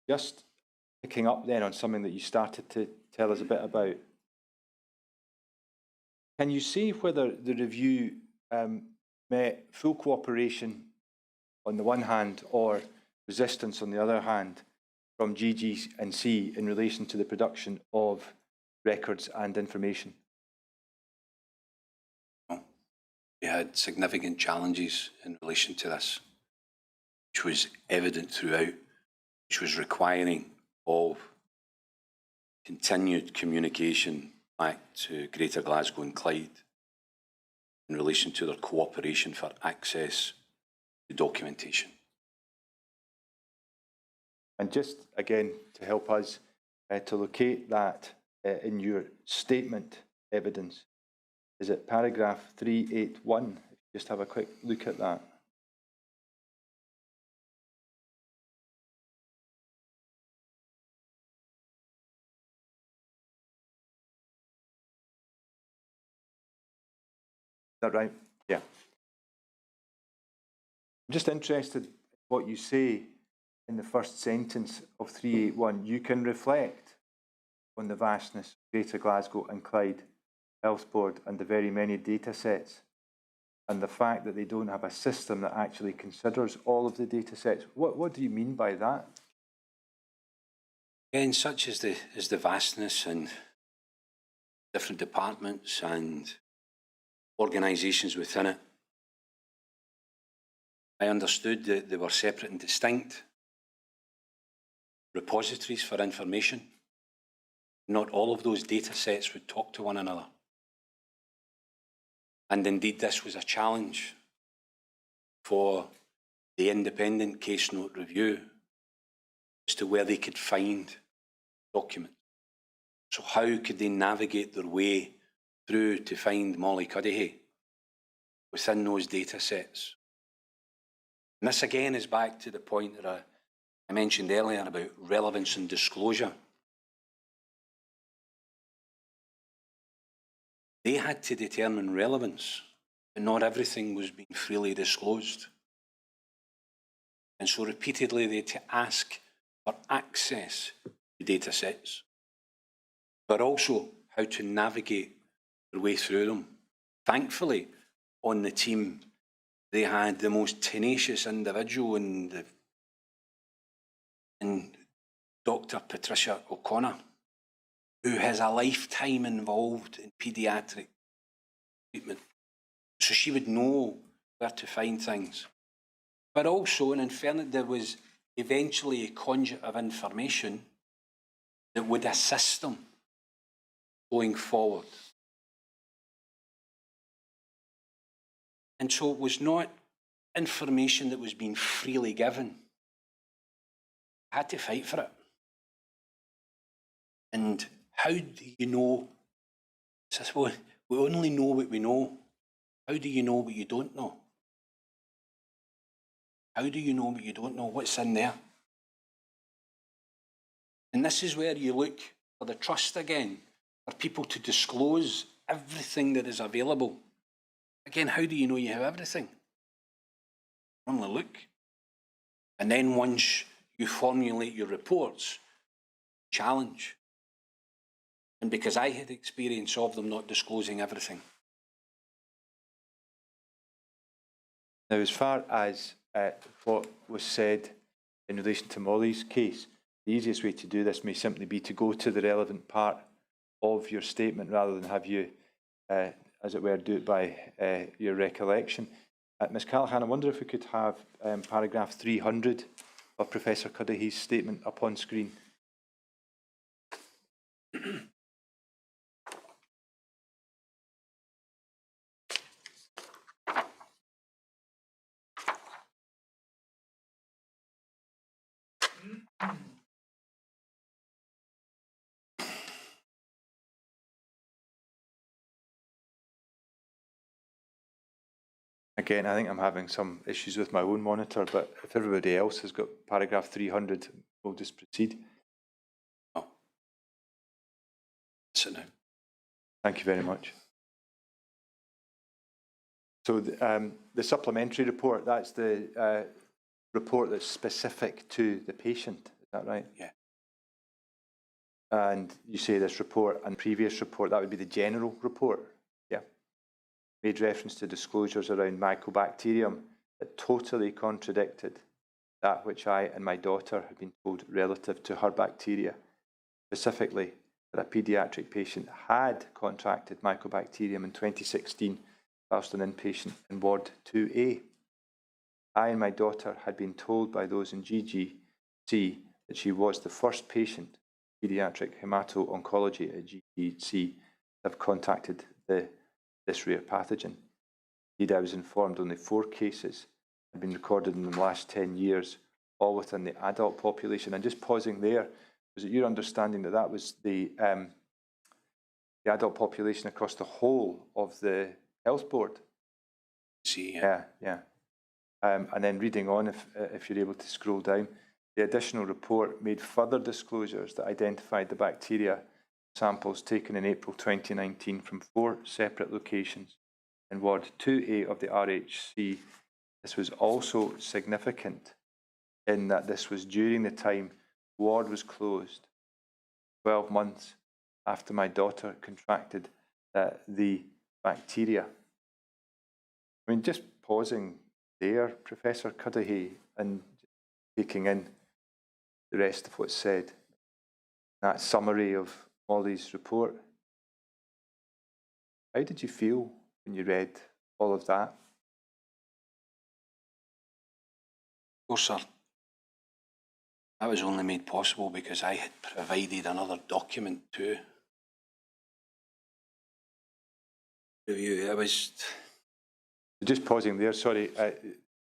Just picking up then on something that you started to tell us a bit about. Can you say whether the review met full cooperation on the one hand or resistance on the other hand from GG&C in relation to the production of records and information? We had significant challenges in relation to this, which was evident throughout, which was requiring of continued communication back to Greater Glasgow and Clyde in relation to their cooperation for access to documentation. And just again, to help us to locate that in your statement evidence, is it paragraph 381? Just have a quick look at that. Is that right? Yeah. I'm just interested in what you say in the first sentence of 381. You can reflect on the vastness of Greater Glasgow and Clyde Health Board and the very many data sets and the fact that they don't have a system that actually considers all of the data sets. What do you mean by that? Again, such is the vastness and different departments and organisations within it. I understood that they were separate and distinct repositories for information. Not all of those data sets would talk to one another. And indeed, this was a challenge for the independent case note review as to where they could find documents. So how could they navigate their way through to find Molly Cuddihy within those data sets? And this again is back to the point that I mentioned earlier about relevance and disclosure. They had to determine relevance, but not everything was being freely disclosed. And so repeatedly they had to ask for access to data sets, but also how to navigate their way through them. Thankfully, on the team, they had the most tenacious individual in Dr. Patricia O'Connor, who has a lifetime involved in paediatric treatment. So she would know where to find things. But also, in fairness, there was eventually a conduit of information that would assist them going forward. And so it was not information that was being freely given. I had to fight for it. And how do you know? I suppose we only know what we know. How do you know what you don't know? How do you know what you don't know? What's in there? And this is where you look for the trust again, for people to disclose everything that is available. Again, how do you know you have everything? Only look. And then once you formulate your reports, challenge. And because I had experience of them not disclosing everything. Now, as far as what was said in relation to Molly's case, the easiest way to do this may simply be to go to the relevant part of your statement rather than have you, as it were, do it by your recollection. Ms Callaghan, I wonder if we could have paragraph 300 of Professor Cuddihy's statement up on screen. Again, I think I'm having some issues with my own monitor, but if everybody else has got paragraph 300, we'll just proceed. Oh. Sit down. Thank you very much. So the supplementary report, that's the report that's specific to the patient, is that right? Yeah. And you say this report and previous report, that would be the general report, yeah? Made reference to disclosures around mycobacterium that totally contradicted that which I and my daughter had been told relative to her bacteria, specifically that a paediatric patient had contracted mycobacterium in 2016 whilst an inpatient in Ward 2A. I and my daughter had been told by those in GGC that she was the first patient, paediatric hemato-oncology at GGC, to have contacted this rare pathogen. Indeed, I was informed only 4 cases had been recorded in the last 10 years, all within the adult population. And just pausing there, was it your understanding that that was the adult population across the whole of the health board? See, yeah. And then reading on, if you're able to scroll down, the additional report made further disclosures that identified the bacteria samples taken in April 2019 from 4 separate locations in Ward 2A of the RHC. This was also significant in that this was during the time ward was closed, 12 months after my daughter contracted the bacteria. I mean, just pausing there, Professor Cuddihy, and taking in the rest of what's said, that summary of Molly's report. How did you feel when you read all of that? Of course, sir. That was only made possible because I had provided another document too. review. It was, Just pausing there, sorry.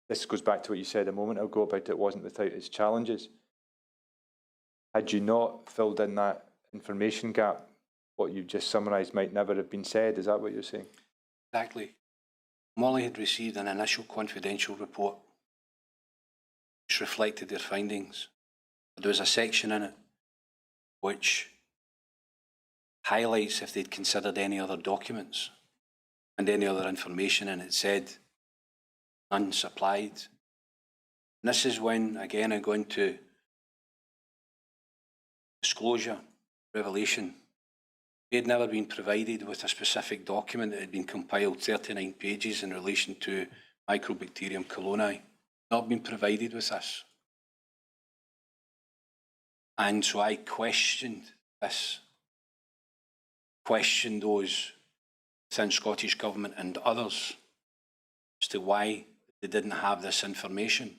This goes back to what you said a moment ago about it wasn't without its challenges. Had you not filled in that information gap, what you've just summarised might never have been said. Is that what you're saying? exactly. Molly had received an initial confidential report which reflected their findings. There was a section in it which highlights if they'd considered any other documents and any other information, and it said none supplied. And this is when, again, I go into disclosure, revelation. They had never been provided with a specific document that had been compiled 39 pages in relation to Microbacterium coloni. Not been provided with this. And so I questioned this, questioned those within Scottish Government and others as to why they didn't have this information.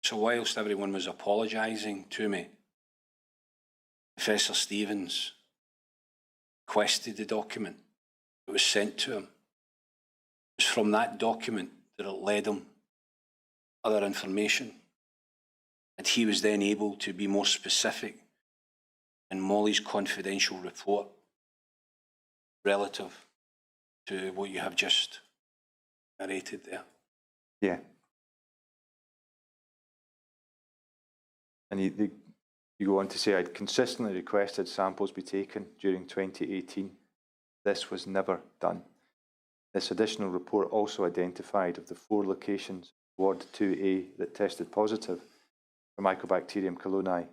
So whilst everyone was apologising to me, Professor Stevens requested the document that was sent to him. It was from that document that it led him other information. And he was then able to be more specific in Molly's confidential report relative to what you have just narrated there. Yeah. And you go on to say, I'd consistently requested samples be taken during 2018. This was never done. This additional report also identified of the 4 locations, Ward 2A, that tested positive for Mycobacterium coloni.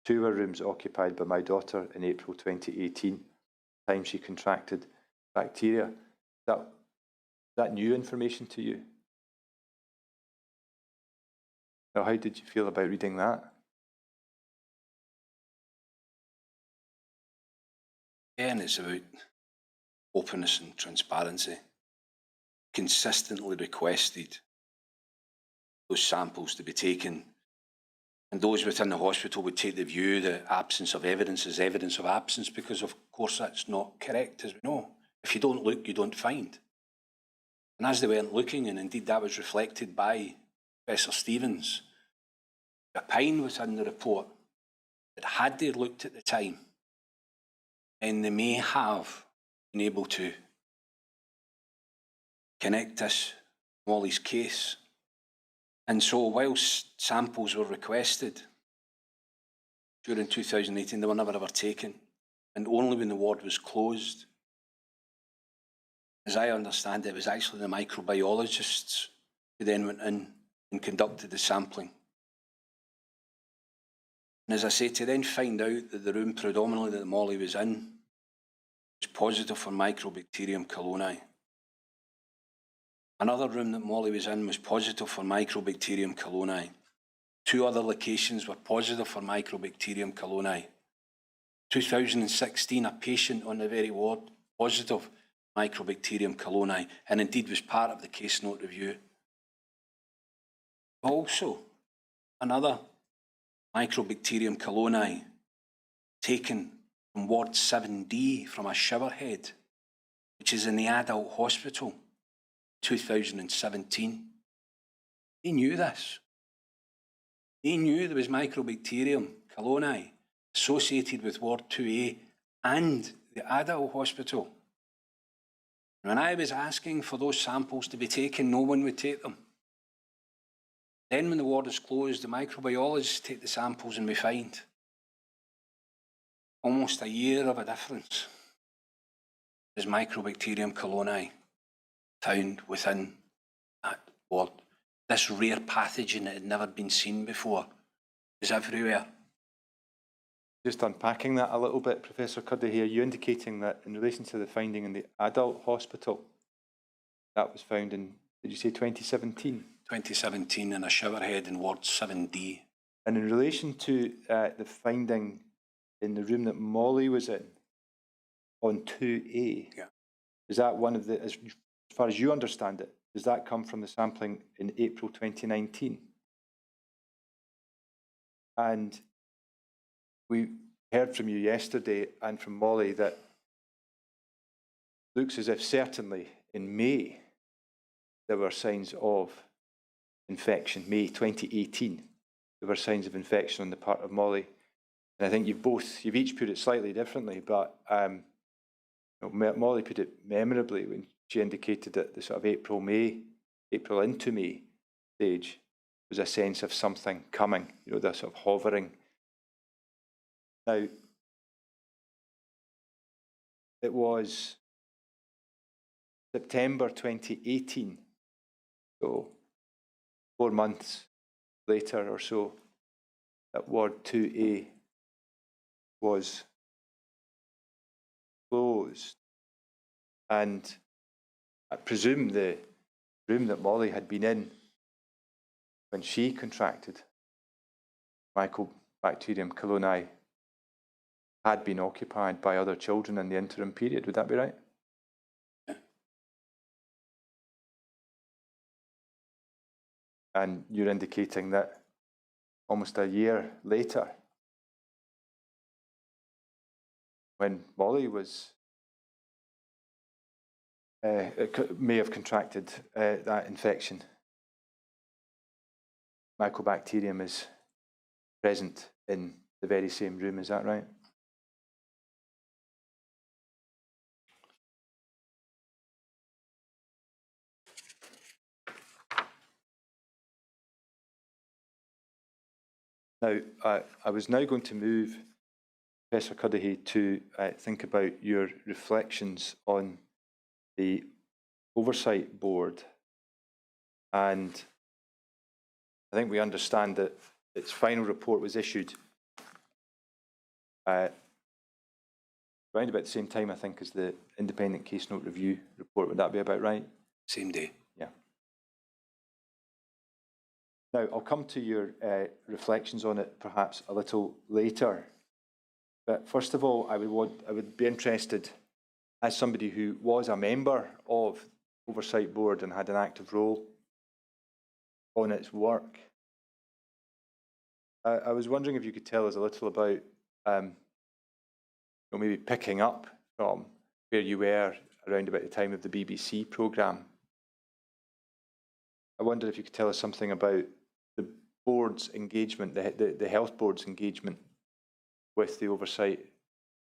2 were rooms occupied by my daughter in April 2018, the time she contracted bacteria. Is that new information to you? Now, how did you feel about reading that? Again, it's about openness and transparency. Consistently requested those samples to be taken, and those within the hospital would take the view that absence of evidence is evidence of absence, because of course that's not correct, as we know. If you don't look, you don't find. And as they weren't looking, and indeed that was reflected by Professor Stevens, opined within the report that had they looked at the time, then they may have been able to connect this Molly's case. And so whilst samples were requested during 2018, they were never ever taken, and only when the ward was closed. As I understand it, it was actually the microbiologists who then went in and conducted the sampling. And as I say, to then find out that the room predominantly that Molly was in was positive for Microbacterium coloni. Another room that Molly was in was positive for Microbacterium coloni. 2 other locations were positive for Microbacterium coloni. 2016, a patient on the very ward positive Microbacterium coloni, and indeed was part of the case note review. Also, another Microbacterium coloni taken from Ward 7D from a shower head, which is in the adult hospital, 2017. They knew this. They knew there was Microbacterium coloni associated with Ward 2A and the adult hospital. When I was asking for those samples to be taken, no one would take them. Then when the ward is closed, the microbiologists take the samples and we find almost a year of a difference. There's Microbacterium coloni found within that ward. This rare pathogen that had never been seen before is everywhere. Just unpacking that a little bit, Professor Cuddihy, are you indicating that in relation to the finding in the adult hospital, that was found in, did you say 2017? 2017 in a shower head in Ward 7D. And in relation to the finding in the room that Molly was in, on 2A, Yeah. is that one of the, as far as you understand it, does that come from the sampling in April 2019? And we heard from you yesterday and from Molly that looks as if certainly in May there were signs of infection. May 2018, there were signs of infection on the part of Molly. And I think you've each put it slightly differently, but Molly put it memorably when she indicated that the sort of April into May stage was a sense of something coming, the sort of hovering. Now, it was September 2018, so 4 months later or so, that Ward 2A was closed. And I presume the room that Molly had been in when she contracted Mycobacterium coloni had been occupied by other children in the interim period. Would that be right? Yeah. And you're indicating that almost a year later, when Molly may have contracted that infection, Mycobacterium is present in the very same room. Is that right? Now, I was now going to move, Professor Cuddihy, to think about your reflections on the Oversight Board. And I think we understand that its final report was issued around about the same time, I think, as the Independent Case Note Review report. Would that be about right? Same day. Yeah. Now, I'll come to your reflections on it perhaps a little later. But first of all, I would be interested, as somebody who was a member of the Oversight Board and had an active role on its work, I was wondering if you could tell us a little about maybe picking up from where you were around about the time of the BBC programme. I wonder if you could tell us something about the board's engagement, the health board's engagement with the Oversight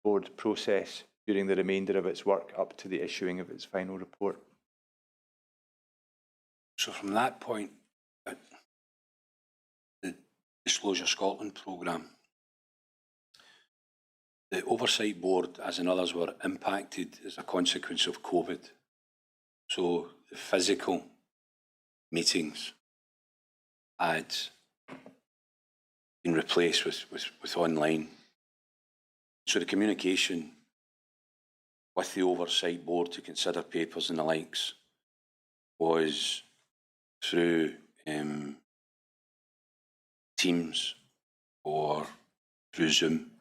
Board process during the remainder of its work up to the issuing of its final report. So from that point, the Disclosure Scotland programme, the Oversight Board, as in others, were impacted as a consequence of COVID. So the physical meetings had been replaced with online. So the communication with the Oversight Board to consider papers and the likes was through Teams or through Zoom,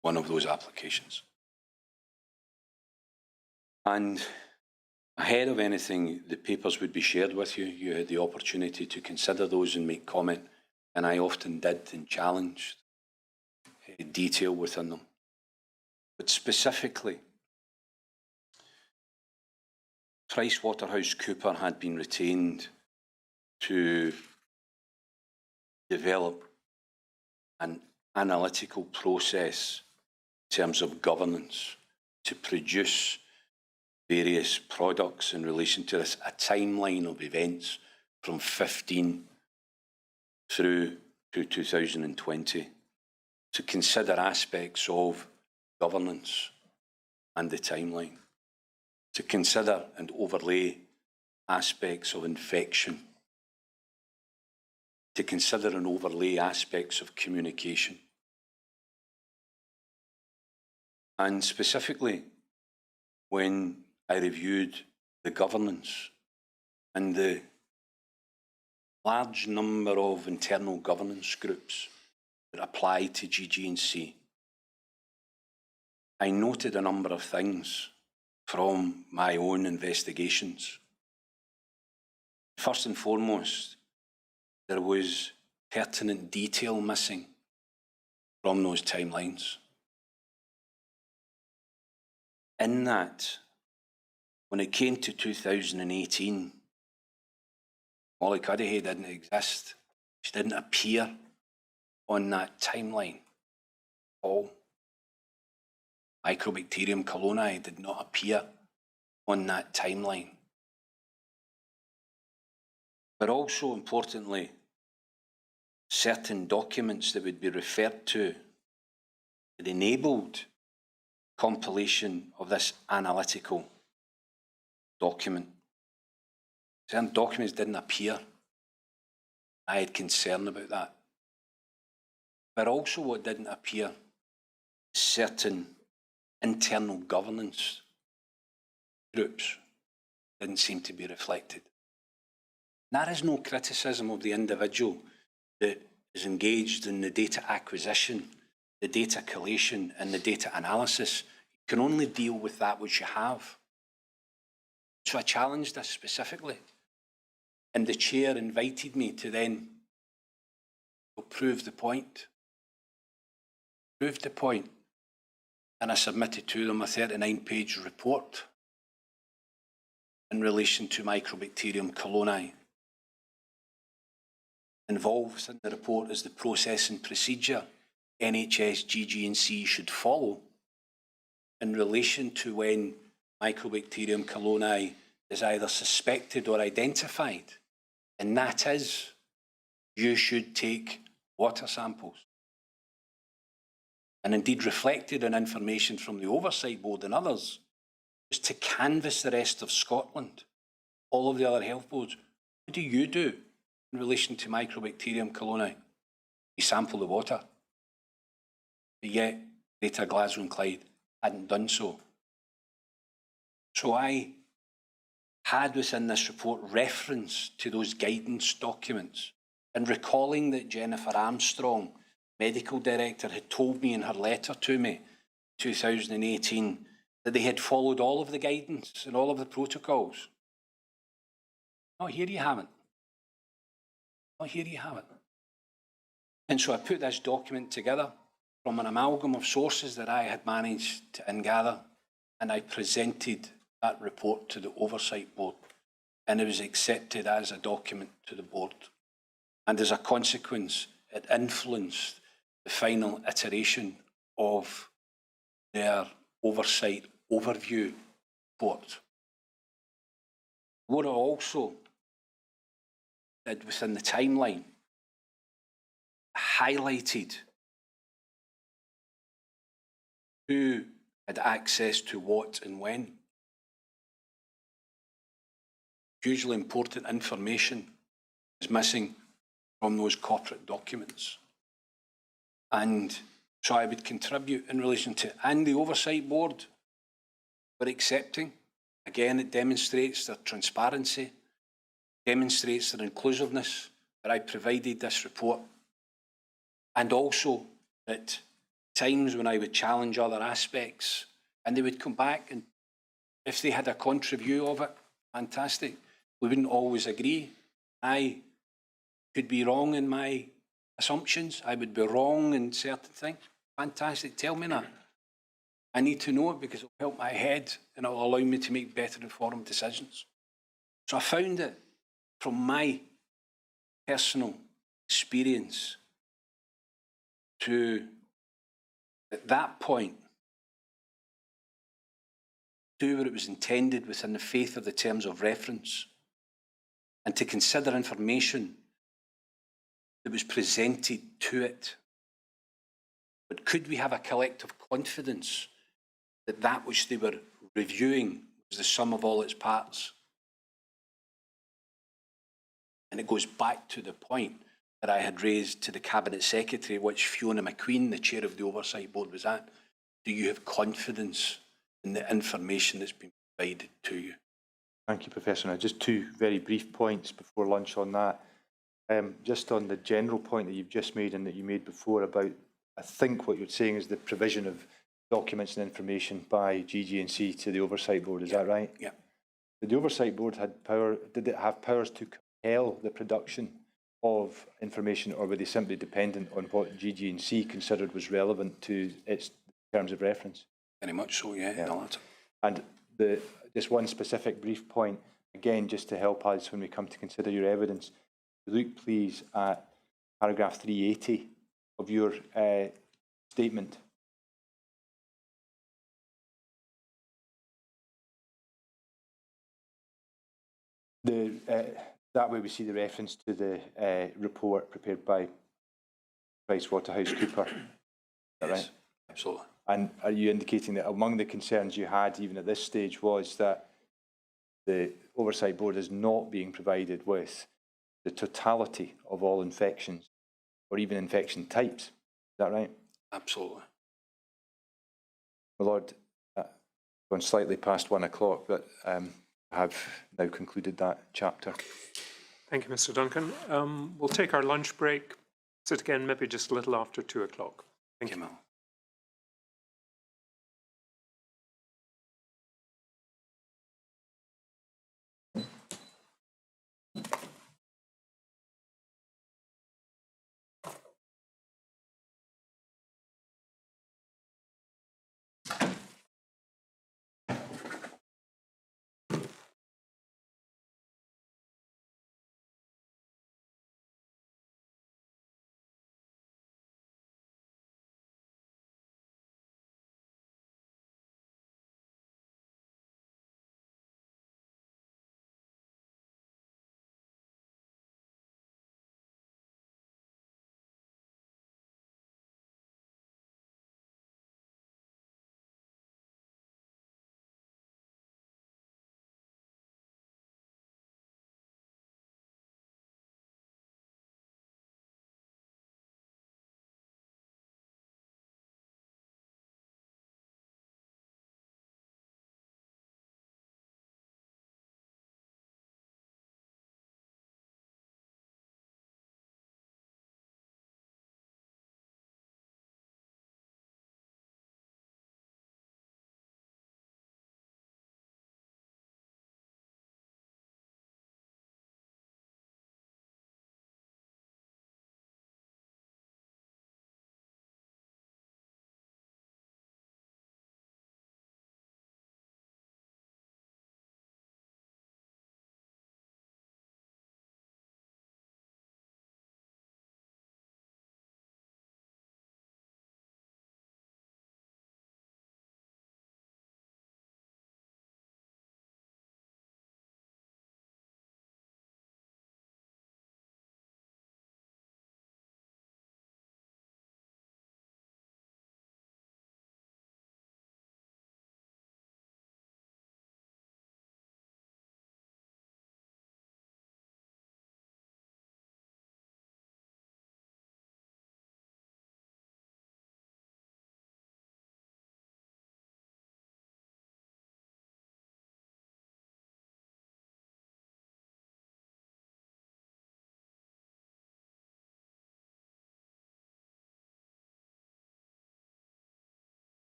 one of those applications. And ahead of anything, the papers would be shared with you. You had the opportunity to consider those and make comment, and I often did and challenged detail within them. But specifically, PricewaterhouseCoopers had been retained to develop an analytical process in terms of governance to produce various products in relation to this, a timeline of events from 15 through to 2020, to consider aspects of governance and the timeline, to consider and overlay aspects of infection, to consider and overlay aspects of communication. And specifically, when I reviewed the governance and the large number of internal governance groups that apply to GG&C, I noted a number of things from my own investigations. First and foremost, there was pertinent detail missing from those timelines. In that, when it came to 2018, Molly Cuddihy didn't exist. She didn't appear on that timeline. All Mycobacterium coloni did not appear on that timeline. But also importantly, certain documents that would be referred to that enabled compilation of this analytical document. Certain documents didn't appear. I had concern about that. But also what didn't appear, certain internal governance groups didn't seem to be reflected. That is no criticism of the individual that is engaged in the data acquisition, the data collation and the data analysis. You can only deal with that which you have. So I challenged this specifically, and the chair invited me to then prove the point. Proved the point, and I submitted to them a 39-page report in relation to Mycobacterium coloni. Involved in the report is the process and procedure NHS, GG&C should follow in relation to when Mycobacterium coloni is either suspected or identified, and that is, you should take water samples. And indeed reflected in information from the Oversight Board and others, was to canvass the rest of Scotland, all of the other health boards. What do you do in relation to Mycobacterium coloni? You sample the water. But yet, Greater Glasgow and Clyde hadn't done so. So I had within this report reference to those guidance documents, and recalling that Jennifer Armstrong, medical director, had told me in her letter to me in 2018 that they had followed all of the guidance and all of the protocols. Oh, here you haven't. Oh, here you have it. And so I put this document together from an amalgam of sources that I had managed to gather, and I presented that report to the Oversight Board, and it was accepted as a document to the board. And as a consequence, it influenced the final iteration of their oversight overview report. What it also did within the timeline highlighted who had access to what and when. Hugely important information is missing from those corporate documents. And so I would contribute in relation to, and the Oversight Board were accepting. Again, it demonstrates their transparency, demonstrates their inclusiveness, that I provided this report. And also at times when I would challenge other aspects, and they would come back, and if they had a contrary view of it, fantastic. We wouldn't always agree. I could be wrong in my assumptions. I would be wrong in certain things. Fantastic, tell me that. I need to know it because it will help my head and it will allow me to make better informed decisions. So I found it from my personal experience to, at that point, do what it was intended within the faith of the terms of reference, and to consider information that was presented to it. But could we have a collective confidence that that which they were reviewing was the sum of all its parts? And it goes back to the point that I had raised to the Cabinet Secretary, which Fiona McQueen, the chair of the Oversight Board, was at. Do you have confidence in the information that's been provided to you? Thank you, Professor. Now, just two very brief points before lunch on that. Just on the general point that you've just made and that you made before about, I think what you're saying is the provision of documents and information by GG&C to the Oversight Board, is that right? Yeah. Did the Oversight Board did it have powers to compel the production of information, or were they simply dependent on what GG&C considered was relevant to its terms of reference? Very much so, yeah. And just one specific brief point, again, just to help us when we come to consider your evidence. Look, please, at paragraph 380 of your statement. That way we see the reference to the report prepared by PricewaterhouseCoopers. Is that right? Absolutely. And are you indicating that among the concerns you had, even at this stage, was that the Oversight Board is not being provided with the totality of all infections, or even infection types? Is that right? Absolutely. My Lord, gone slightly past 1 o'clock, but I have now concluded that chapter. Thank you, Mr. Duncan. We'll take our lunch break. Sit again maybe just a little after 2 o'clock. Thank you. Mal.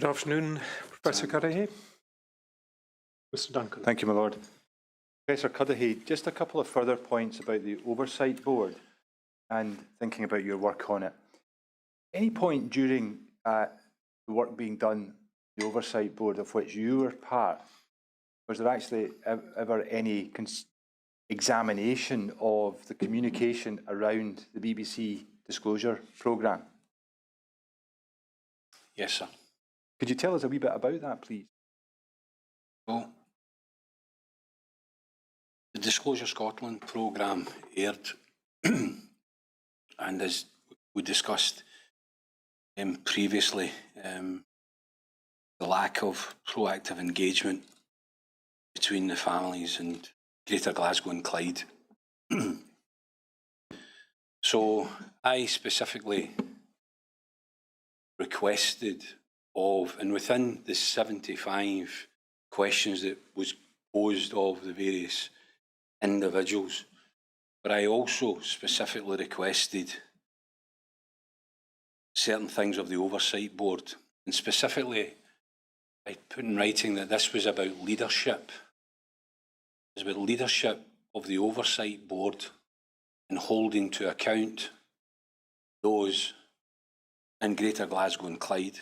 Good afternoon, Professor Cuddihy. Mr. Duncan. Thank you, my Lord. Professor Cuddihy, just a couple of further points about the Oversight Board and thinking about your work on it. Any point during the work being done, the Oversight Board of which you were part, was there actually ever any examination of the communication around the BBC disclosure programme? Yes, sir. Could you tell us a wee bit about that, please? Well, the Disclosure Scotland programme aired, and as we discussed previously, the lack of proactive engagement between the families and Greater Glasgow and Clyde. So I specifically requested of, and within the 75 questions that was posed of the various individuals, but I also specifically requested certain things of the Oversight Board, and specifically I put in writing that this was about leadership. It was about leadership of the Oversight Board and holding to account those in Greater Glasgow and Clyde.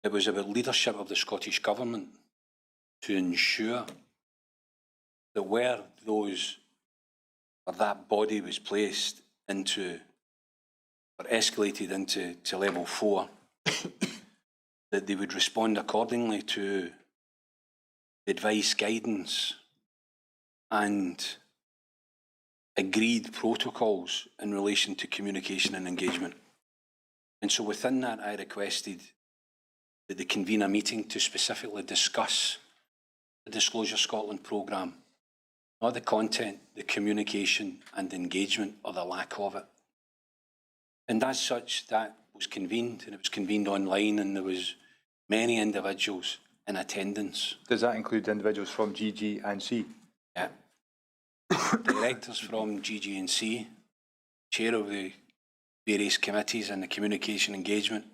It was about leadership of the Scottish Government to ensure that where those, or that body was placed into, or escalated into level 4, that they would respond accordingly to advice, guidance, and agreed protocols in relation to communication and engagement. And so within that, I requested that they convene a meeting to specifically discuss the Disclosure Scotland programme, not the content, the communication and engagement, or the lack of it. And as such, that was convened, and it was convened online, and there was many individuals in attendance. Does that include individuals from GG and C? Yeah. Directors from GG and C, chair of the various committees and the communication engagement,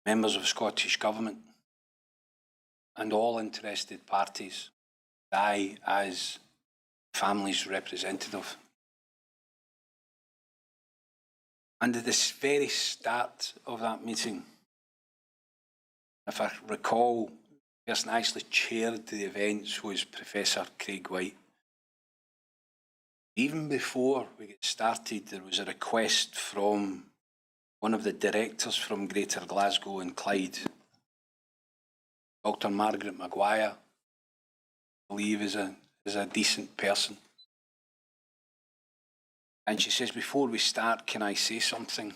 members of Scottish Government, and all interested parties. I, as family's representative. And at this very start of that meeting, if I recall, the person actually chaired the events was Professor Craig White. Even before we get started, there was a request from one of the directors from Greater Glasgow and Clyde, Dr. Margaret Maguire, I believe is a decent person. And she says, before we start, can I say something?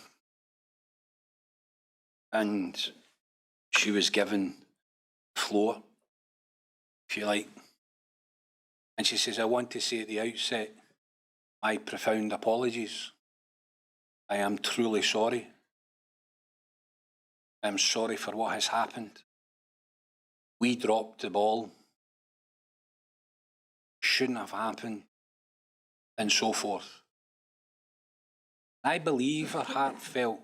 And she was given the floor, if you like. And she says, I want to say at the outset, my profound apologies. I am truly sorry. I am sorry for what has happened. We dropped the ball. Shouldn't have happened, and so forth. I believe her heartfelt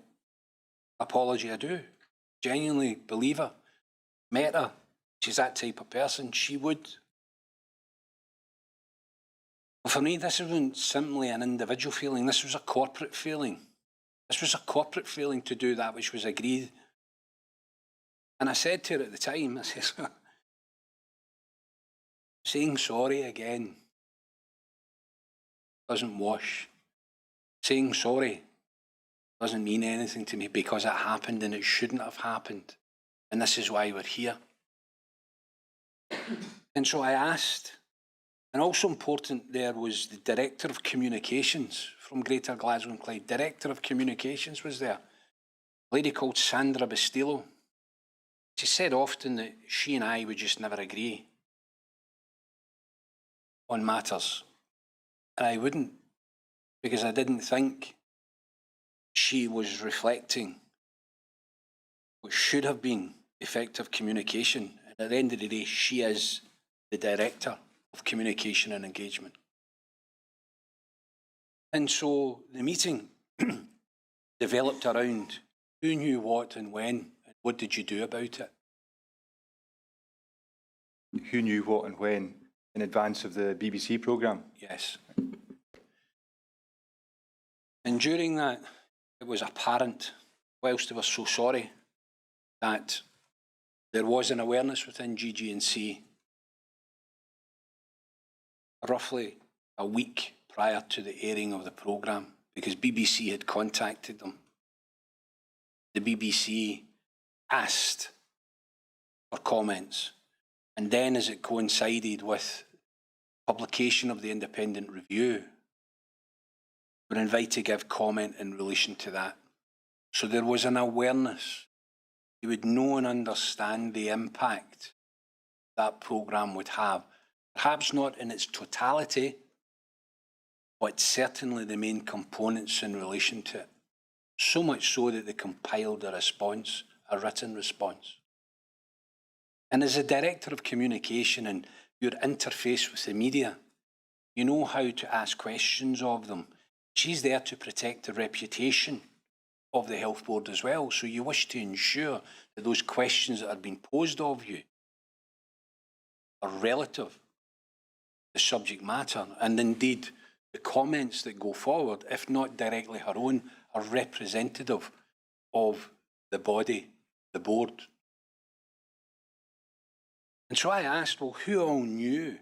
apology. I do. Genuinely believe her. Met her. She's that type of person. She would. But for me, this wasn't simply an individual feeling. This was a corporate feeling. This was a corporate feeling to do that which was agreed. And I said to her at the time, I says, saying sorry again doesn't wash. Saying sorry doesn't mean anything to me because it happened and it shouldn't have happened. And this is why we're here. And so I asked, and also important there was the Director of Communications from Greater Glasgow and Clyde. Director of Communications was there. A lady called Sandra Bastillo. She said often that she and I would just never agree on matters. And I wouldn't, because I didn't think she was reflecting what should have been effective communication. And at the end of the day, she is the Director of Communication and Engagement. And so the meeting developed around who knew what and when, and What did you do about it? Who knew what and when in advance of the BBC programme? Yes. And during that, it was apparent, whilst they were so sorry, that there was an awareness within GG&C roughly a week prior to the airing of the programme, because BBC had contacted them. The BBC asked for comments, and then as it coincided with publication of the independent review, were invited to give comment in relation to that. So there was an awareness. You would know and understand the impact that programme would have. Perhaps not in its totality, but certainly the main components in relation to it. So much so that they compiled a response, a written response. And as a director of communication and your interface with the media, you know how to ask questions of them. She's there to protect the reputation of the Health Board as well. So you wish to ensure that those questions that are being posed of you are relative to the subject matter, and indeed the comments that go forward, if not directly her own, are representative of the body, the board. And so I asked, well, who all knew,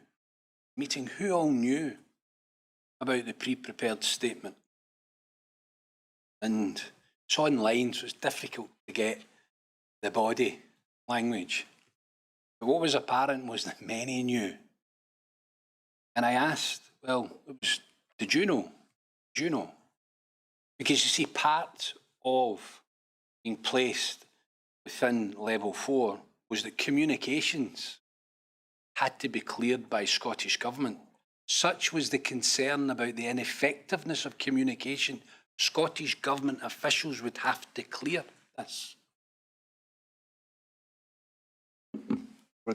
who all knew about the pre-prepared statement? And it's online, so it's difficult to get the body language. But what was apparent was that many knew. And I asked, well, did you know? Did you know? Because you see, part of being placed within level 4 was that communications had to be cleared by Scottish Government. Such was the concern about the ineffectiveness of communication. Scottish Government officials would have to clear this. Were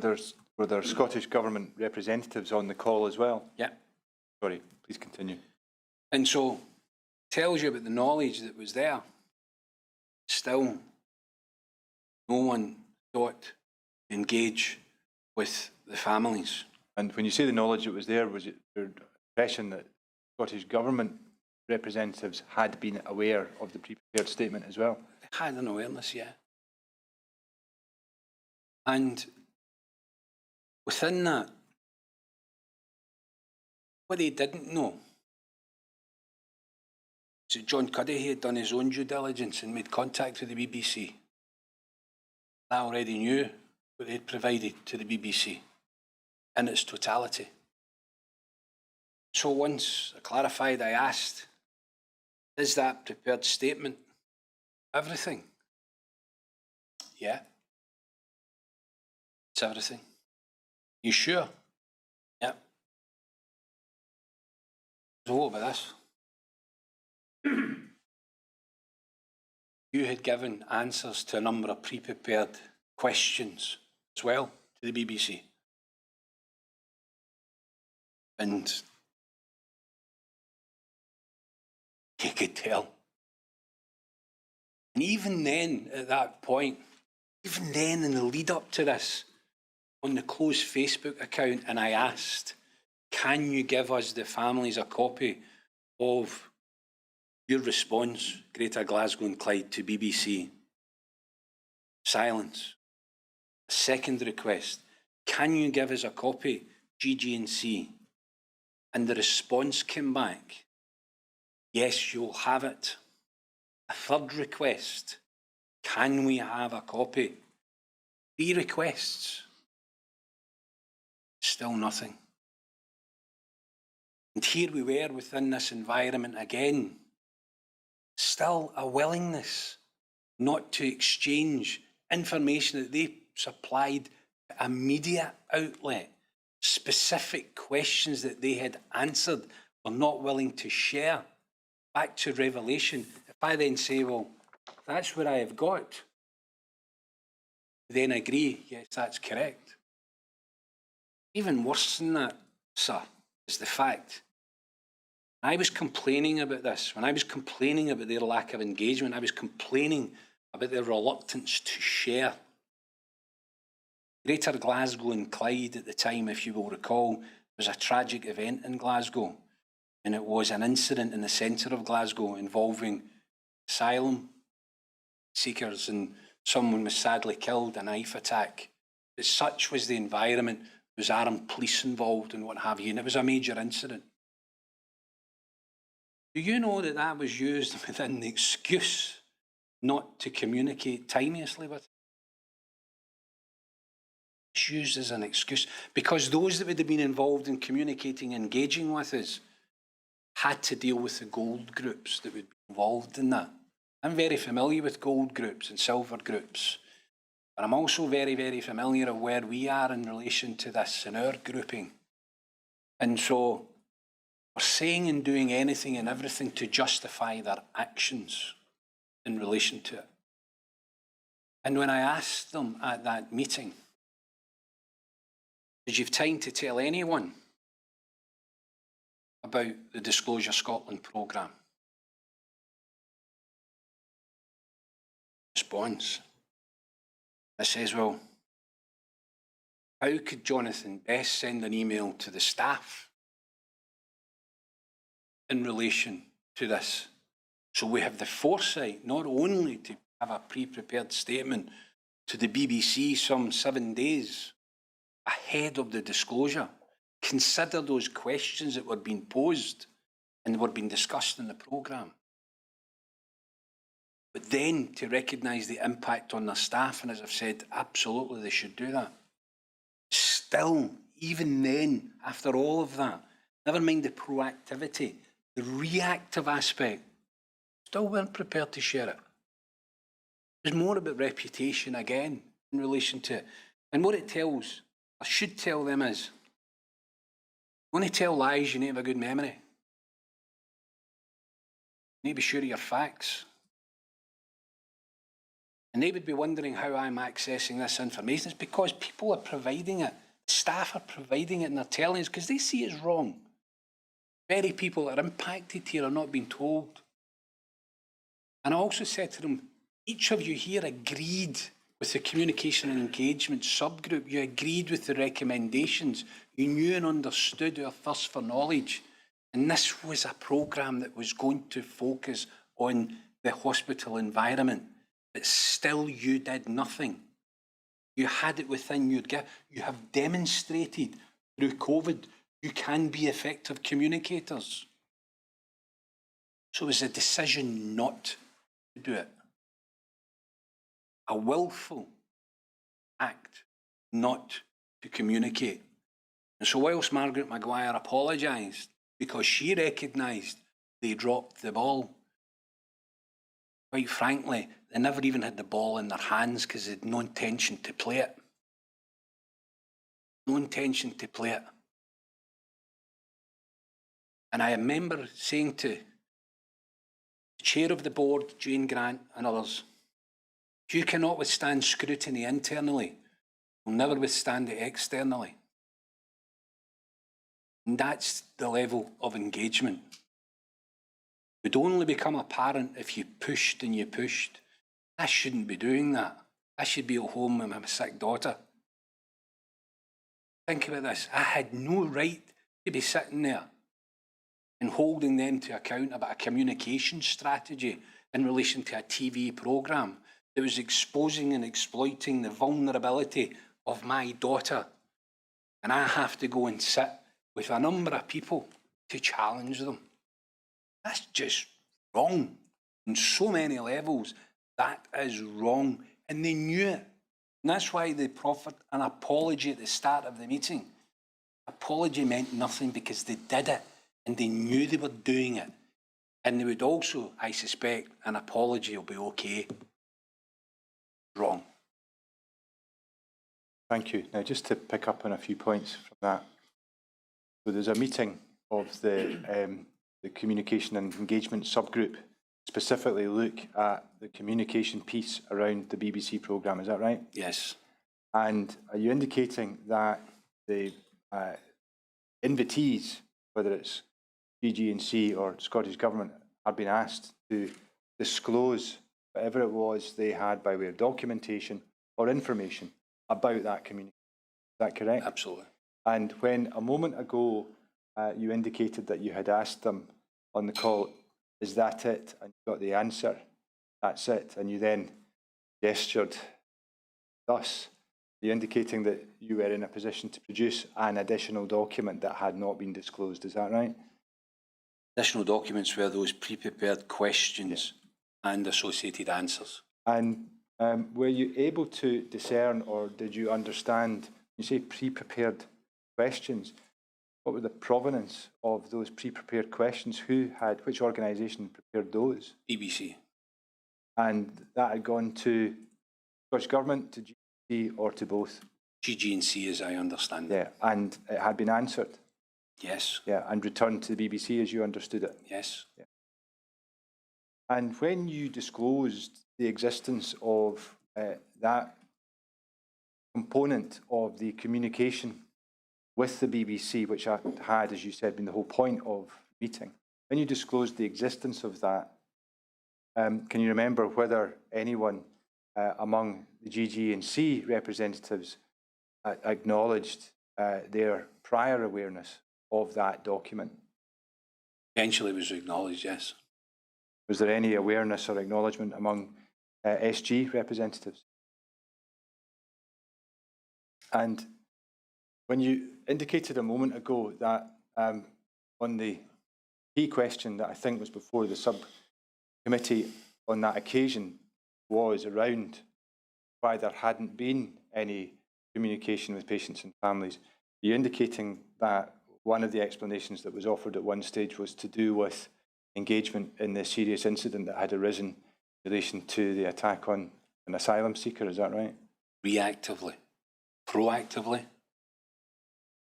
there Scottish Government representatives on the call as well? Yeah. Sorry, please continue. And so it tells you about the knowledge that was there. Still, no one thought to engage with the families. And when you say the knowledge that was there, was it your impression that Scottish Government representatives had been aware of the pre-prepared statement as well? They had an awareness, yeah. And within that, what they didn't know is that John Cuddihy had done his own due diligence and made contact with the BBC. I already knew what they had provided to the BBC in its totality. So once I clarified, I asked, is that prepared statement everything? Yeah. It's everything. You sure? Yeah. So what about this? You had given answers to a number of pre-prepared questions as well to the BBC. And you could tell. And even then, at that point, even then in the lead up to this, on the closed Facebook account, and I asked, can you give us, the families, a copy of your response, Greater Glasgow and Clyde, to BBC? Silence. A second request, can you give us a copy, GG&C? And the response came back, yes, you'll have it. A third request, can we have a copy? 3 requests. Still nothing. And here we were within this environment again, still a willingness not to exchange information that they supplied to a media outlet. Specific questions that they had answered were not willing to share. Back to revelation. If I then say, well, that's what I have got, then agree, yes, that's correct. Even worse than that, sir, is the fact I was complaining about this. When I was complaining about their lack of engagement, I was complaining about their reluctance to share. Greater Glasgow and Clyde at the time, if you will recall, was a tragic event in Glasgow, and it was an incident in the centre of Glasgow involving asylum seekers, and someone was sadly killed, a knife attack. But such was the environment, there was armed police involved and what have you, and it was a major incident. Do you know that that was used within the excuse not to communicate timeously with? It's used as an excuse because those that would have been involved in communicating, engaging with us, had to deal with the gold groups that would be involved in that. I'm very familiar with gold groups and silver groups, but I'm also very, very familiar of where we are in relation to this in our grouping. And so we're saying and doing anything and everything to justify their actions in relation to it. And when I asked them at that meeting, did you have time to tell anyone about the Disclosure Scotland programme? Response. I says, well, how could Jonathan best send an email to the staff in relation to this? So we have the foresight not only to have a pre-prepared statement to the BBC some 7 days ahead of the disclosure, consider those questions that were being posed and were being discussed in the programme. But then to recognise the impact on their staff, and as I've said, absolutely they should do that. Still, even then, after all of that, never mind the proactivity, the reactive aspect, still weren't prepared to share it. There's more about reputation again in relation to it. And what it tells, I should tell them is, when you tell lies, you need to have a good memory. You need to be sure of your facts. And they would be wondering how I'm accessing this information. It's because people are providing it. Staff are providing it and they're telling us because they see it's wrong. Very people that are impacted here are not being told. And I also said to them, each of you here agreed with the communication and engagement subgroup. You agreed with the recommendations. You knew and understood our thirst for knowledge. And this was a programme that was going to focus on the hospital environment. But still you did nothing. You had it within your gift. You have demonstrated through COVID you can be effective communicators. So it was a decision not to do it. A willful act not to communicate. And so whilst Margaret Maguire apologised because she recognised they dropped the ball, quite frankly, they never even had the ball in their hands because they had no intention to play it. No intention to play it. And I remember saying to the chair of the board, Jane Grant, and others, if you cannot withstand scrutiny internally, you'll never withstand it externally. And that's the level of engagement. It would only become apparent if you pushed and you pushed. I shouldn't be doing that. I should be at home with my sick daughter. Think about this. I had no right to be sitting there and holding them to account about a communication strategy in relation to a TV programme that was exposing and exploiting the vulnerability of my daughter. And I have to go and sit with a number of people to challenge them. That's just wrong. On so many levels, that is wrong. And they knew it. And that's why they proffered an apology at the start of the meeting. Apology meant nothing because they did it and they knew they were doing it. And they would also, I suspect, an apology will be okay. Wrong. Thank you. Now, just to pick up on a few points from that. So there's a meeting of the communication and engagement subgroup, specifically look at the communication piece around the BBC programme, is that right? Yes. And are you indicating that the invitees, whether it's GG&C or Scottish Government, have been asked to disclose whatever it was they had by way of documentation or information about that communication. Is that correct? Absolutely. And when a moment ago you indicated that you had asked them on the call, is that it? And you got the answer, that's it. And you then gestured thus, you're indicating that you were in a position to produce an additional document that had not been disclosed. Is that right? Additional documents were those pre-prepared questions and associated answers. And were you able to discern, or did you understand, you say pre-prepared questions, what were the provenance of those pre-prepared questions? Which organisation prepared those? BBC. And that had gone to Scottish Government, to GC, or to both? GG&C, as I understand it. Yeah, and it had been answered? Yes. Yeah, and returned to the BBC as you understood it? Yes. Yeah. And when you disclosed the existence of that component of the communication with the BBC, which had, as you said, been the whole point of the meeting, when you disclosed the existence of that, can you remember whether anyone among the GG&C representatives acknowledged their prior awareness of that document? Eventually it was acknowledged, yes. Was there any awareness or acknowledgement among SG representatives? And when you indicated a moment ago that on the key question that I think was before the subcommittee on that occasion was around why there hadn't been any communication with patients and families, you're indicating that one of the explanations that was offered at one stage was to do with engagement in the serious incident that had arisen in relation to the attack on an asylum seeker. Is that right? Reactively. Proactively,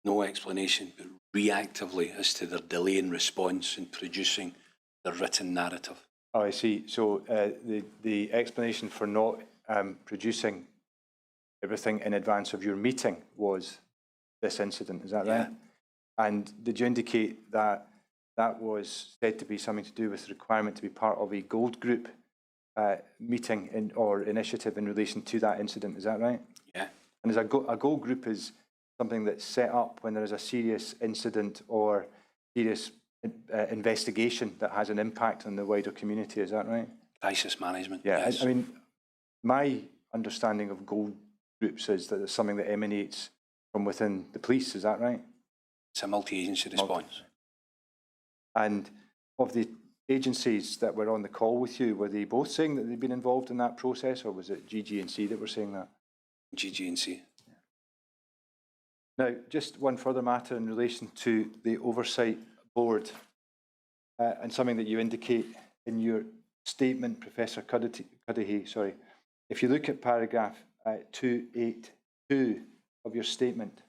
no explanation, but reactively as to their delay in response in producing the written narrative. Oh, I see. So the explanation for not producing everything in advance of your meeting was this incident. Is that right? And did you indicate that that was said to be something to do with the requirement to be part of a gold group meeting or initiative in relation to that incident? Is that right? Yeah. And as a gold group is something that's set up when there is a serious incident or serious investigation that has an impact on the wider community. Is that right? Crisis management. Yeah. Yes. I mean, my understanding of gold groups is that it's something that emanates from within the police. Is that right? It's a multi-agency response. And of the agencies that were on the call with you, were they both saying that they'd been involved in that process, or was it GG&C that were saying that? GG&C. Now, just one further matter in relation to the Oversight Board, and something that you indicate in your statement, Professor Cuddihy, sorry. If you look at paragraph 282 of your statement,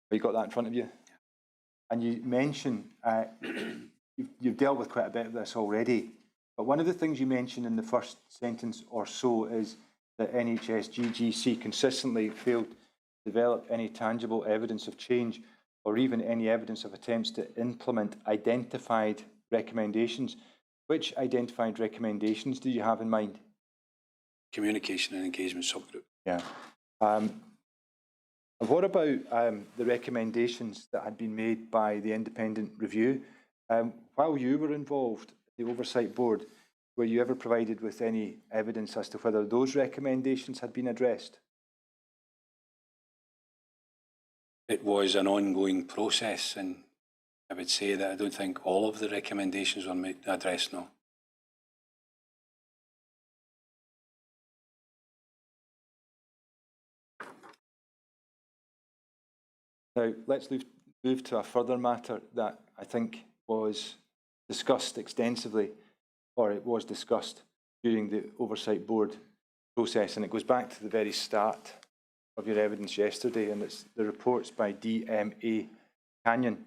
have you got that in front of you? And you mention, you've dealt with quite a bit of this already, but one of the things you mention in the first sentence or so is that NHS GGC consistently failed to develop any tangible evidence of change or even any evidence of attempts to implement identified recommendations. Which identified recommendations do you have in mind? Communication and engagement subgroup. Yeah. What about the recommendations that had been made by the independent review? While you were involved, the Oversight Board, were you ever provided with any evidence as to whether those recommendations had been addressed? It was an ongoing process, and I would say that I don't think all of the recommendations were addressed now. Now, let's move to a further matter that I think was discussed extensively, or it was discussed during the Oversight Board process, and it goes back to the very start of your evidence yesterday, and it's the reports by DMA Canyon.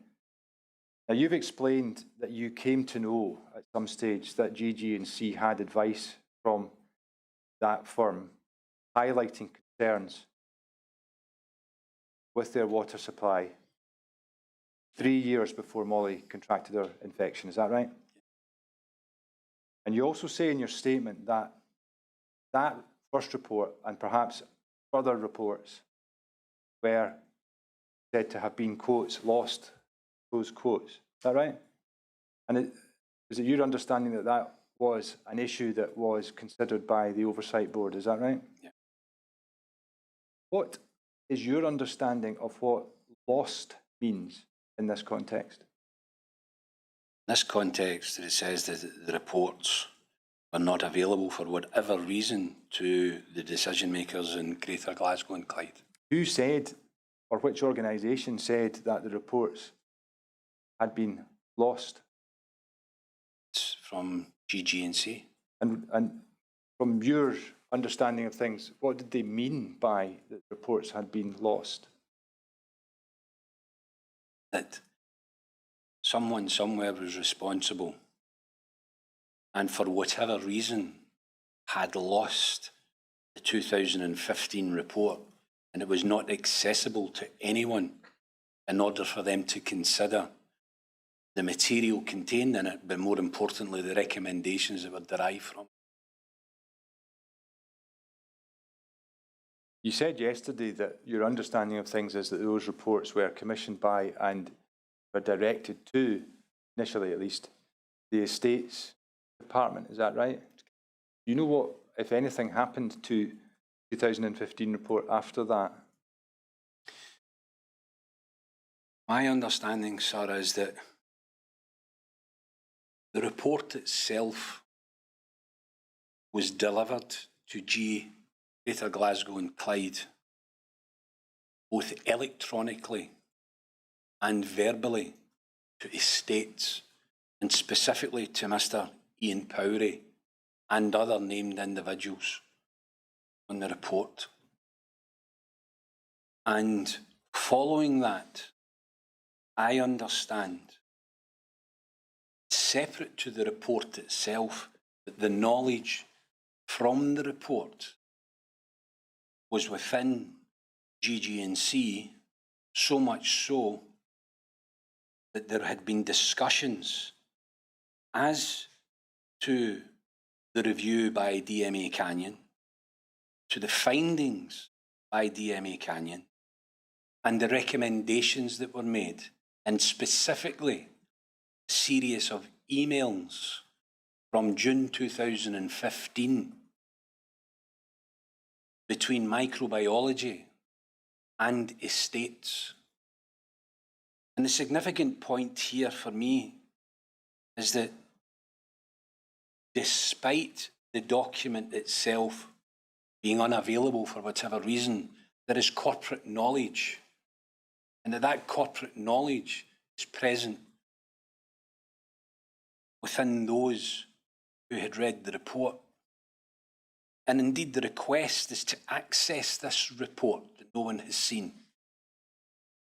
Now, you've explained that you came to know at some stage that GG&C had advice from that firm highlighting concerns with their water supply 3 years before Molly contracted her infection. Is that right? And you also say in your statement that that first report and perhaps further reports were said to have been, quotes, lost, close quotes. Is that right? And is it your understanding that that was an issue that was considered by the Oversight Board? Is that right? Yeah. What is your understanding of what lost means in this context? In this context, it says that the reports are not available for whatever reason to the decision makers in Greater Glasgow and Clyde. Who said, or which organisation said that the reports had been lost? It's from GG&C. And from your understanding of things, what did they mean by that reports had been lost? That someone somewhere was responsible and for whatever reason had lost the 2015 report, and it was not accessible to anyone in order for them to consider the material contained in it, but more importantly, the recommendations that were derived from it. You said yesterday that your understanding of things is that those reports were commissioned by and were directed to, initially at least, the Estates Department. Is that right? Do you know what, if anything, happened to the 2015 report after that? My understanding, sir, is that the report itself was delivered to Greater Glasgow and Clyde, both electronically and verbally, to estates, and specifically to Mr. Ian Powrie and other named individuals on the report. And following that, I understand, separate to the report itself, that the knowledge from the report was within GG&C, so much so that there had been discussions as to the review by DMA Canyon, to the findings by DMA Canyon, and the recommendations that were made, and specifically a series of emails from June 2015 between microbiology and estates. And the significant point here for me is that despite the document itself being unavailable for whatever reason, there is corporate knowledge, and that corporate knowledge is present within those who had read the report. And indeed, the request is to access this report that no one has seen.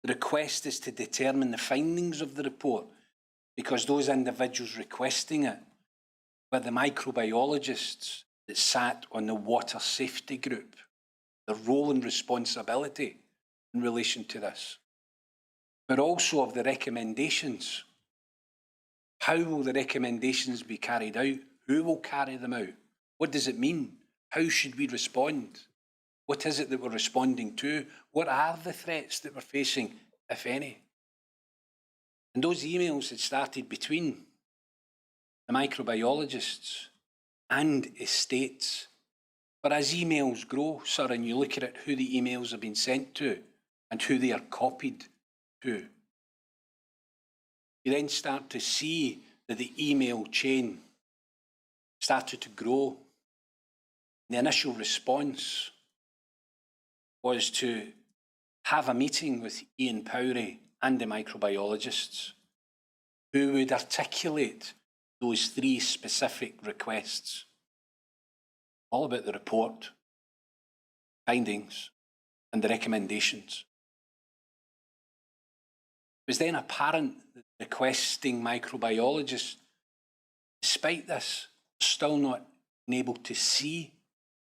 The request is to determine the findings of the report, because those individuals requesting it were the microbiologists that sat on the water safety group, the role and responsibility in relation to this, but also of the recommendations. How will the recommendations be carried out? Who will carry them out? What does it mean? How should we respond? What is it that we're responding to? What are the threats that we're facing, if any? And those emails had started between the microbiologists and estates. But as emails grow, sir, and you look at it, who the emails have been sent to and who they are copied to, you then start to see that the email chain started to grow. The initial response was to have a meeting with Ian Powrie and the microbiologists who would articulate those three specific requests, all about the report, findings, and the recommendations. It was then apparent that the requesting microbiologists, despite this, are still not able to see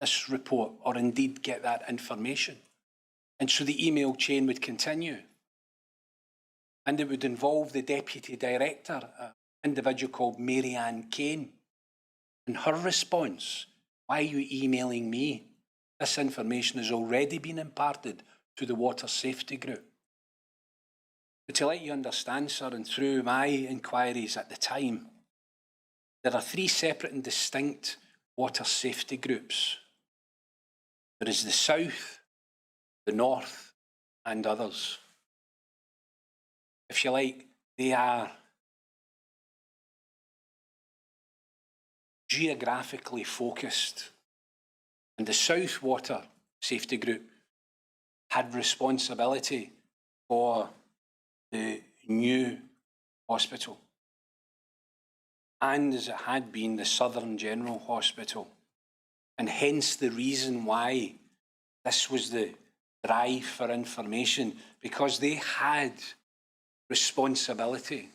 this report or indeed get that information. And so the email chain would continue. And it would involve the deputy director, an individual called Mary Ann Kane. And her response, why are you emailing me? This information has already been imparted to the water safety group. But to let you understand, sir, and through my inquiries at the time, there are 3 separate and distinct water safety groups. There is the South, the North, and others. If you like, they are geographically focused. And the South Water Safety Group had responsibility for the new hospital, and as it had been, the Southern General Hospital. And hence the reason why this was the drive for information, because they had responsibility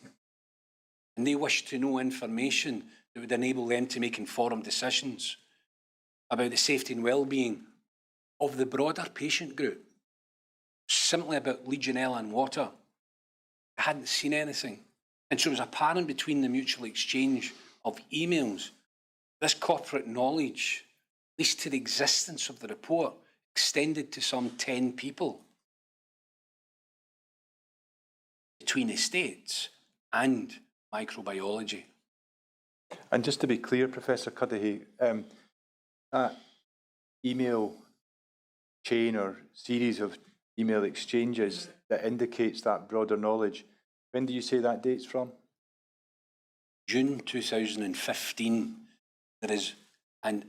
and they wished to know information that would enable them to make informed decisions about the safety and well-being of the broader patient group. Simply about Legionella and water, I hadn't seen anything. And so it was apparent between the mutual exchange of emails, this corporate knowledge, at least to the existence of the report, extended to some 10 people between estates and microbiology. And just to be clear, Professor Cuddihy, that email chain or series of email exchanges that indicates that broader knowledge, when do you say that date's from? June 2015. There is an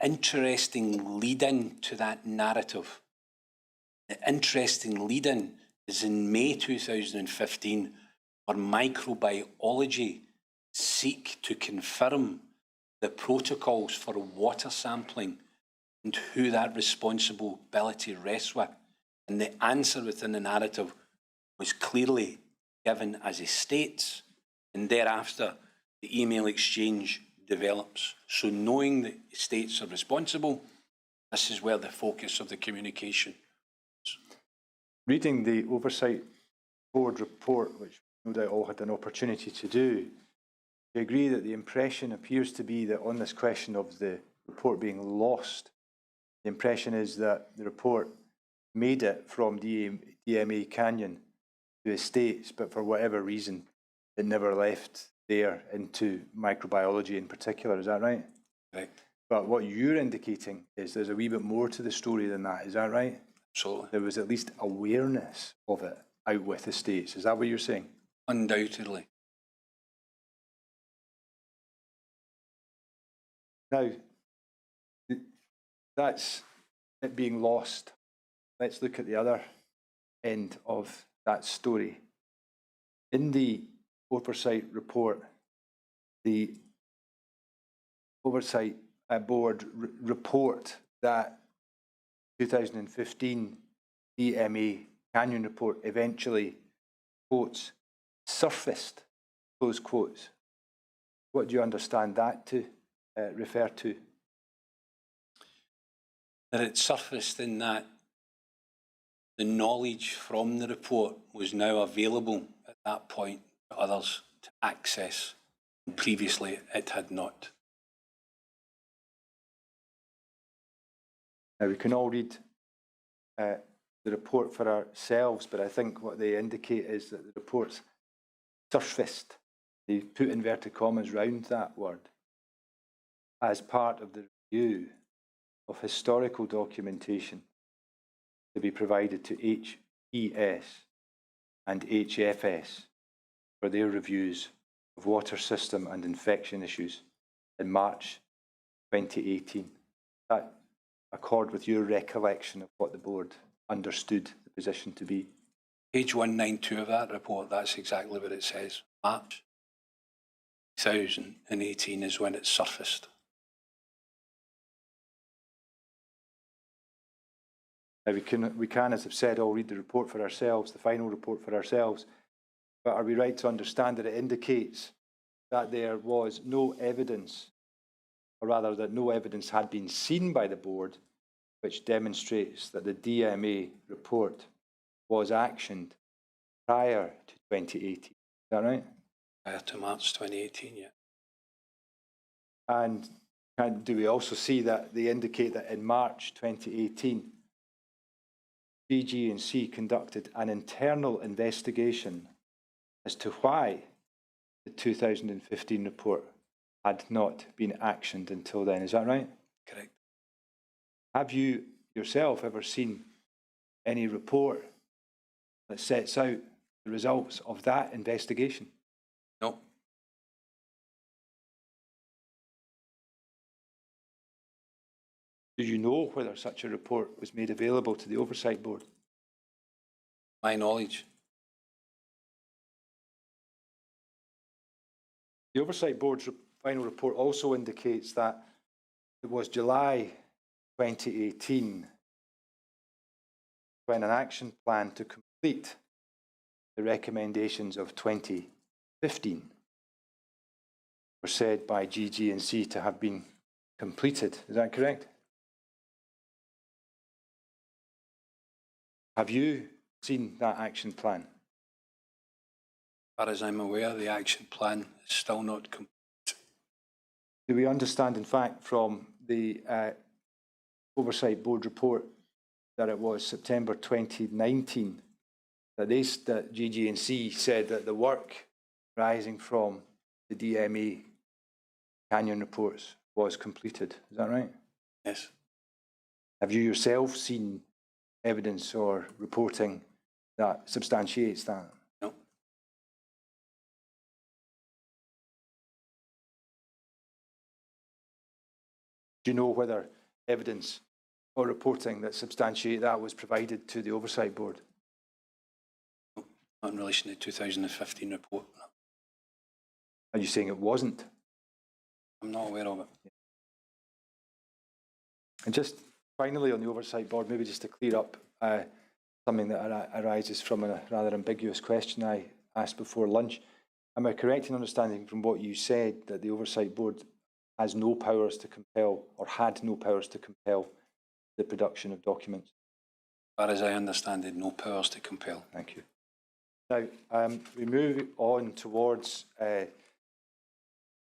interesting lead-in to that narrative. The interesting lead-in is in May 2015, where microbiology seek to confirm the protocols for water sampling and who that responsibility rests with. And the answer within the narrative was clearly given as estates, and thereafter the email exchange develops. So knowing that estates are responsible, this is where the focus of the communication is. Reading the Oversight Board report, which no doubt all had an opportunity to do, you agree that the impression appears to be that on this question of the report being lost, the impression is that the report made it from DMA Canyon to estates, but for whatever reason, it never left there into microbiology in particular. Is that right? Right. But what you're indicating is there's a wee bit more to the story than that. Is that right? Absolutely. There was at least awareness of it out with estates. Is that what you're saying? Undoubtedly. Now, that's it being lost. Let's look at the other end of that story. In the Oversight report, the Oversight Board report that 2015 DMA Canyon report eventually, quotes, surfaced, close quotes. What do you understand that to refer to? That it surfaced in that the knowledge from the report was now available at that point to others to access. Previously, it had not. Now, we can all read the report for ourselves, but I think what they indicate is that the report's surfaced, they put inverted commas round that word, as part of the review of historical documentation to be provided to HES and HFS for their reviews of water system and infection issues in March 2018. That accord with your recollection of what the board understood the position to be? Page 192 of that report, that's exactly what it says. March 2018 is when it surfaced. Now we can, as I've said, all read the report for ourselves, the final report for ourselves, but are we right to understand that it indicates that there was no evidence, or rather that no evidence had been seen by the board which demonstrates that the DMA report was actioned prior to 2018. Is that right? Prior to March 2018, yeah. And do we also see that they indicate that in March 2018, DG&C conducted an internal investigation as to why the 2015 report had not been actioned until then. Is that right? Correct. Have you yourself ever seen any report that sets out the results of that investigation? No. Do you know whether such a report was made available to the Oversight Board? My knowledge. The Oversight Board's final report also indicates that it was July 2018 when an action plan to complete the recommendations of 2015 were said by GG&C to have been completed. Is that correct? Have you seen that action plan? As far as I'm aware, the action plan is still not complete. Do we understand, in fact, from the Oversight Board report that it was September 2019 that GG&C said that the work arising from the DMA Canyon reports was completed? Is that right? Yes. Have you yourself seen evidence or reporting that substantiates that? No. Do you know whether evidence or reporting that substantiate that was provided to the Oversight Board? No. Not in relation to the 2015 report. No. Are you saying it wasn't? I'm not aware of it. And just finally on the Oversight Board, maybe just to clear up something that arises from a rather ambiguous question I asked before lunch. Am I correct in understanding from what you said that the Oversight Board has no powers to compel, or had no powers to compel, the production of documents? As far as I understand it, no powers to compel. Thank you. Now, we move on towards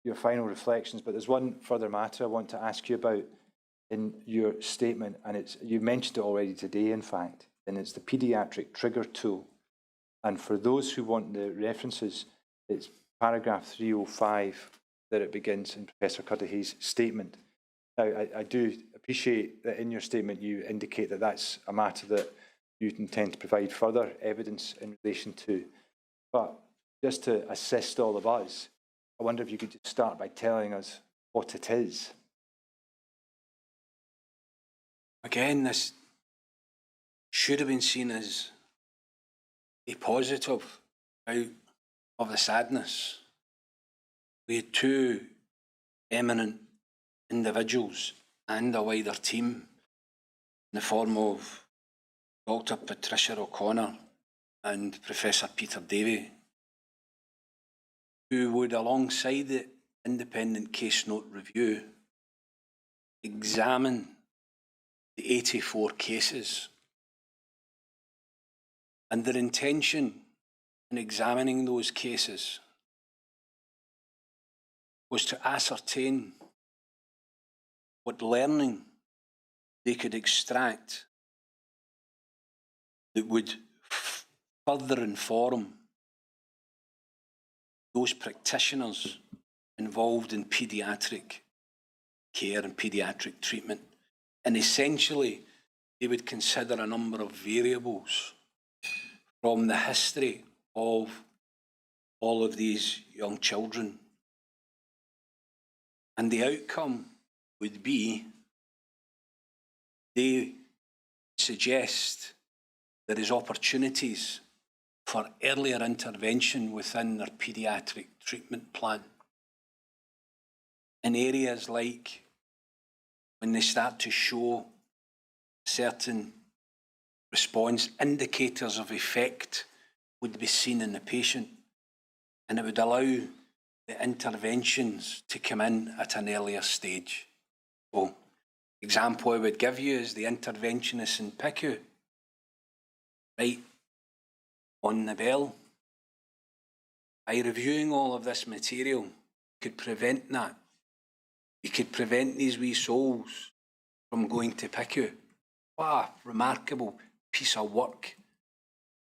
your final reflections, but there's one further matter I want to ask you about in your statement, and you mentioned it already today, in fact, and it's the paediatric trigger tool. And for those who want the references, it's paragraph 305 that it begins in Professor Cuddihy's statement. Now, I do appreciate that in your statement you indicate that that's a matter that you intend to provide further evidence in relation to. But just to assist all of us, I wonder if you could just start by telling us what it is. Again, this should have been seen as a positive out of the sadness. We had two eminent individuals and a wider team in the form of Dr. Patricia O'Connor and Professor Peter Davey, who would, alongside the independent case note review, examine the 84 cases. And their intention in examining those cases was to ascertain what learning they could extract that would further inform those practitioners involved in paediatric care and paediatric treatment. And essentially, they would consider a number of variables from the history of all of these young children. And the outcome would be, they suggest there is opportunities for earlier intervention within their paediatric treatment plan. In areas like when they start to show certain response indicators of effect would be seen in the patient, and it would allow the interventions to come in at an earlier stage. So Example I would give you is the interventionists in PICU. Right on the bell. By reviewing all of this material, you could prevent that. You could prevent these wee souls from going to PICU. What a remarkable piece of work.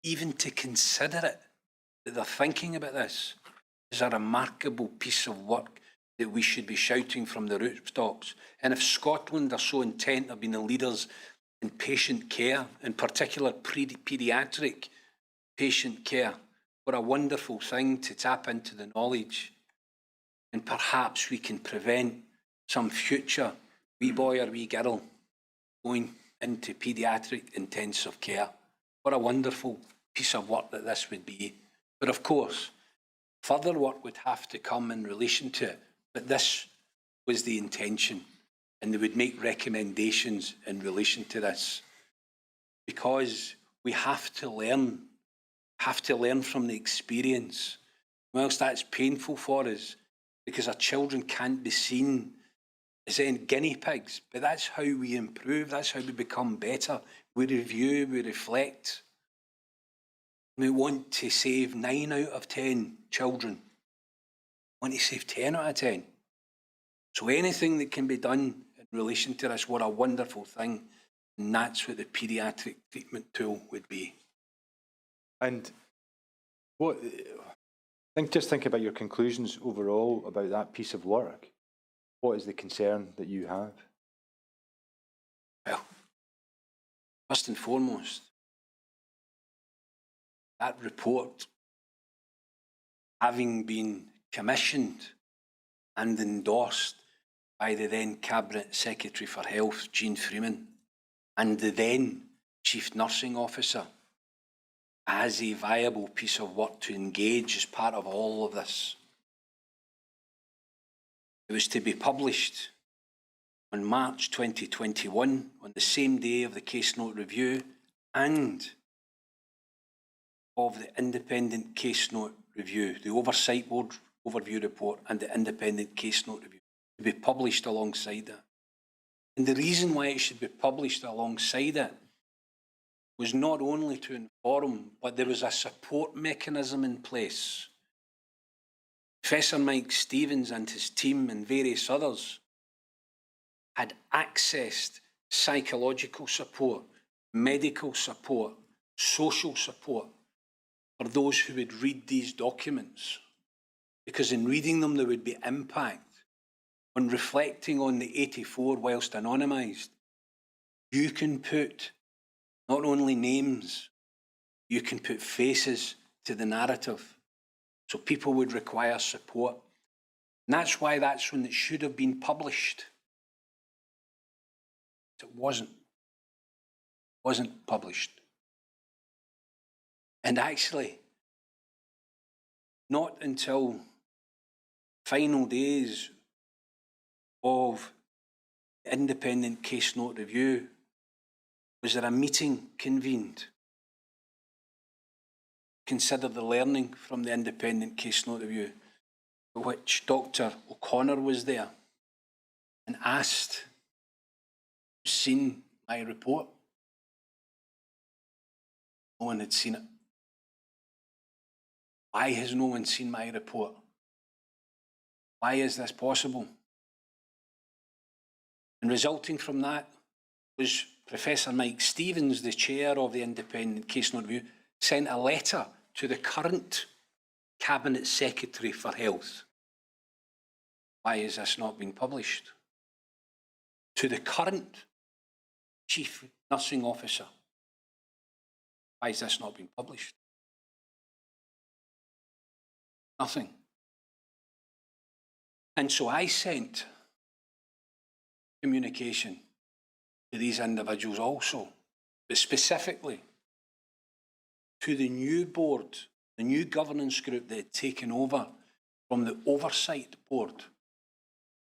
Even to consider it, that they're thinking about this, is a remarkable piece of work that we should be shouting from the rooftops. And if Scotland are so intent of being the leaders in patient care, in particular paediatric patient care, what a wonderful thing to tap into the knowledge. And perhaps we can prevent some future wee boy or wee girl going into paediatric intensive care. What a wonderful piece of work that this would be. But of course, further work would have to come in relation to it. But this was the intention, and they would make recommendations in relation to this. Because we have to learn from the experience. Whilst that's painful for us, because our children can't be seen as in guinea pigs, but that's how we improve, that's how we become better. We review, we reflect. We want to save 9 out of 10 children. We want to save 10 out of 10. So anything that can be done in relation to this, what a wonderful thing. And that's what the paediatric treatment tool would be. And think about your conclusions overall about that piece of work. What is the concern that you have? Well, first and foremost, that report, having been commissioned and endorsed by the then Cabinet Secretary for Health, Jean Freeman, and the then Chief Nursing Officer, as a viable piece of work to engage as part of all of this. It was to be published on March 2021, on the same day of the case note review and of the independent case note review, the Oversight Board overview report and the independent case note review, to be published alongside it. And the reason why it should be published alongside it was not only to inform, but there was a support mechanism in place. Professor Mike Stevens and his team and various others had accessed psychological support, medical support, social support for those who would read these documents. Because in reading them, there would be impact. On reflecting on the 84 whilst anonymised, you can put not only names, you can put faces to the narrative. So people would require support. And that's why that's when it should have been published. It wasn't. It wasn't published. And actually, not until final days of independent case note review was there a meeting convened. Consider the learning from the independent case note review, for which Dr. O'Connor was there and asked, seen my report? No one had seen it. Why has no one seen my report? Why is this possible? And resulting from that was Professor Mike Stevens, the chair of the independent case note review, sent a letter to the current Cabinet Secretary for Health. Why has this not been published? To the current Chief Nursing Officer. Why has this not been published? Nothing. And so I sent communication to these individuals also, but specifically to the new board, the new governance group that had taken over from the Oversight Board,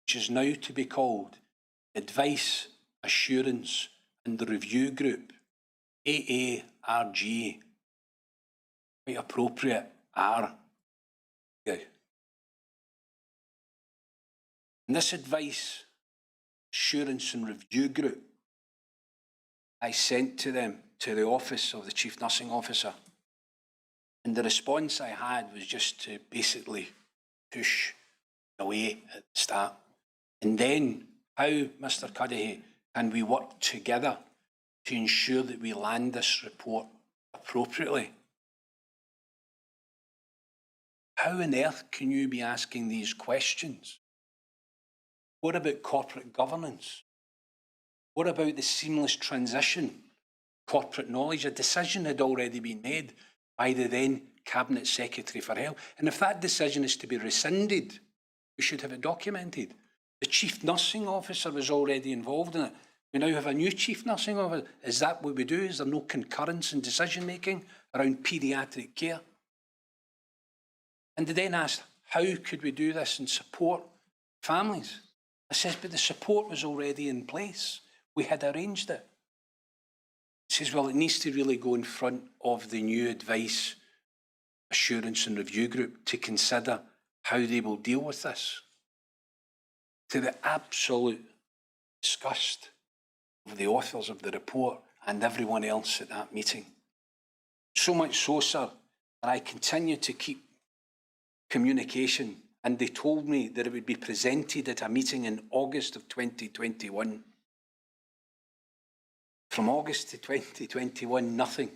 which is now to be called Advice, Assurance and the Review Group, AARG. Quite appropriate, R. Yeah. And this advice, assurance and review group I sent to them, to the office of the Chief Nursing Officer. And the response I had was just to basically push away at the start. And then, how, Mr. Cuddihy, can we work together to ensure that we land this report appropriately? How on earth can you be asking these questions? What about corporate governance? What about the seamless transition? Corporate knowledge, a decision had already been made by the then Cabinet Secretary for Health. And if that decision is to be rescinded, we should have it documented. The Chief Nursing Officer was already involved in it. We now have a new Chief Nursing Officer. Is that what we do? Is there no concurrence in decision making around paediatric care? And they then asked, how could we do this and support families? I says, but the support was already in place. We had arranged it. He says, well, it needs to really go in front of the new advice, assurance and review group to consider how they will deal with this. To the absolute disgust of the authors of the report and everyone else at that meeting. So much so, sir, that I continue to keep communication, and they told me that it would be presented at a meeting in August of 2021. From August to 2021, nothing.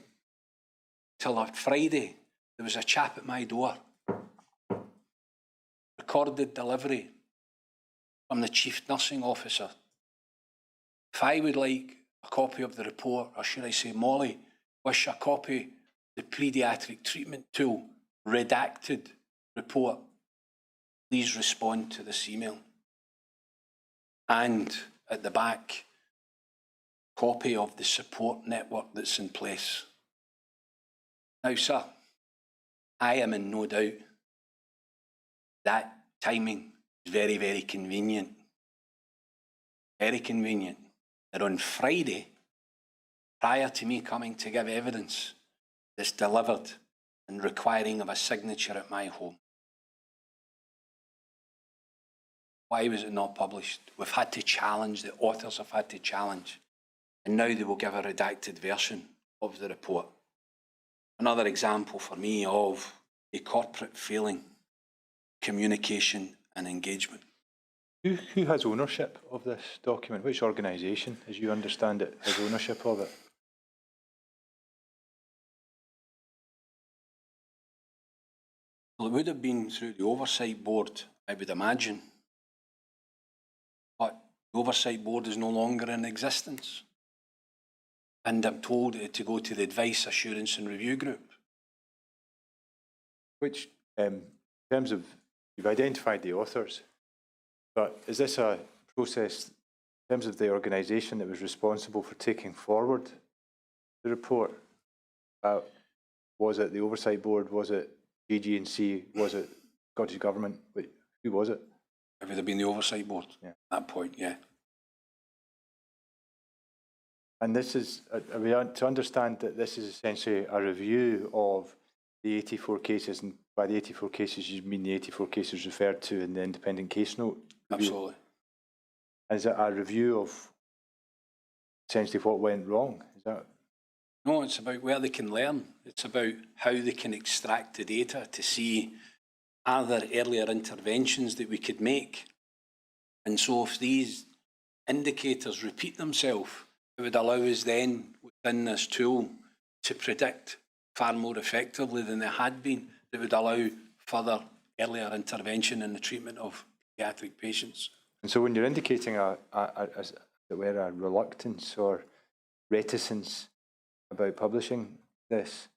Till on Friday, there was a chap at my door. Recorded delivery from the Chief Nursing Officer. If I would like a copy of the report, or should I say Molly, wish a copy of the paediatric treatment tool, redacted report, please respond to this email. And at the back, copy of the support network that's in place. Now, sir, I am in no doubt that timing is very, very convenient. Very convenient. That on Friday, prior to me coming to give evidence, it's delivered and requiring of a signature at my home. Why was it not published? We've had to challenge, the authors have had to challenge, and now they will give a redacted version of the report. Another example for me of a corporate failing communication and engagement. Who has ownership of this document? Which organisation, as you understand it, has ownership of it? Well, it would have been through the Oversight Board, I would imagine. But the Oversight Board is no longer in existence. And I'm told to go to the Advice, Assurance and Review Group. Which, in terms of, you've identified the authors, but is this a process in terms of the organisation that was responsible for taking forward the report? Was it the Oversight Board? Was it GG&C? Was it Scottish Government? Who was it? It would have been the Oversight Board at that point, yeah. And this is, are we to understand that this is essentially a review of the 84 cases, and by the 84 cases you mean the 84 cases referred to in the independent case note? Absolutely. Is it a review of essentially what went wrong? Is that? No, it's about where they can learn. It's about how they can extract the data to see, are there earlier interventions that we could make? And so if these indicators repeat themselves, it would allow us then, within this tool, to predict far more effectively than they had been. That would allow further earlier intervention in the treatment of paediatric patients. And so when you're indicating a reluctance or reticence about publishing this,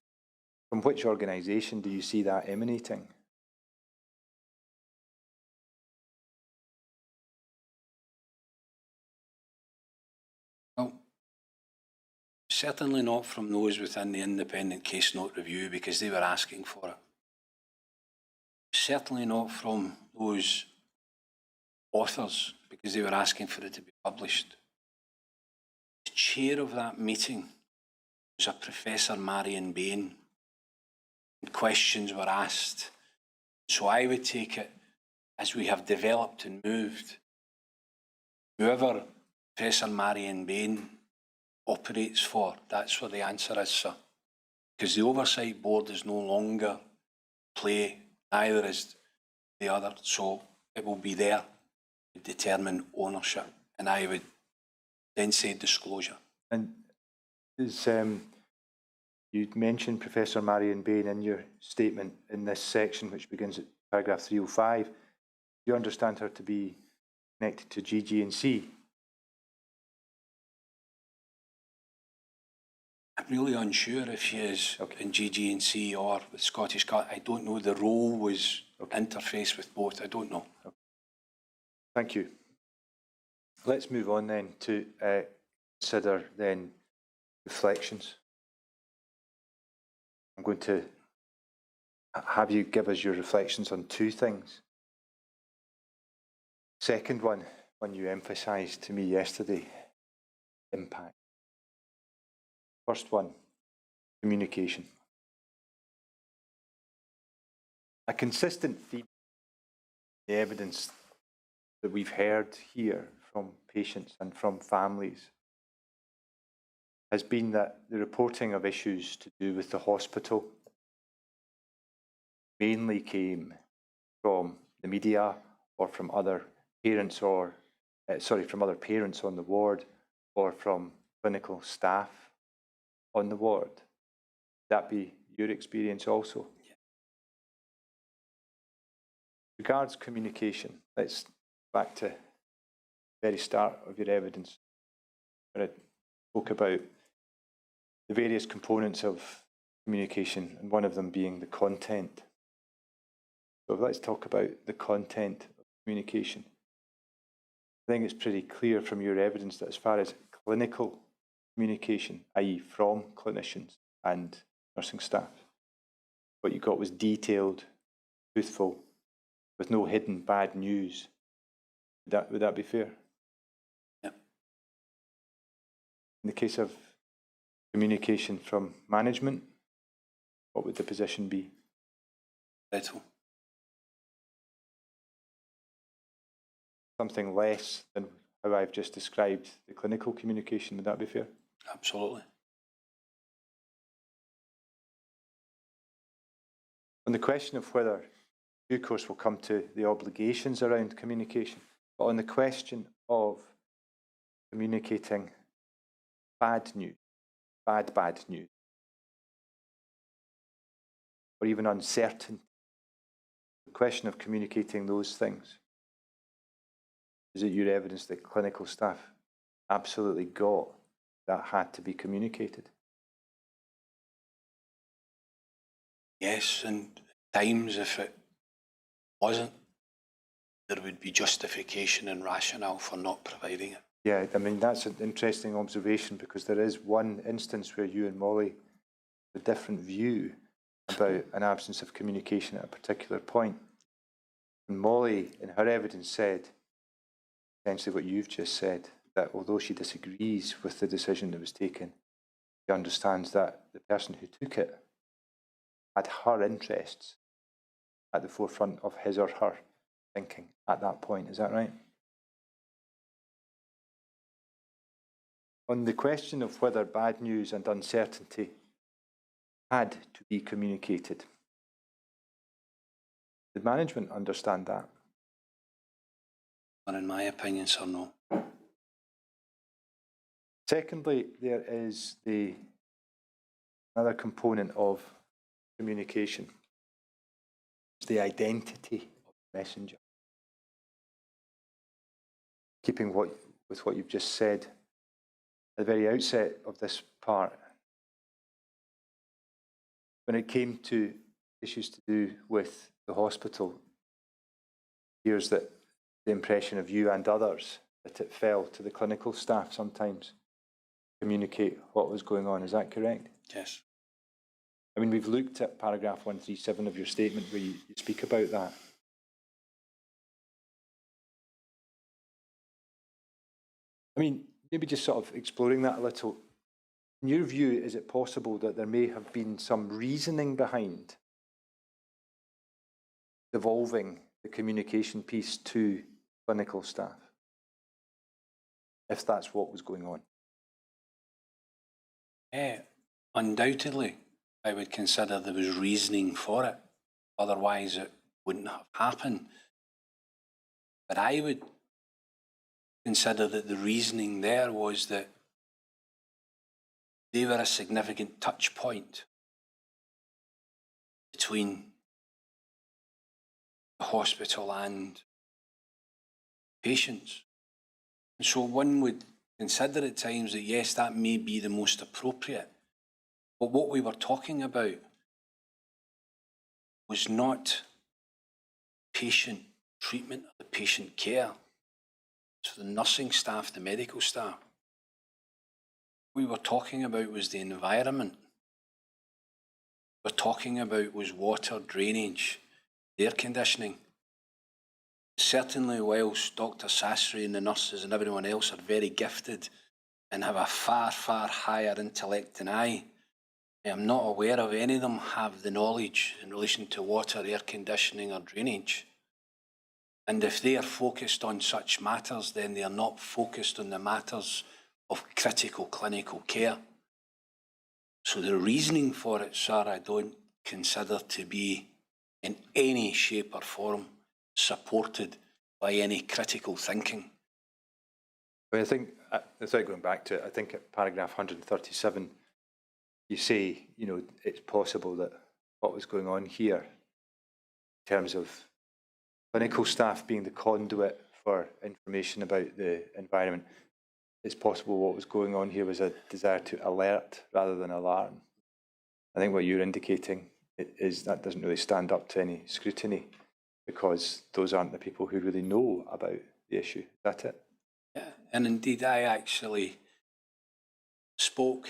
from which organisation do you see that emanating? Well, certainly not from those within the independent case note review, because they were asking for it. Certainly not from those authors, because they were asking for it to be published. The chair of that meeting was a Professor Marion Bain, and questions were asked. So I would take it, as we have developed and moved, whoever Professor Marion Bain operates for, that's where the answer is, sir. Because the oversight board is no longer play, neither is the other, so it will be there to determine ownership, and I would then say disclosure. And is, you'd mentioned Professor Marion Bain in your statement in this section, which begins at paragraph 305. Do you understand her to be connected to GG&C? I'm really unsure if she is in GG&C or with Scottish Cut. I don't know. The role was interfaced with both. I don't know. Thank you. Let's move on then to consider then reflections. I'm going to have you give us your reflections on two things. Second one you emphasised to me yesterday, impact. First one, communication. A consistent theme, the evidence that we've heard here from patients and from families has been that the reporting of issues to do with the hospital mainly came from the media or from other parents or, from other parents on the ward or from clinical staff on the ward. Would that be your experience also? Yeah. Regards communication, let's back to the very start of your evidence, where it spoke about the various components of communication, and one of them being the content. So let's talk about the content of communication. I think it's pretty clear from your evidence that as far as clinical communication, i.e. from clinicians and nursing staff, what you got was detailed, truthful, with no hidden bad news. Would that be fair? Yeah. In the case of communication from management, what would the position be? Little. Something less than how I've just described the clinical communication, would that be fair? Absolutely. On the question of whether due course will come to the obligations around communication, but on the question of communicating bad news, bad news, or even uncertainty, the question of communicating those things, is it your evidence that clinical staff absolutely got that had to be communicated? Yes, and at times if it wasn't, there would be justification and rationale for not providing it. Yeah, I mean, that's an interesting observation, because there is one instance where you and Molly have a different view about an absence of communication at a particular point. And Molly, in her evidence, said essentially what you've just said, that although she disagrees with the decision that was taken, she understands that the person who took it had her interests at the forefront of his or her thinking at that point. Is that right? On the question of whether bad news and uncertainty had to be communicated, did management understand that? And in my opinion, sir, no. Secondly, there is another component of communication. It's the identity of the messenger. Keeping with what you've just said at the very outset of this part, when it came to issues to do with the hospital, here's that the impression of you and others that it fell to the clinical staff sometimes to communicate what was going on. Is that correct? Yes. I mean, we've looked at paragraph 137 of your statement where you speak about that. I mean, maybe just sort of exploring that a little. In your view, is it possible that there may have been some reasoning behind devolving the communication piece to clinical staff? if that's what was going on? Undoubtedly, I would consider there was reasoning for it. Otherwise, it wouldn't have happened. But I would consider that the reasoning there was that they were a significant touch point between the hospital and patients. And so one would consider at times that, yes, that may be the most appropriate. But what we were talking about was not patient treatment or the patient care. It's the nursing staff, the medical staff. What we were talking about was the environment. What we were talking about was water, drainage, air conditioning. Certainly, whilst Dr. Sasri and the nurses and everyone else are very gifted and have a far, far higher intellect than I am not aware of any of them have the knowledge in relation to water, air conditioning or drainage. And if they are focused on such matters, then they are not focused on the matters of critical clinical care. So the reasoning for it, sir, I don't consider to be in any shape or form supported by any critical thinking. I think, without going back to it, I think at paragraph 137, you say, you know, it's possible that what was going on here in terms of clinical staff being the conduit for information about the environment, it's possible what was going on here was a desire to alert rather than alarm. I think what you're indicating is that doesn't really stand up to any scrutiny because those aren't the people who really know about the issue. Is that it? Yeah, and indeed I actually spoke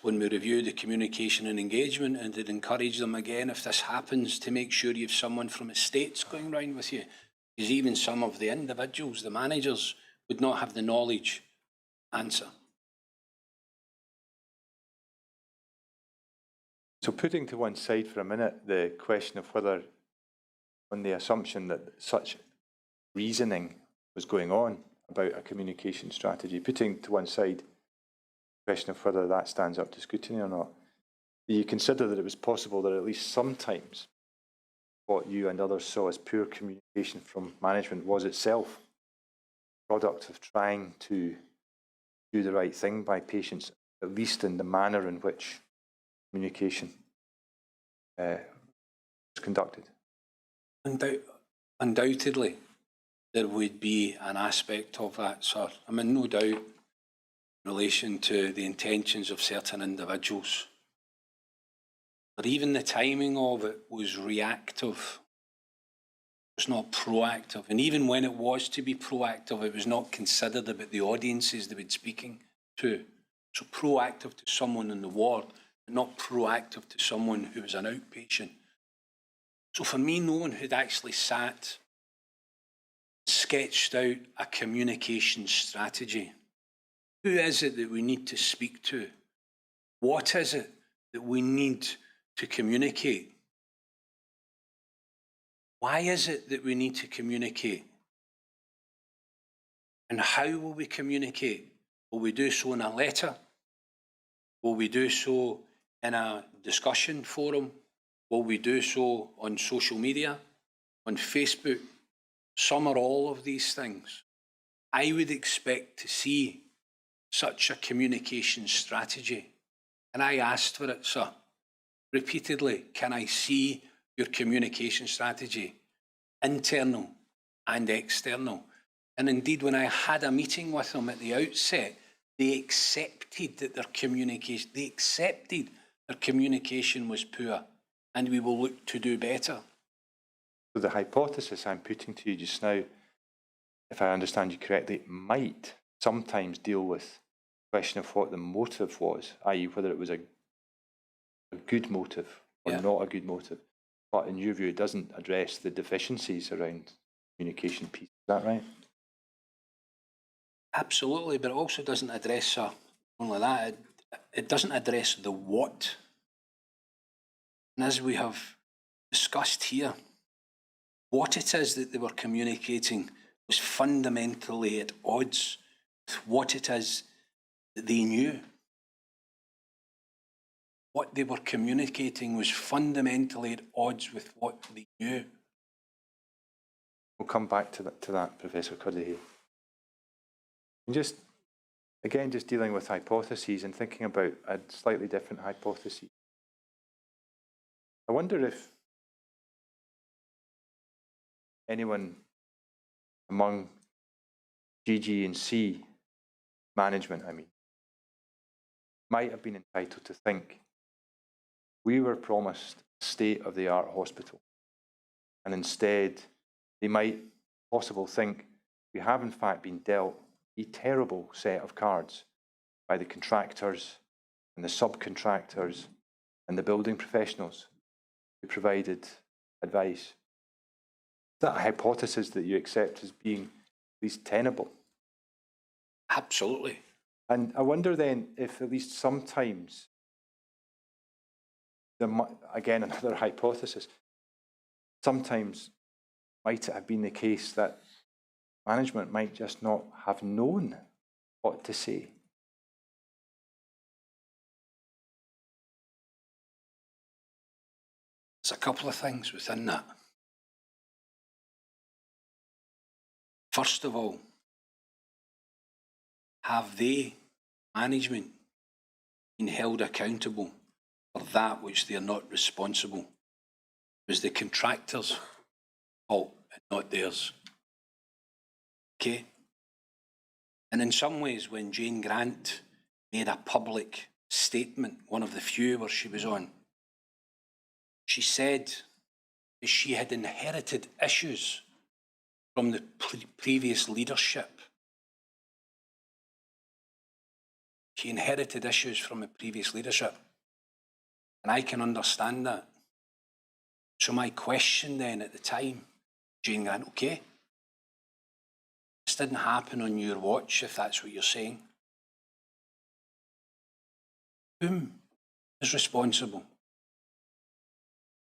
when we reviewed the communication and engagement and did encourage them again, if this happens, to make sure you have someone from estates going round with you. Because even some of the individuals, the managers, would not have the knowledge to answer. So putting to one side for a minute the question of whether, on the assumption that such reasoning was going on about a communication strategy, putting to one side the question of whether that stands up to scrutiny or not, do you consider that it was possible that at least sometimes what you and others saw as poor communication from management was itself a product of trying to do the right thing by patients, at least in the manner in which communication was conducted? Undoubtedly, there would be an aspect of that, sir. I'm in no doubt in relation to the intentions of certain individuals. But even the timing of it was reactive. It was not proactive. And even when it was to be proactive, it was not considered about the audiences they were speaking to. So proactive to someone in the ward, but not proactive to someone who was an outpatient. So for me, no one had actually sat, sketched out a communication strategy. Who is it that we need to speak to? What is it that we need to communicate? Why is it that we need to communicate? And how will we communicate? Will we do so in a letter? Will we do so in a discussion forum? Will we do so on social media, on Facebook? Some or all of these things. I would expect to see such a communication strategy. And I asked for it, sir, repeatedly. Can I see your communication strategy, internal and external? And indeed, when I had a meeting with them at the outset, they accepted that their communication was poor, and we will look to do better. So the hypothesis I'm putting to you just now, if I understand you correctly, might sometimes deal with the question of what the motive was, i.e. whether it was a good motive or not a good motive. But in your view, it doesn't address the deficiencies around communication piece. Is that right? Absolutely, but it also doesn't address, only that, it doesn't address the what. And as we have discussed here, what it is that they were communicating was fundamentally at odds with what it is that they knew. What they were communicating was fundamentally at odds with what they knew. We'll come back to that, Professor Cuddihy. And just, again, just dealing with hypotheses and thinking about a slightly different hypothesis. I wonder if anyone among GG&C management, might have been entitled to think we were promised a state-of-the-art hospital, and instead they might possibly think we have in fact been dealt a terrible set of cards by the contractors and the subcontractors and the building professionals who provided advice. Is that a hypothesis that you accept as being at least tenable? Absolutely. And I wonder then if at least sometimes, again, another hypothesis, sometimes might it have been the case that management might just not have known what to say? There's a couple of things within that. First of all, have they, management, been held accountable for that which they are not responsible? It was the contractors' fault and not theirs. Okay? And in some ways, when Jane Grant made a public statement, one of the few where she was on, she said that she had inherited issues from the previous leadership. She inherited issues from the previous leadership. And I can understand that. So my question then at the time, Jane Grant, okay, this didn't happen on your watch, if that's what you're saying. Whom is responsible?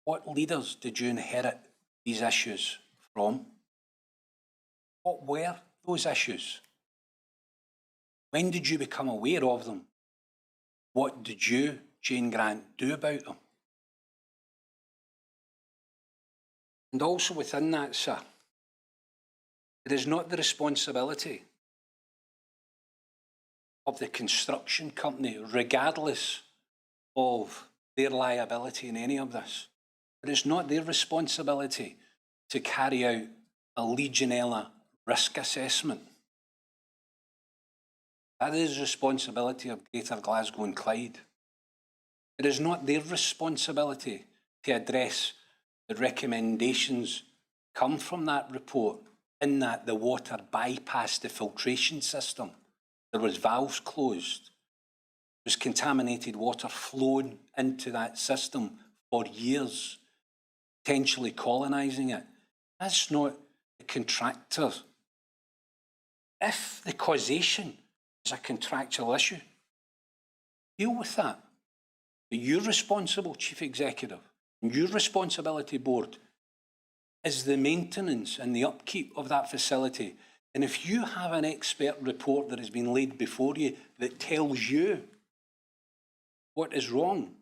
What leaders did you inherit these issues from? What were those issues? When did you become aware of them? What did you, Jane Grant, do about them? And also within that, sir, it is not the responsibility of the construction company, regardless of their liability in any of this. It is not their responsibility to carry out a Legionella risk assessment. That is the responsibility of Greater Glasgow and Clyde. It is not their responsibility to address the recommendations come from that report, in that the water bypassed the filtration system. There was valves closed. There was contaminated water flowing into that system for years, potentially colonising it. That's not the contractor. If the causation is a contractual issue, deal with that. But you're responsible, Chief Executive, and your responsibility board is the maintenance and the upkeep of that facility. And if you have an expert report that has been laid before you that tells you what is wrong,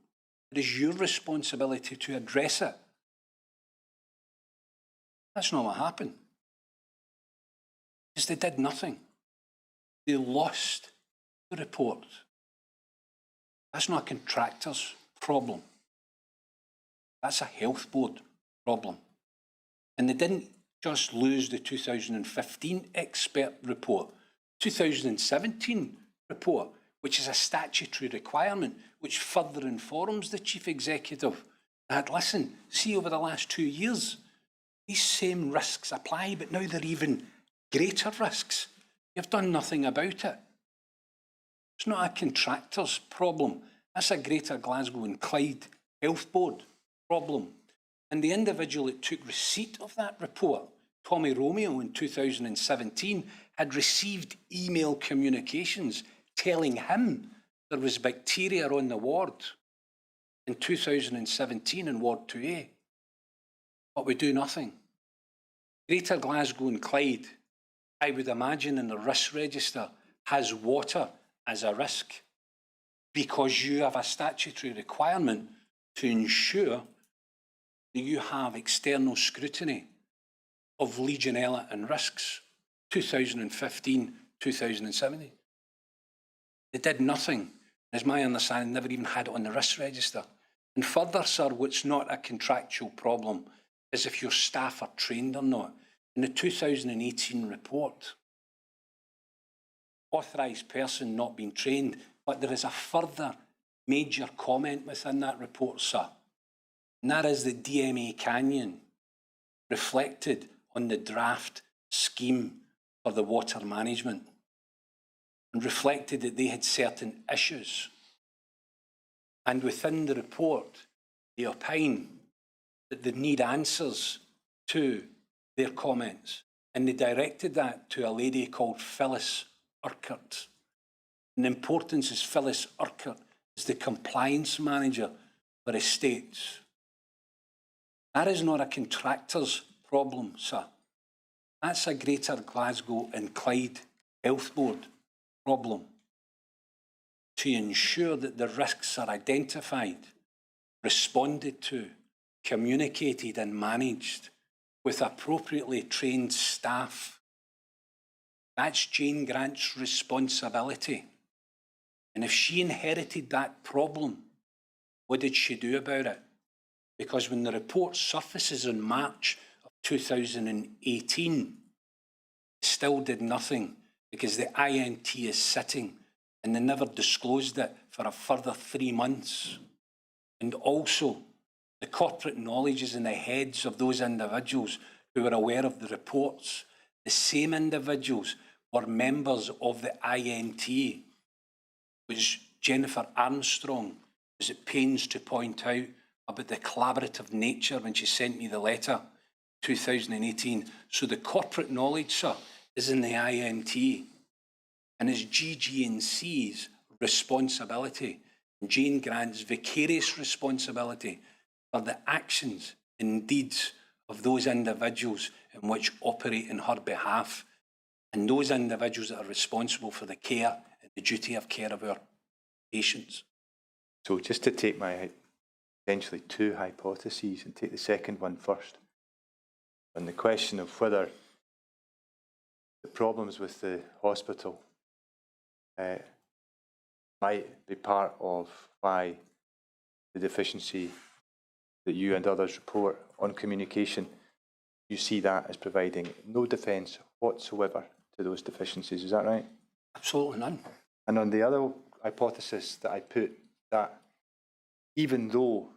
it is your responsibility to address it. That's not what happened. Because they did nothing. They lost the report. That's not a contractor's problem. That's a health board problem. And they didn't just lose the 2015 expert report, 2017 report, which is a statutory requirement, which further informs the Chief Executive that, listen, see, over the last 2 years, these same risks apply, but now they're even greater risks. You've done nothing about it. It's not a contractor's problem. That's a Greater Glasgow and Clyde Health Board problem. And the individual that took receipt of that report, Tommy Romeo, in 2017, had received email communications telling him there was bacteria on the ward in 2017 in Ward 2A. But we do nothing. Greater Glasgow and Clyde I would imagine in the risk register has water as a risk, because you have a statutory requirement to ensure that you have external scrutiny of Legionella and risks, 2015, 2017. They did nothing. As my understanding, never even had it on the risk register. And further, sir, what's not a contractual problem is if your staff are trained or not. In the 2018 report, authorised person not being trained, but there is a further major comment within that report, sir. And that is that DMA Canyon reflected on the draft scheme for the water management and reflected that they had certain issues. And within the report, they opine that they need answers to their comments. And they directed that to a lady called Phyllis Urquhart. And the importance is Phyllis Urquhart is the compliance manager for estates. That is not a contractor's problem, sir. That's a Greater Glasgow and Clyde Health Board problem, to ensure that the risks are identified, responded to, communicated and managed with appropriately trained staff. That's Jane Grant's responsibility. And if she inherited that problem, what did she do about it? Because when the report surfaces in March of 2018, it still did nothing, because the INT is sitting and they never disclosed it for a further 3 months. And also, the corporate knowledge is in the heads of those individuals who were aware of the reports. The same individuals were members of the INT, which Jennifer Armstrong was at pains to point out about the collaborative nature when she sent me the letter, 2018. So the corporate knowledge, sir, is in the INT, and it's GG&C's responsibility, Jane Grant's vicarious responsibility for the actions and deeds of those individuals in which operate in her behalf, and those individuals that are responsible for the care and the duty of care of our patients. So just to take my essentially two hypotheses and take the second one first, on the question of whether the problems with the hospital might be part of why the deficiency that you and others report on communication, you see that as providing no defence whatsoever to those deficiencies. Is that right? Absolutely none. And on the other hypothesis that I put, that even though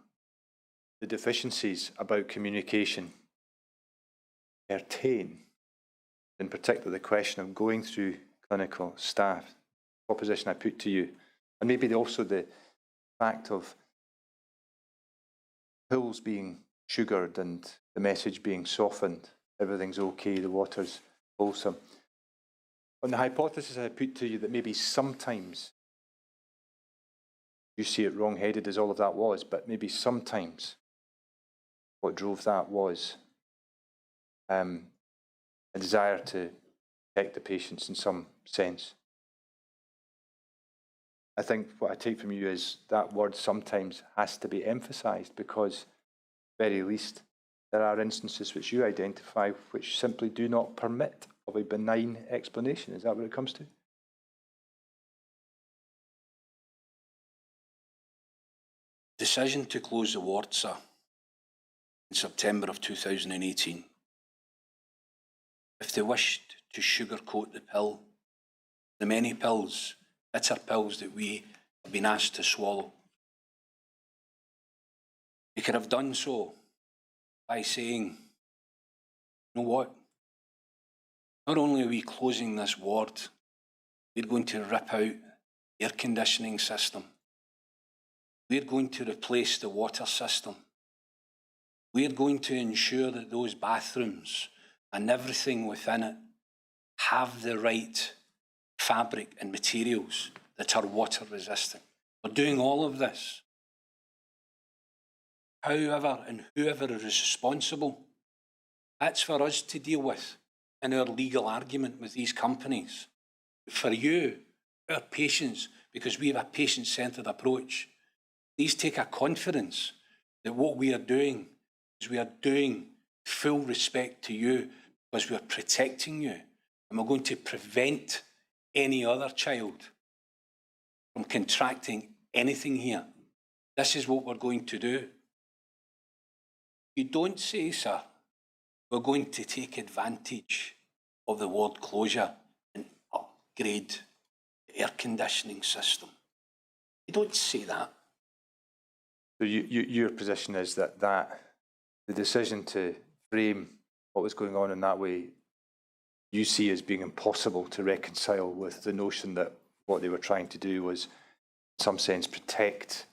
the deficiencies about communication pertain, in particular the question of going through clinical staff, proposition I put to you, and maybe also the fact of pills being sugared and the message being softened, everything's okay, the water's wholesome. On the hypothesis I put to you that maybe sometimes, you see it wrong-headed as all of that was, but maybe sometimes what drove that was a desire to protect the patients in some sense. I think what I take from you is that word sometimes has to be emphasised, because at the very least there are instances which you identify which simply do not permit of a benign explanation. Is that what it comes to? Decision to close the ward, sir, in September of 2018. If they wished to sugarcoat the pill, the many pills, bitter pills that we have been asked to swallow, they could have done so by saying, you know what? Not only are we closing this ward, we're going to rip out the air conditioning system. We're going to replace the water system. We're going to ensure that those bathrooms and everything within it have the right fabric and materials that are water resistant. We're doing all of this. However and whoever is responsible, that's for us to deal with. in our legal argument with these companies. For you, our patients, because we have a patient-centred approach, please take a confidence that what we are doing is we are doing full respect to you because we are protecting you and we're going to prevent any other child from contracting anything here. This is what we're going to do. You don't say, sir, we're going to take advantage of the ward closure and upgrade the air conditioning system. You don't say that. So your position is that the decision to frame what was going on in that way, you see as being impossible to reconcile with the notion that what they were trying to do was, in some sense, protect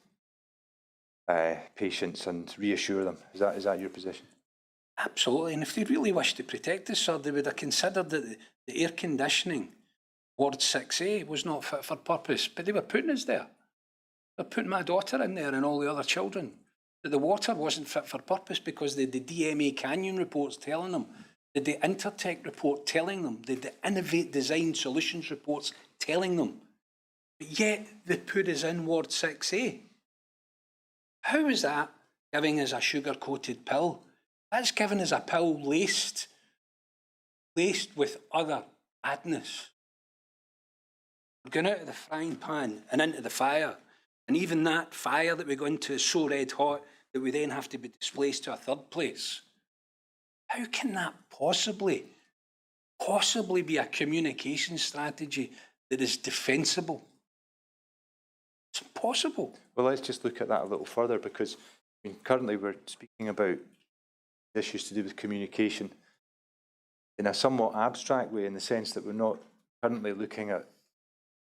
patients and reassure them. Is that your position? Absolutely. And if they really wished to protect us, sir, they would have considered that the air conditioning, Ward 6A, was not fit for purpose, but they were putting us there. They're putting my daughter in there and all the other children. That the water wasn't fit for purpose because they had the DMA Canyon reports telling them, they had the Intertech report telling them, they had the Innovate Design Solutions reports telling them. But yet they put us in Ward 6A. How is that giving us a sugar-coated pill? That's giving us a pill laced with other badness. We're going out of the frying pan and into the fire. And even that fire that we go into is so red hot that we then have to be displaced to a third place. How can that possibly be a communication strategy that is defensible? It's impossible. Well, let's just look at that a little further because currently we're speaking about issues to do with communication in a somewhat abstract way, in the sense that we're not currently looking at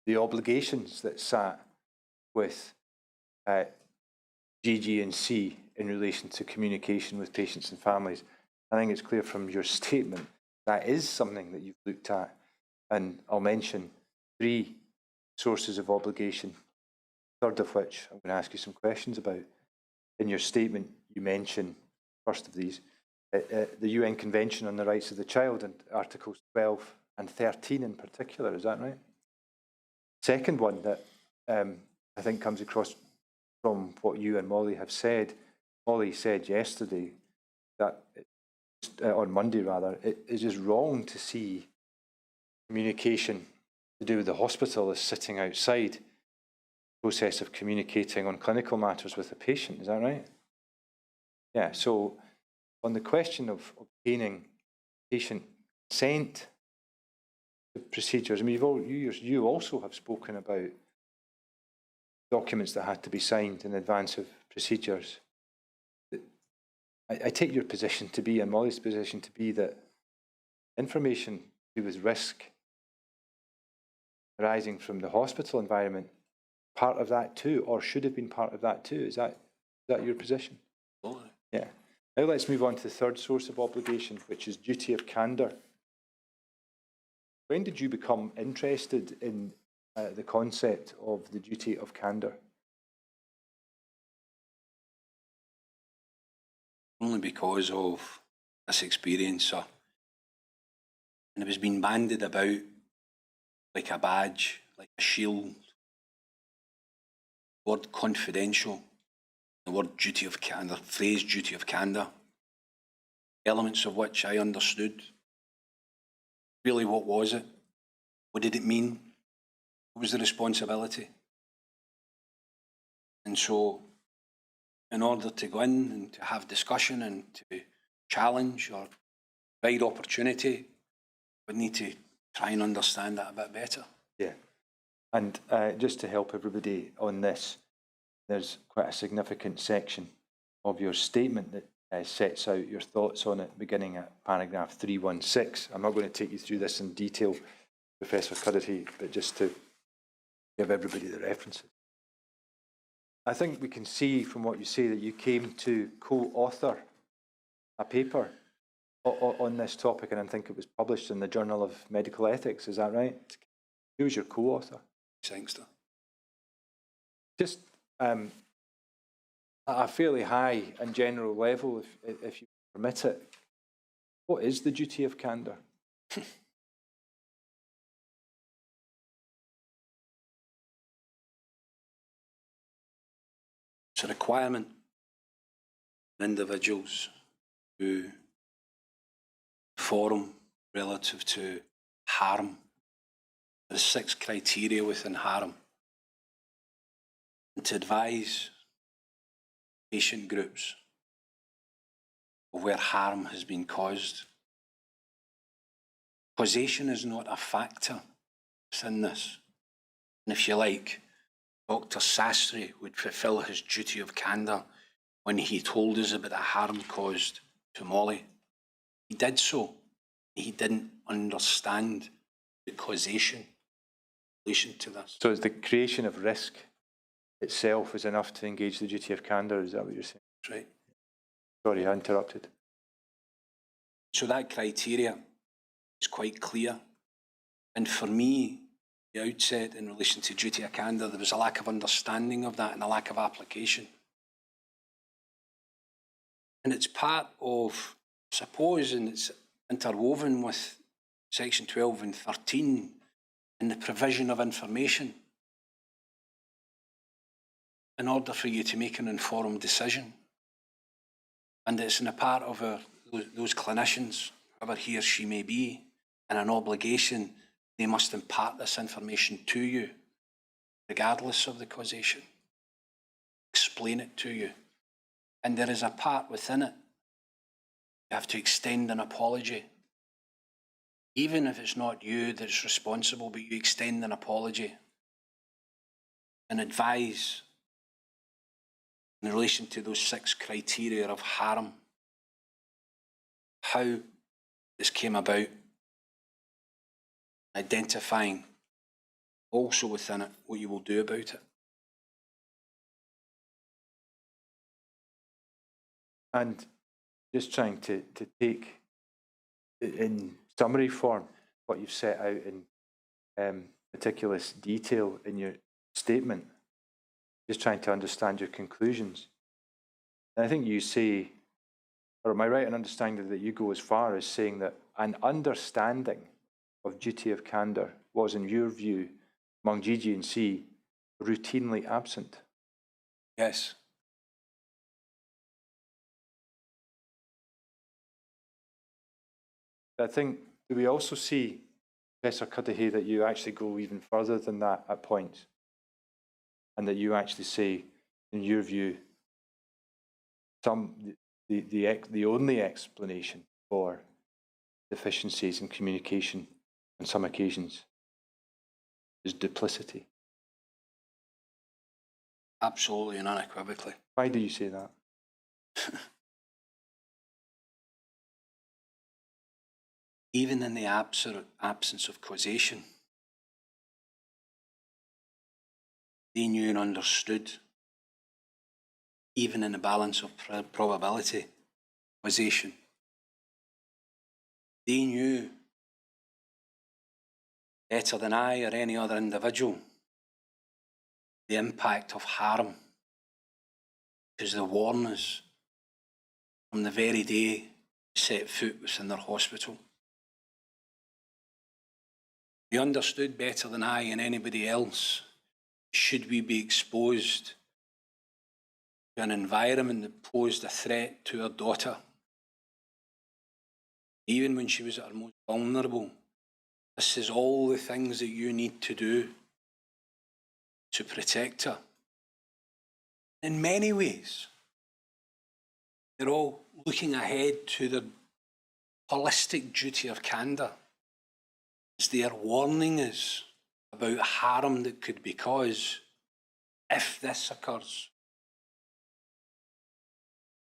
the obligations that sat with GG&C in relation to communication with patients and families. I think it's clear from your statement that is something that you've looked at, and I'll mention 3 sources of obligation, third of which I'm going to ask you some questions about. In your statement, you mention, first of these, the UN Convention on the Rights of the Child and Articles 12 and 13 in particular, is that right? Second one that I think comes across from what you and Molly have said. Molly said yesterday that, on Monday rather, it is just wrong to see communication to do with the hospital as sitting outside the process of communicating on clinical matters with a patient, is that right? Yeah, so on the question of obtaining patient consent to procedures, I mean, you also have spoken about documents that had to be signed in advance of procedures. I take your position to be, and Molly's position to be, that information to do with risk arising from the hospital environment, part of that too, or should have been part of that too. Is that your position? Yeah. Now let's move on to the third source of obligation, which is duty of candour. When did you become interested in the concept of the duty of candour? Only because of this experience, sir. And it was being bandied about like a badge, like a shield. The word confidential, the word duty of candour, phrase duty of candour, elements of which I understood. Really, what was it? What did it mean? What was the responsibility? And so, in order to go in and to have discussion and to challenge or provide opportunity, we need to try and understand that a bit better. Yeah. And just to help everybody on this, there's quite a significant section of your statement that sets out your thoughts on it, beginning at paragraph 316. I'm not going to take you through this in detail, Professor Cuddihy, but just to give everybody the references. I think we can see from what you say that you came to co-author a paper on this topic, and I think it was published in the Journal of Medical Ethics. Is that right? Who was your co-author? Sangster. Just at a fairly high and general level, if you permit it, what is the duty of candour? It's a requirement for individuals who forum relative to harm. There's 6 criteria within harm. And to advise patient groups of where harm has been caused. Causation is not a factor within this. And if you like, Dr. Sastry would fulfil his duty of candour when he told us about the harm caused to Molly. He did so. He didn't understand the causation in relation to this. So it's the creation of risk itself is enough to engage the duty of candour, is that what you're saying? That's right. Sorry, I interrupted. So that criteria is quite clear. And for me, the outset in relation to duty of candour, there was a lack of understanding of that and a lack of application. And it's part of, I suppose, and it's interwoven with section 12 and 13 in the provision of information in order for you to make an informed decision. And it's in a part of those clinicians, whoever he or she may be, and an obligation, they must impart this information to you, regardless of the causation. Explain it to you. And there is a part within it. You have to extend an apology. Even if it's not you that's responsible, but you extend an apology and advise in relation to those 6 criteria of harm, how this came about, identifying also within it what you will do about it. And just trying to take in summary form what you've set out in meticulous detail in your statement, just trying to understand your conclusions. And I think you say, or am I right in understanding that you go as far as saying that an understanding of duty of candour was, in your view, among GG&C, routinely absent? Yes. I think, do we also see, Professor Cuddihy, that you actually go even further than that at points? And that you actually say, in your view, the only explanation for deficiencies in communication on some occasions is duplicity? Absolutely and unequivocally. Why do you say that? Even in the absence of causation, they knew and understood, even in the balance of probability, causation. They knew better than I or any other individual the impact of harm, because they warned us from the very day we set foot within their hospital. They understood better than I and anybody else, should we be exposed to an environment that posed a threat to our daughter, even when she was at her most vulnerable, this is all the things that you need to do to protect her. In many ways, they're all looking ahead to the holistic duty of candour, as they are warning us about harm that could be caused if this occurs.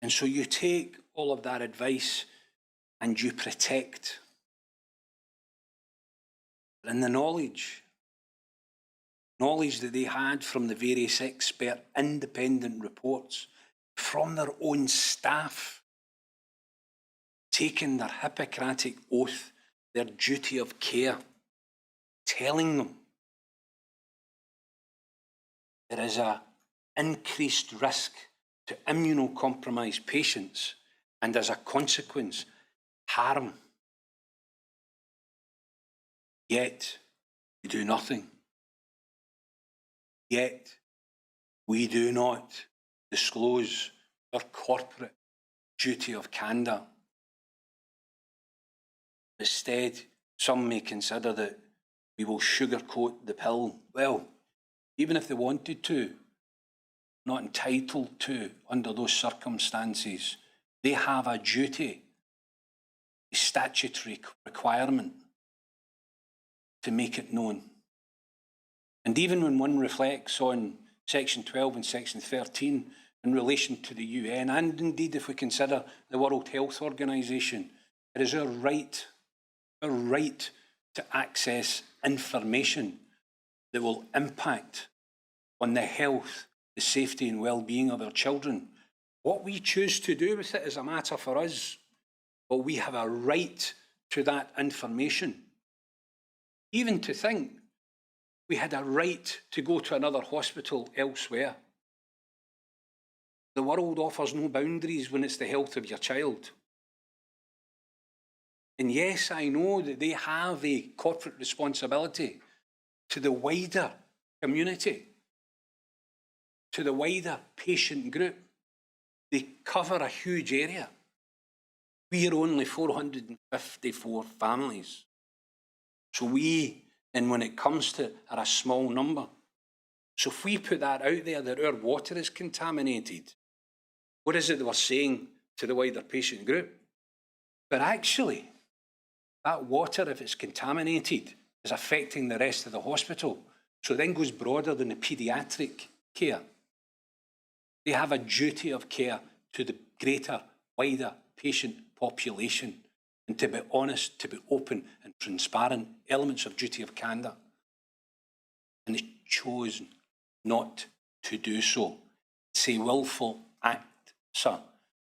And so you take all of that advice and you protect. And the knowledge that they had from the various expert independent reports, from their own staff, taking their Hippocratic oath, their duty of care, telling them there is an increased risk to immunocompromised patients, and as a consequence, harm. Yet we do nothing. Yet we do not disclose our corporate duty of candour. Instead, some may consider that we will sugarcoat the pill. Well, even if they wanted to, not entitled to under those circumstances. They have a duty, a statutory requirement to make it known. And even when one reflects on Section 12 and Section 13 in relation to the UN, and indeed if we consider the World Health Organization, it is our right to access information that will impact on the health, the safety and well-being of our children. What we choose to do with it is a matter for us, but we have a right to that information. Even to think we had a right to go to another hospital elsewhere. The world offers no boundaries when it's the health of your child. And yes, I know that they have a corporate responsibility to the wider community, to the wider patient group. They cover a huge area. We are only 454 families. So and when it comes to, are a small number. So if we put that out there, that our water is contaminated, what is it that we're saying to the wider patient group? But actually, that water, if it's contaminated, is affecting the rest of the hospital. So it then goes broader than the paediatric care. They have a duty of care to the greater, wider patient population. And to be honest, to be open and transparent, elements of duty of candour. And they chose not to do so. It's a willful act, sir,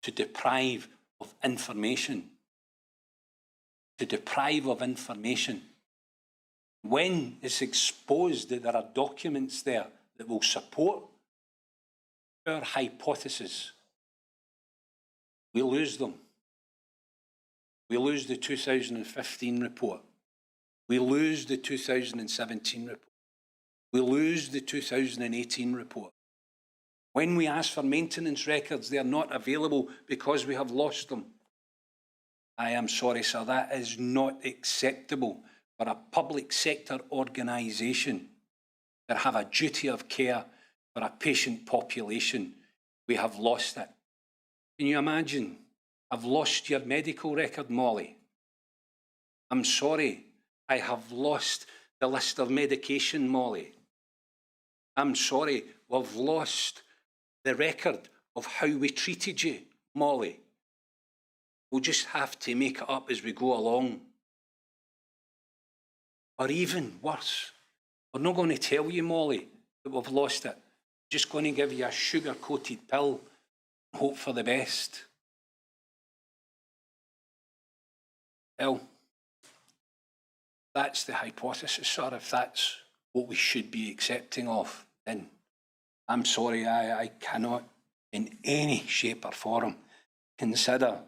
to deprive of information. To deprive of information. When it's exposed that there are documents there that will support our hypothesis, we lose them. We lose the 2015 report. We lose the 2017 report. We lose the 2018 report. When we ask for maintenance records, they are not available because we have lost them. I am sorry, sir, that is not acceptable for a public sector organisation that have a duty of care for a patient population. We have lost it. Can you imagine? I've lost your medical record, Molly. I'm sorry, I have lost the list of medication, Molly. I'm sorry, we've lost the record of how we treated you, Molly. We'll just have to make it up as we go along. Or even worse, we're not going to tell you, Molly, that we've lost it. We're just going to give you a sugar-coated pill and hope for the best. Well, that's the hypothesis, sir. If that's what we should be accepting of, then I'm sorry, I cannot in any shape or form consider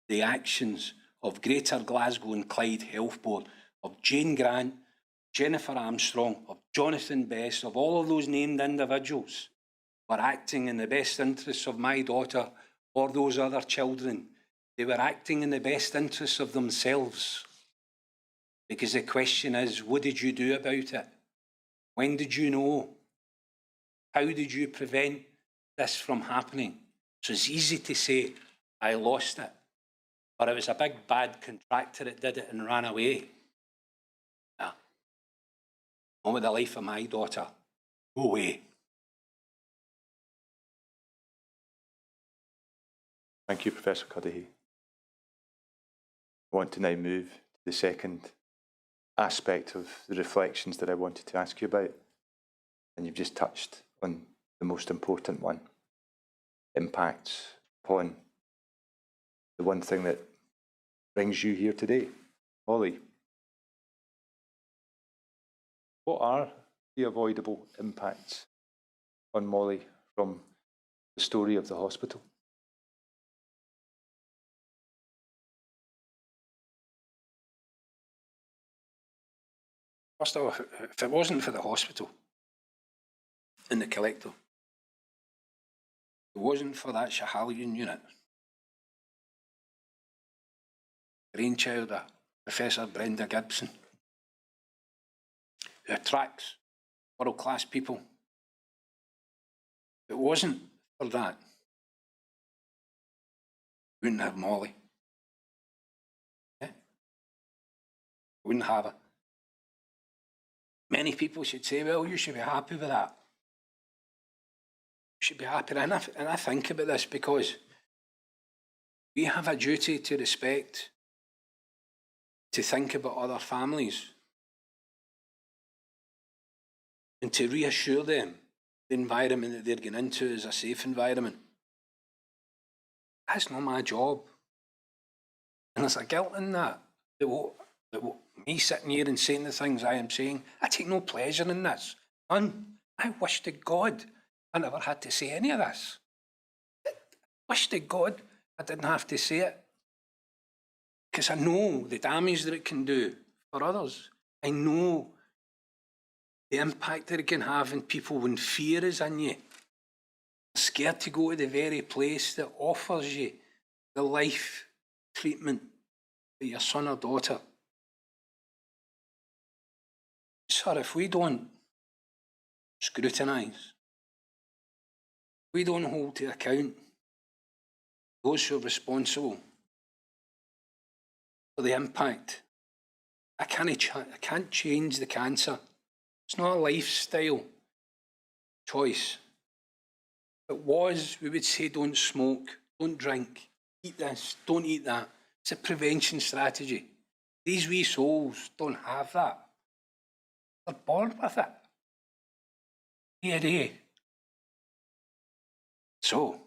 the actions of Greater Glasgow and Clyde Health Board, of Jane Grant, Jennifer Armstrong, of Jonathan Best, of all of those named individuals were acting in the best interests of my daughter or those other children. They were acting in the best interests of themselves. Because the question is, what did you do about it? When did you know? How did you prevent this from happening? So it's easy to say, I lost it. Or it was a big bad contractor that did it and ran away. No. Not with the life of my daughter. Go away. Thank you, Professor Cuddihy. I want to now move to the second aspect of the reflections that I wanted to ask you about. And you've just touched on the most important one. Impacts upon the one thing that brings you here today, Molly. What are the avoidable impacts on Molly from the story of the hospital? First of all, if it wasn't for the hospital and the collector, if it wasn't for that Schahalian unit, brainchild of Professor Brenda Gibson, who attracts world-class people, if it wasn't for that, we wouldn't have Molly. Yeah? We wouldn't have her. Many people should say, well, you should be happy with that. You should be happy. And I think about this because we have a duty to respect, to think about other families, and to reassure them the environment that they're getting into is a safe environment. That's not my job. And there's a guilt in that. Me sitting here and saying the things I am saying, I take no pleasure in this. None. I wish to God I never had to say any of this. I wish to God I didn't have to say it. Because I know the damage that it can do for others. I know the impact that it can have on people when fear is in you. You're scared to go to the very place that offers you the life treatment for your son or daughter. Sir, if we don't scrutinise, we don't hold to account those who are responsible for the impact, I can't change the cancer. It's not a lifestyle choice. If it was, we would say don't smoke, don't drink, eat this, don't eat that. It's a prevention strategy. These wee souls don't have that. They're born with it. Yeah. So,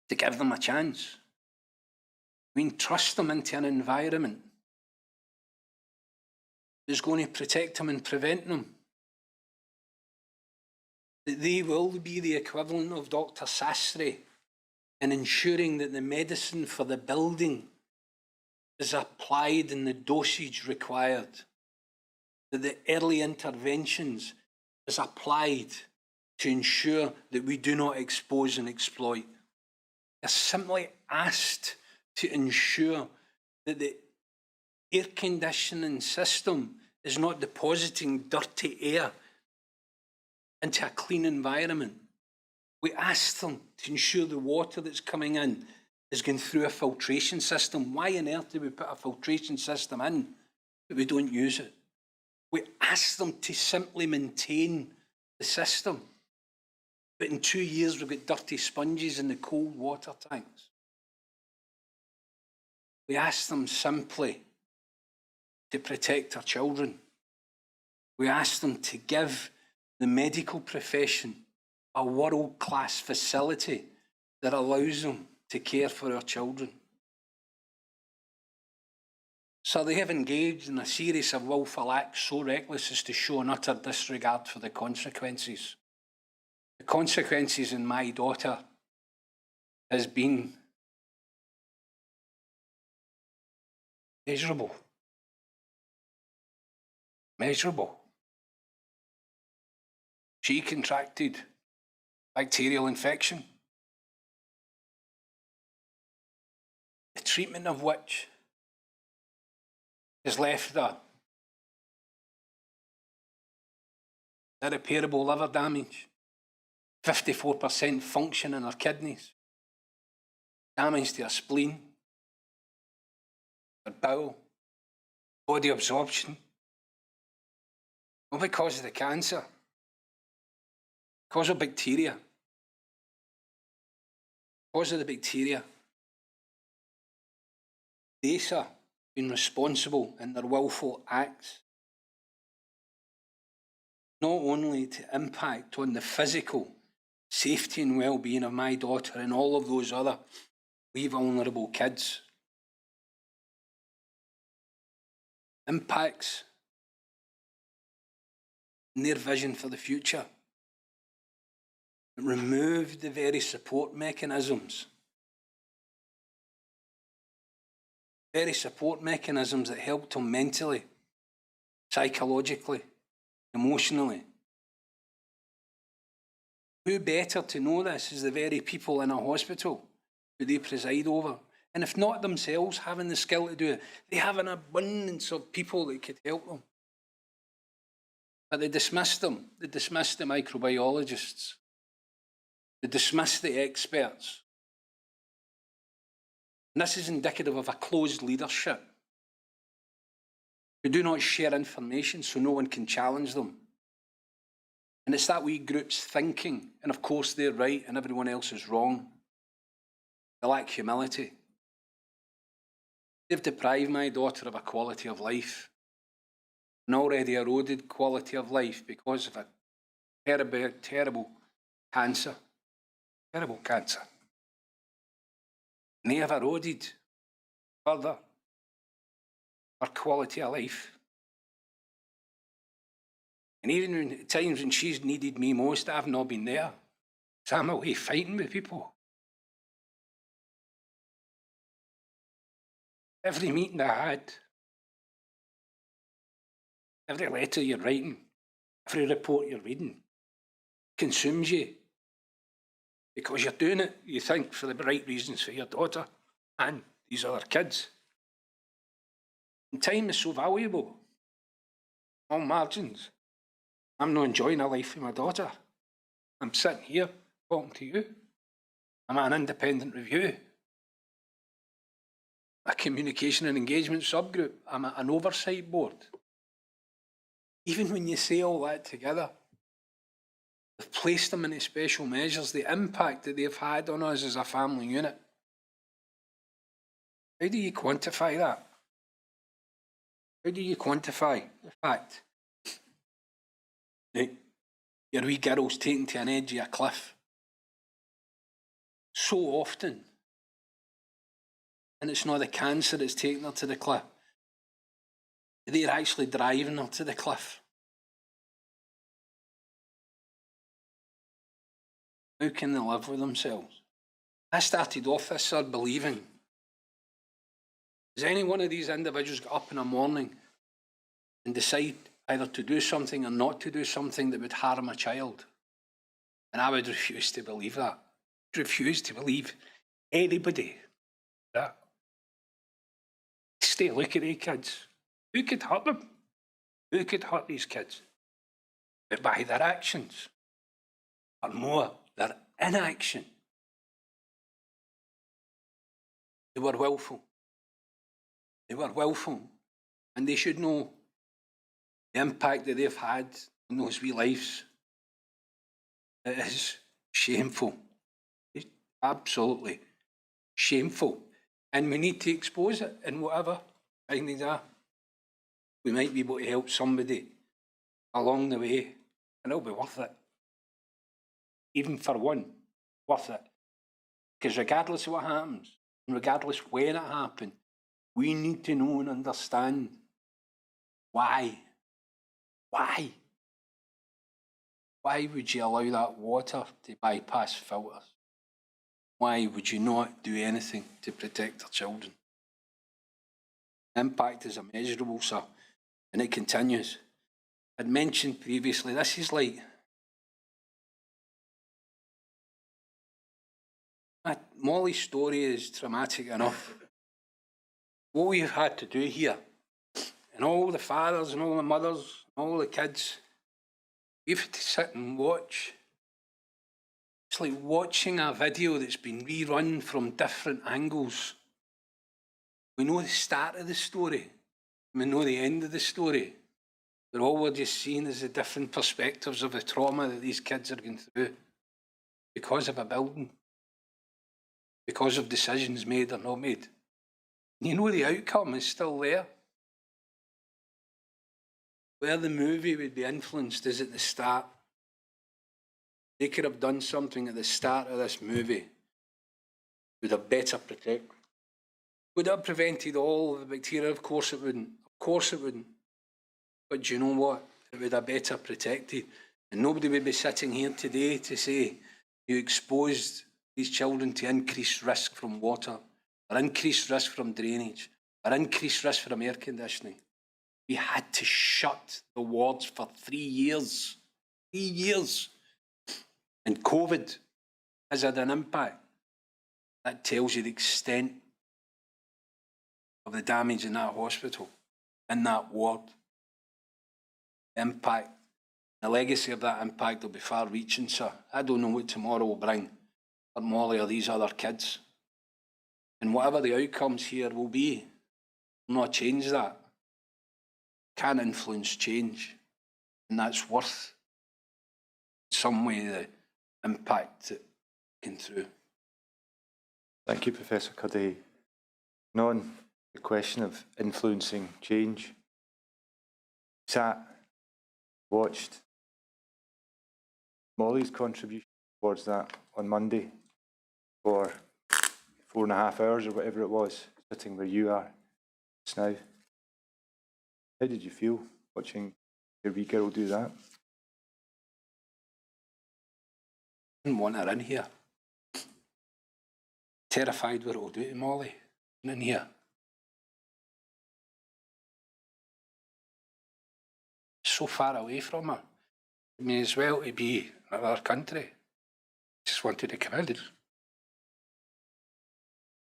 to give them a chance, we entrust them into an environment that's going to protect them and prevent them. That they will be the equivalent of Dr. Sastry in ensuring that the medicine for the building is applied in the dosage required. That the early interventions is applied to ensure that we do not expose and exploit. They're simply asked to ensure that the air conditioning system is not depositing dirty air into a clean environment. We ask them to ensure the water that's coming in is going through a filtration system. Why on earth do we put a filtration system in but we don't use it? We ask them to simply maintain the system. But in 2 years, we've got dirty sponges in the cold water tanks. We ask them simply to protect our children. We ask them to give the medical profession a world-class facility that allows them to care for our children. So they have engaged in a series of willful acts so reckless as to show an utter disregard for the consequences. The consequences in my daughter has been measurable. She contracted bacterial infection, the treatment of which has left her irreparable liver damage, 54% function in her kidneys, damage to her spleen, her bowel, body absorption, not because of the cancer, because of bacteria. Because of the bacteria. They, sir, been responsible in their willful acts, not only to impact on the physical safety and well-being of my daughter and all of those other wee vulnerable kids, impacts in their vision for the future. It removed the very support mechanisms that helped them mentally, psychologically, emotionally. Who better to know this is the very people in a hospital who they preside over? And if not themselves having the skill to do it, they have an abundance of people that could help them. But they dismissed them. They dismissed the microbiologists. They dismissed the experts. And this is indicative of a closed leadership who do not share information so no one can challenge them. And it's that wee group's thinking, and of course they're right and everyone else is wrong. They lack humility. They've deprived my daughter of a quality of life, an already eroded quality of life because of a terrible, terrible cancer. Terrible cancer. And they have eroded further her quality of life. And even in times when she's needed me most, I've not been there. So I'm away fighting with people. Every meeting I had, every letter you're writing, every report you're reading consumes you. Because you're doing it, you think, for the right reasons for your daughter and these other kids. And time is so valuable. All margins. I'm not enjoying a life with my daughter. I'm sitting here talking to you. I'm an independent review. A communication and engagement subgroup. I'm at an oversight board. Even when you say all that together, they've placed them into special measures, the impact that they've had on us as a family unit. How do you quantify that? How do you quantify the fact that your wee girl's taken to an edge of a cliff so often, and it's not the cancer that's taking her to the cliff? They're actually driving her to the cliff. How can they live with themselves? I started off this, sir, believing, does any one of these individuals get up in the morning and decide either to do something or not to do something that would harm a child? And I would refuse to believe that. Refuse to believe anybody that. Stay, look at these kids. Who could hurt them? Who could hurt these kids? But by their actions, or more, their inaction. They were willful. They were willful. And they should know the impact that they've had on those wee lives. It is shameful. It's absolutely shameful. And we need to expose it in whatever findings are. We might be able to help somebody along the way, and it'll be worth it. Even for one, worth it. Because regardless of what happens, and regardless when it happened, we need to know and understand why. Why? Why would you allow that water to bypass filters? Why would you not do anything to protect our children? The impact is immeasurable, sir, and it continues. I'd mentioned previously, this is like Molly's story is traumatic enough. What we've had to do here, and all the fathers and all the mothers, and all the kids, we've had to sit and watch. It's like watching a video that's been rerun from different angles. We know the start of the story. We know the end of the story. But all we're just seeing is the different perspectives of the trauma that these kids are going through because of a building, because of decisions made or not made. You know the outcome is still there. Where the movie would be influenced is at the start. They could have done something at the start of this movie would have better protected. Would it have prevented all the bacteria? Of course it wouldn't. Of course it wouldn't. But do you know what? It would have better protected. And nobody would be sitting here today to say you exposed these children to increased risk from water, or increased risk from drainage, or increased risk from air conditioning. We had to shut the wards for 3 years. 3 years. And COVID has had an impact. That tells you the extent of the damage in that hospital, in that ward. The impact, the legacy of that impact will be far-reaching, sir. I don't know what tomorrow will bring for Molly or these other kids. And whatever the outcomes here will be, will not change that. Can influence change, and that's worth in some way the impact that came through. Thank you, Professor Cuddihy. And on the question of influencing change, sat, watched Molly's contribution towards that on Monday for 4.5 hours or whatever it was, sitting where you are just now. How did you feel watching your wee girl do that? I didn't want her in here. Terrified what it will do to Molly in here. So far away from her. It may as well to be in another country. Just wanted to come in.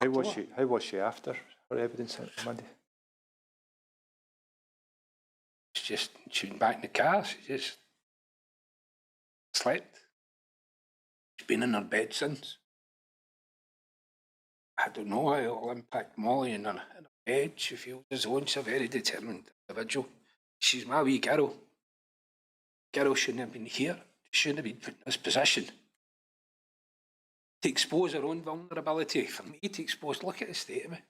How was she after her evidence on Monday? She went back in the car. She just slept. She's been in her bed since. I don't know how it'll impact Molly in her bed. She feels as though she's a very determined individual. She's my wee girl. Girl shouldn't have been here. She shouldn't have been put in this position. To expose her own vulnerability, for me to expose, look at the state of me.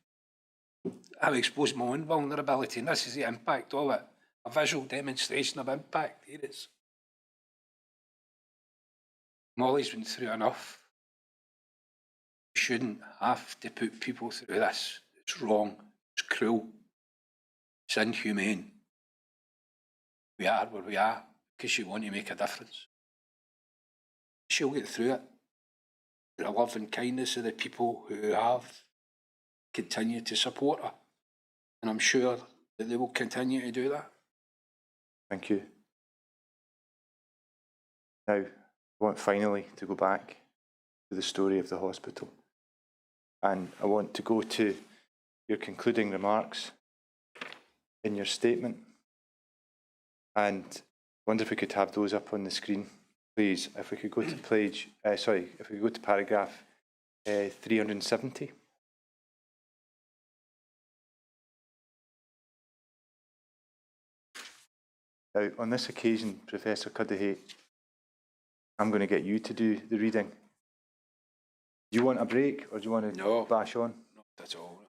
I've exposed my own vulnerability, and this is the impact of it. A visual demonstration of impact. Here it is. Molly's been through enough. You shouldn't have to put people through this. It's wrong. It's cruel. It's inhumane. We are where we are because you want to make a difference. She'll get through it. The love and kindness of the people who have continued to support her. And I'm sure that they will continue to do that. Thank you. Now, I want finally to go back to the story of the hospital. And I want to go to your concluding remarks in your statement. And I wonder if we could have those up on the screen, please. If we could go to if we could go to paragraph 370. Now, on this occasion, Professor Cuddihy, I'm going to get you to do the reading. Do you want a break, or do you want to bash on? No, that's all.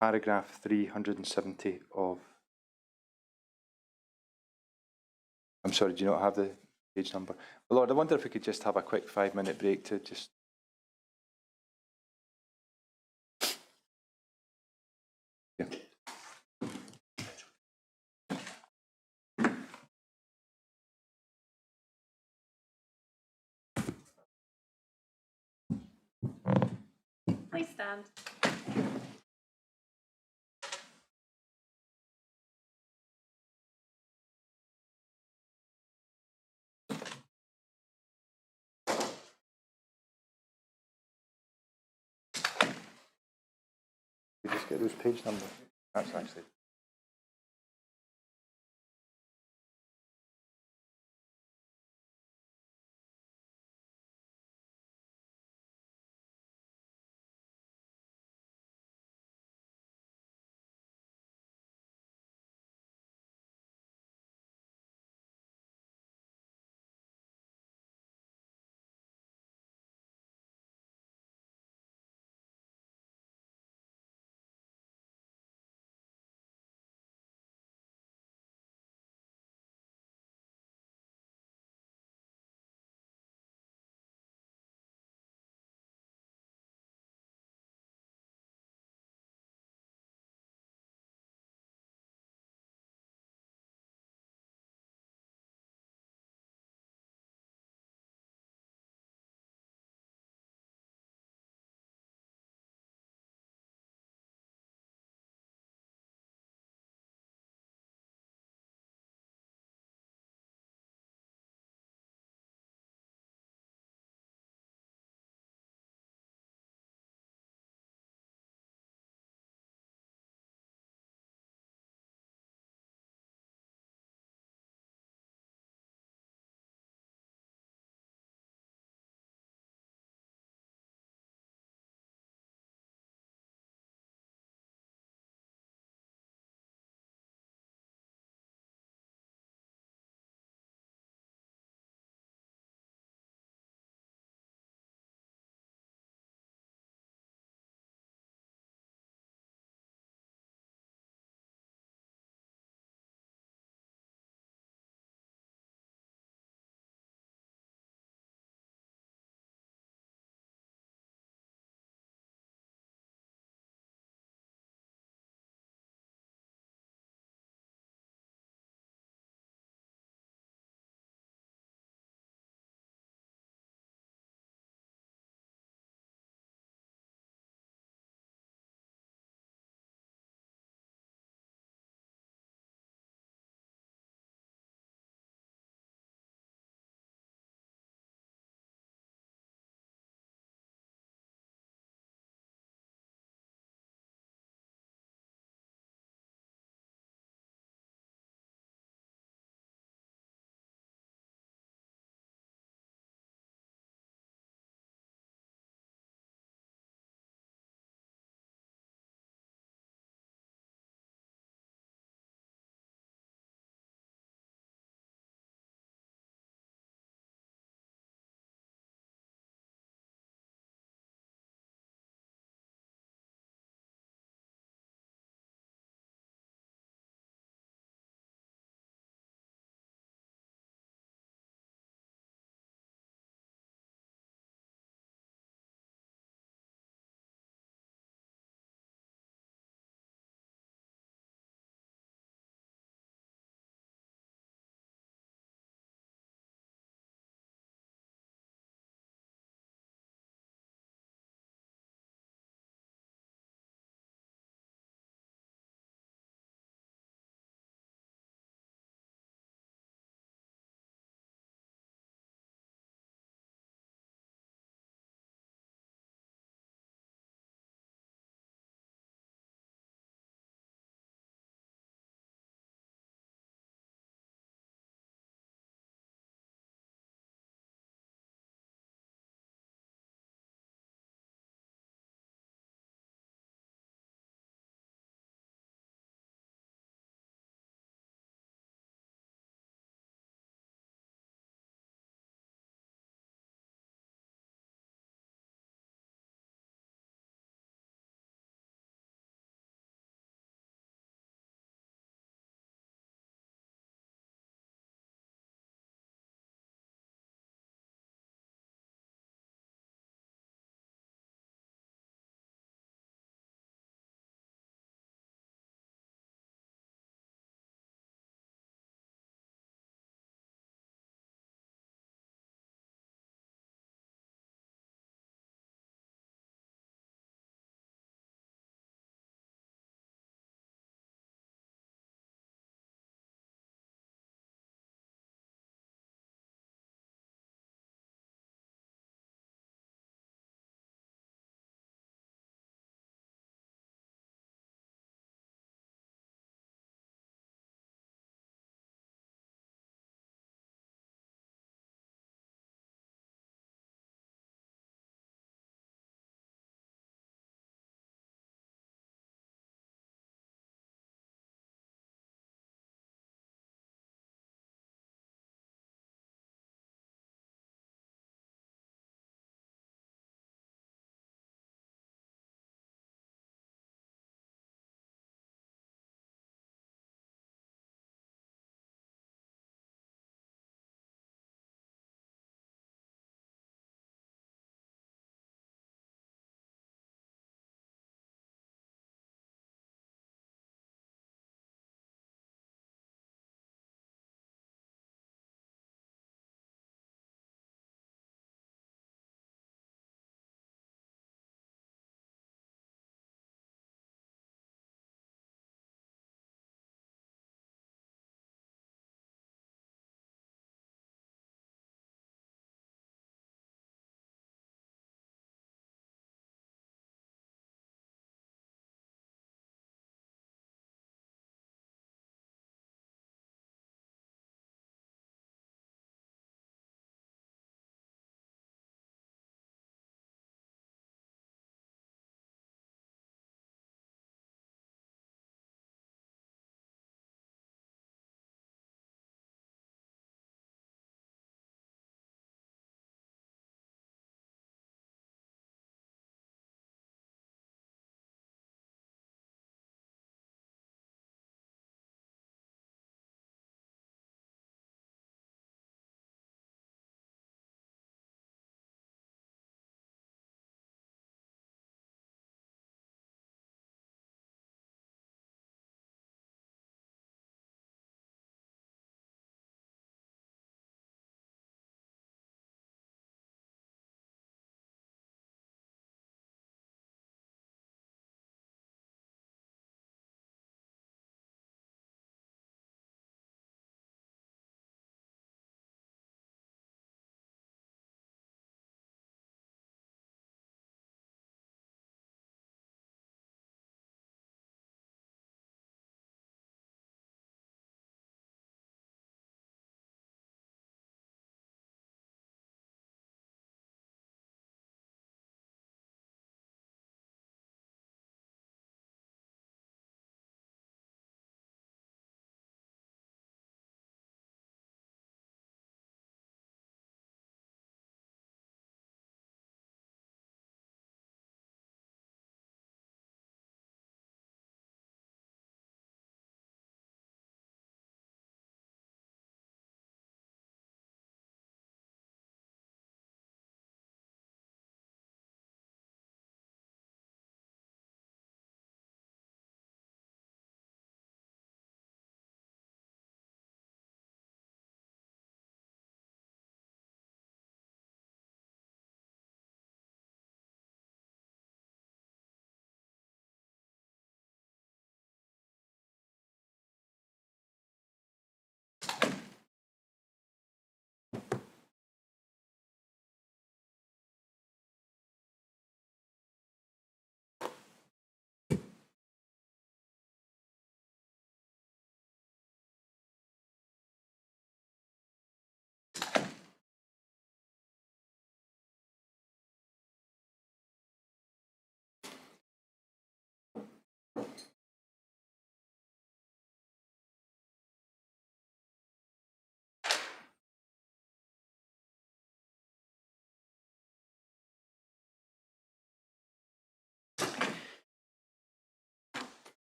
Paragraph 370 of... I'm sorry, do you not have the page number? Well, Lord, I wonder if we could just have a quick 5-minute break to just... Yeah. Please stand. We just get those page numbers. That's actually...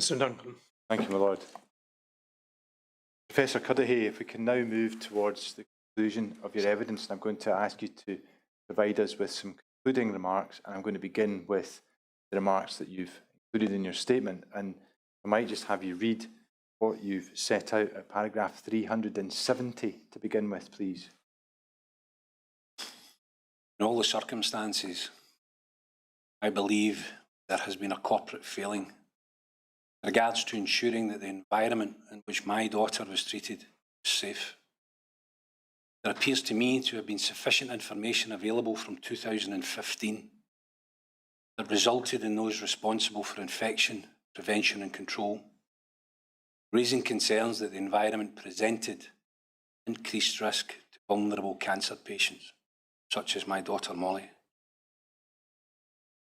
Mr. Duncan. Thank you, my lord. Professor Cuddihy, if we can now move towards the conclusion of your evidence, and I'm going to ask you to provide us with some concluding remarks, and I'm going to begin with the remarks that you've included in your statement, and I might just have you read what you've set out at paragraph 370 to begin with, please. In all the circumstances, I believe there has been a corporate failing in regards to ensuring that the environment in which my daughter was treated was safe. There appears to me to have been sufficient information available from 2015 that resulted in those responsible for infection, prevention and control raising concerns that the environment presented increased risk to vulnerable cancer patients, such as my daughter Molly.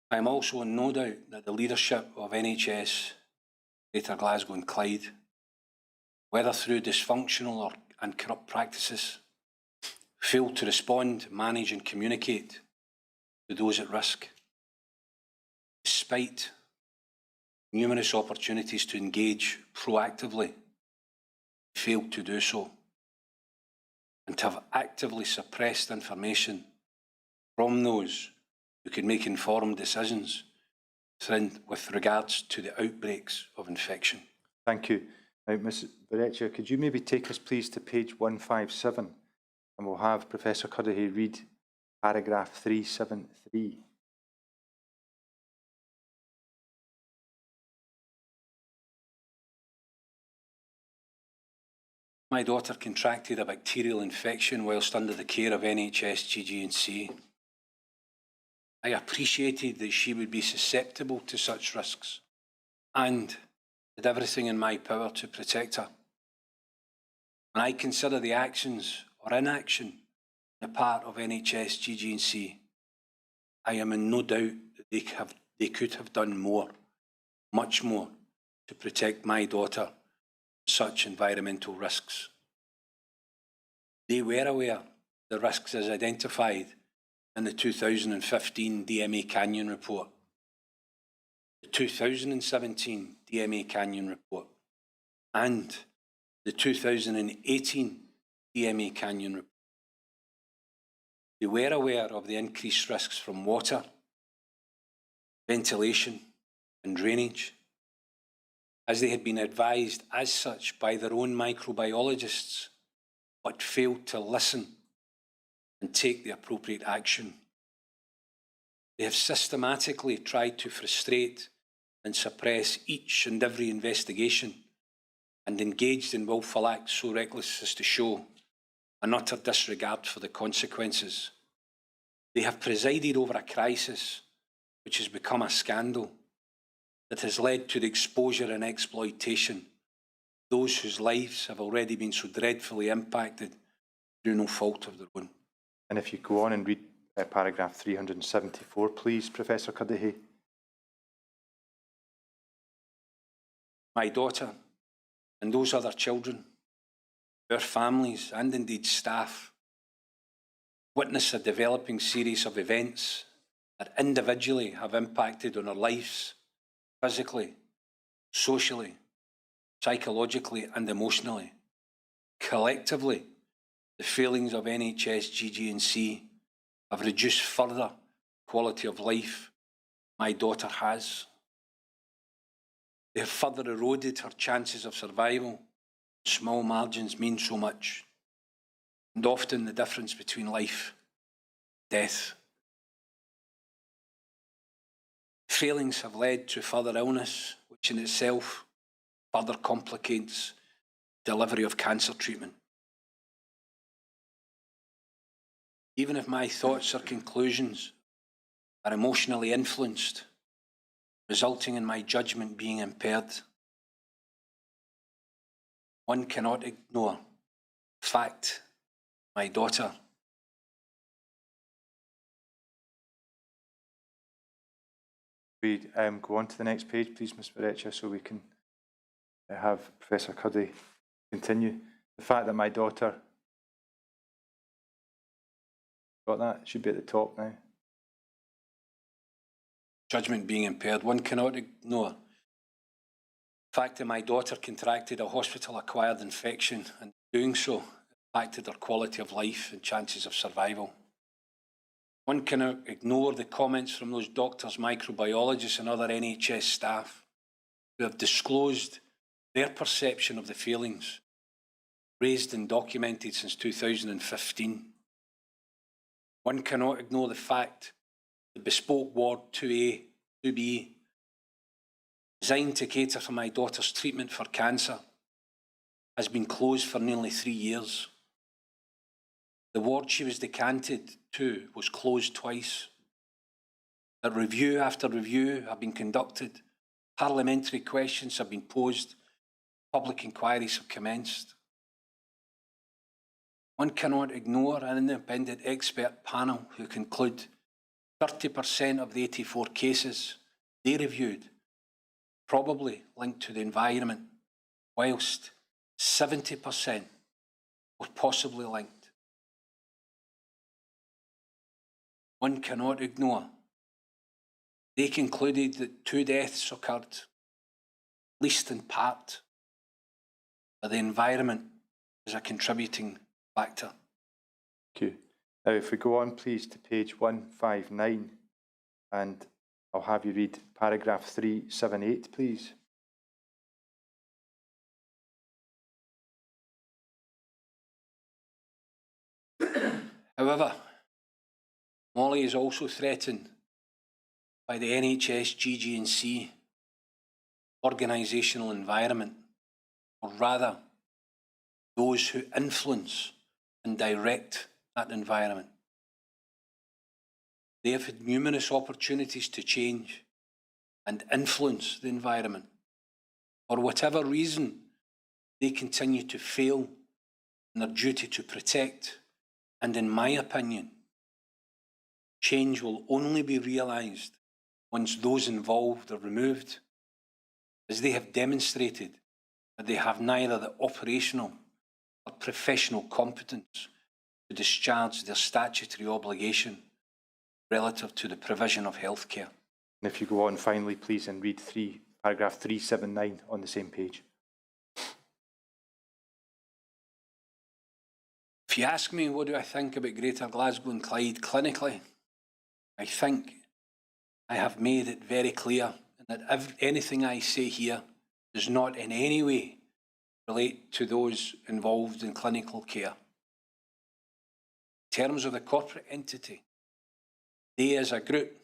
I am also in no doubt that the leadership of NHS Greater Glasgow and Clyde, whether through dysfunctional and corrupt practices, failed to respond, manage and communicate to those at risk, despite numerous opportunities to engage proactively, failed to do so, and to have actively suppressed information from those who could make informed decisions with regards to the outbreaks of infection. Thank you. Now, Ms. Brodie, could you maybe take us please to page 157, and we'll have Professor Cuddihy read paragraph 373. My daughter contracted a bacterial infection whilst under the care of NHS GG&C. I appreciated that she would be susceptible to such risks and did everything in my power to protect her. When I consider the actions or inaction on the part of NHS GG&C, I am in no doubt that they could have done more, much more, to protect my daughter from such environmental risks. They were aware of the risks as identified in the 2015 DMA Canyon report, the 2017 DMA Canyon report, and the 2018 DMA Canyon report. They were aware of the increased risks from water, ventilation and drainage, as they had been advised as such by their own microbiologists, but failed to listen and take the appropriate action. They have systematically tried to frustrate and suppress each and every investigation and engaged in willful acts so reckless as to show an utter disregard for the consequences. They have presided over a crisis which has become a scandal that has led to the exposure and exploitation of those whose lives have already been so dreadfully impacted through no fault of their own. And if you go on and read paragraph 374, please, Professor Cuddihy. My daughter and those other children, their families and indeed staff, witness a developing series of events that individually have impacted on our lives, physically, socially, psychologically and emotionally. Collectively, the failings of NHS GG&C have reduced further quality of life my daughter has. They have further eroded her chances of survival. Small margins mean so much, and often the difference between life and death. Failings have led to further illness, which in itself further complicates delivery of cancer treatment. Even if my thoughts or conclusions are emotionally influenced, resulting in my judgment being impaired, one cannot ignore the fact my daughter We go on to the next page, please, Ms. Brodie, so we can have Professor Cuddihy continue. The fact that my daughter, got that? It should be at the top now. judgment being impaired, one cannot ignore the The fact that my daughter contracted a hospital-acquired infection and doing so impacted her quality of life and chances of survival. One cannot ignore the comments from those doctors, microbiologists and other NHS staff who have disclosed their perception of the failings raised and documented since 2015. One cannot ignore the fact that bespoke ward 2A, 2B, designed to cater for my daughter's treatment for cancer, has been closed for nearly 3 years. The ward she was decanted to was closed twice. That review after review have been conducted, parliamentary questions have been posed, public inquiries have commenced. One cannot ignore an independent expert panel who conclude 30% of the 84 cases they reviewed probably linked to the environment, whilst 70% were possibly linked. One cannot ignore they concluded that 2 deaths occurred, at least in part, but the environment is a contributing factor. Thank you. Now, if we go on, please, to page 159, and I'll have you read paragraph 378, please. However, Molly is also threatened by the NHS GG&C organisational environment, or rather, those who influence and direct that environment. They have had numerous opportunities to change and influence the environment. For whatever reason, they continue to fail in their duty to protect, and in my opinion, change will only be realised once those involved are removed, as they have demonstrated that they have neither the operational or professional competence to discharge their statutory obligation relative to the provision of healthcare. And if you go on finally, please, and read paragraph 379 on the same page. If you ask me what do I think about Greater Glasgow and Clyde clinically, I think I have made it very clear that anything I say here does not in any way relate to those involved in clinical care. In terms of the corporate entity, they as a group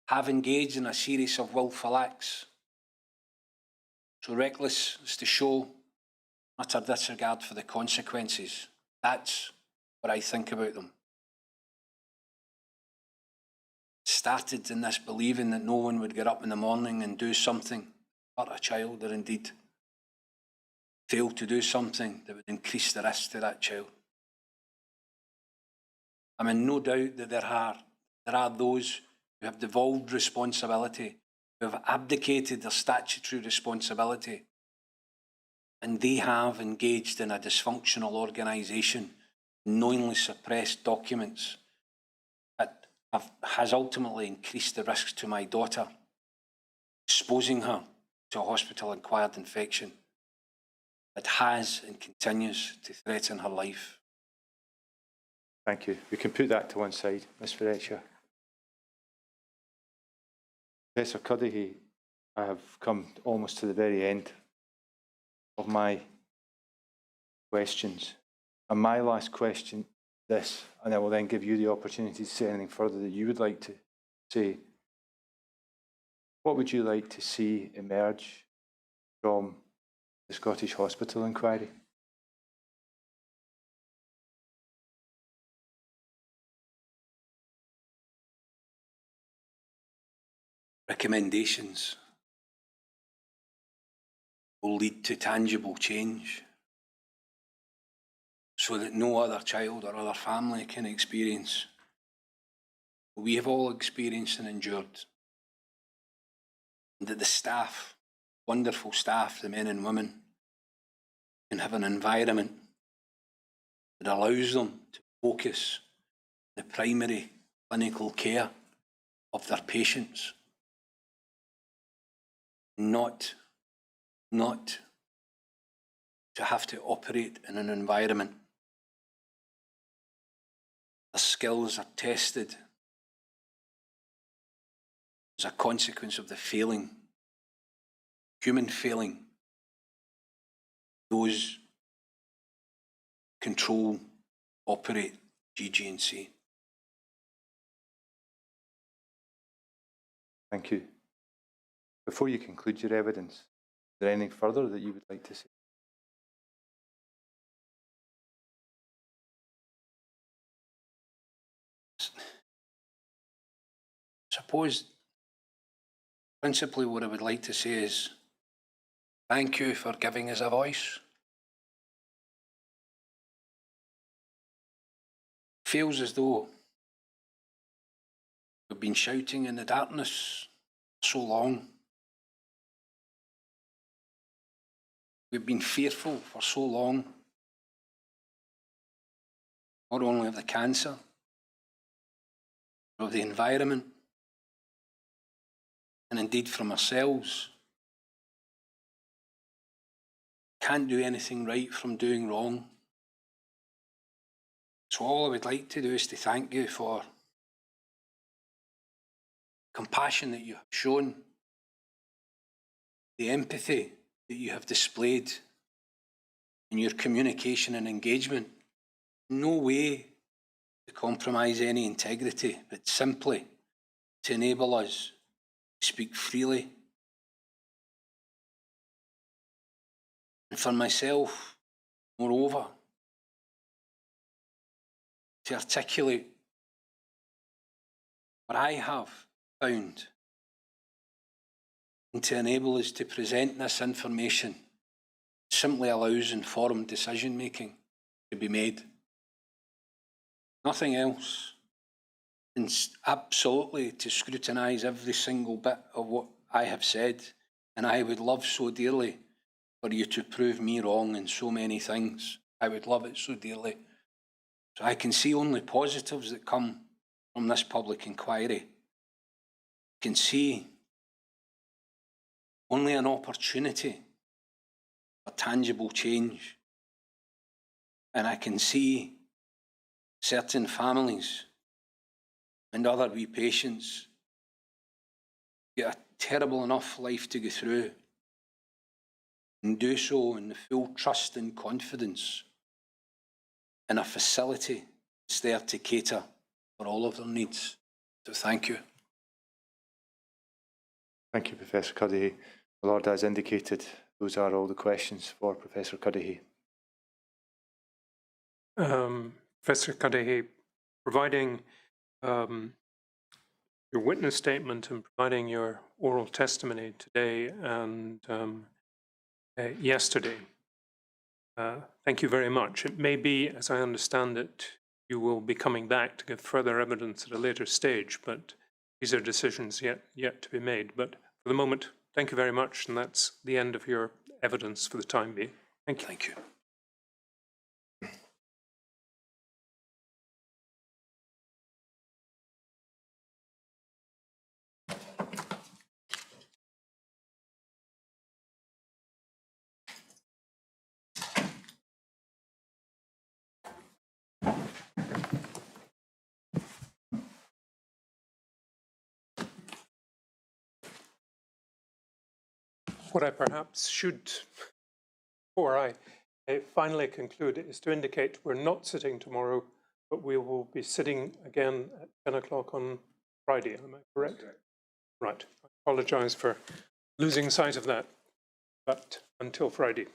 have engaged in a series of willful acts, so reckless as to show utter disregard for the consequences. That's what I think about them. Started in this believing that no one would get up in the morning and do something to hurt a child, or indeed fail to do something that would increase the risk to that child. I'm in no doubt that there are those who have devolved responsibility, who have abdicated their statutory responsibility, and they have engaged in a dysfunctional organisation, knowingly suppressed documents that has ultimately increased the risks to my daughter, exposing her to a hospital-acquired infection that has and continues to threaten her life. Thank you. We can put that to one side, Ms. Fletcher. Professor Cuddihy, I have come almost to the very end of my questions. And my last question, this, and I will then give you the opportunity to say anything further that you would like to say. What would you like to see emerge from the Scottish Hospital inquiry? Recommendations will lead to tangible change so that no other child or other family can experience what we have all experienced and endured. And that the staff, wonderful staff, the men and women, can have an environment that allows them to focus on the primary clinical care of their patients, not not to have to operate in an environment. Their skills are tested as a consequence of the failing, human failing, those control, operate GG&C. Thank you. Before you conclude your evidence, is there anything further that you would like to say? Suppose, principally what I would like to say is, thank you for giving us a voice. Feels as though we've been shouting in the darkness for so long. We've been fearful for so long, not only of the cancer, but of the environment, and indeed from ourselves. Can't do anything right from doing wrong. So all I would like to do is to thank you for compassion that you have shown, the empathy that you have displayed in your communication and engagement. No way to compromise any integrity, but simply to enable us to speak freely. And for myself, moreover, to articulate what I have found and to enable us to present this information simply allows informed decision making to be made. Nothing else. And absolutely to scrutinise every single bit of what I have said. And I would love so dearly for you to prove me wrong in so many things. I would love it so dearly. So I can see only positives that come from this public inquiry. I can see only an opportunity for tangible change. And I can see certain families and other wee patients get a terrible enough life to go through and do so in the full trust and confidence in a facility that's there to cater for all of their needs. So thank you. Thank you, Professor Cuddihy. The Lord has indicated those are all the questions for Professor Cuddihy. Professor Cuddihy, providing your witness statement and providing your oral testimony today and yesterday, thank you very much. It may be, as I understand it, you will be coming back to give further evidence at a later stage, but these are decisions yet to be made. But for the moment, thank you very much, and that's the end of your evidence for the time being. Thank you. Thank you. What I perhaps should, before I finally conclude, is to indicate we're not sitting tomorrow, but we will be sitting again at 10 o'clock on Friday. Am I correct? Right. I apologise for losing sight of that, but until Friday.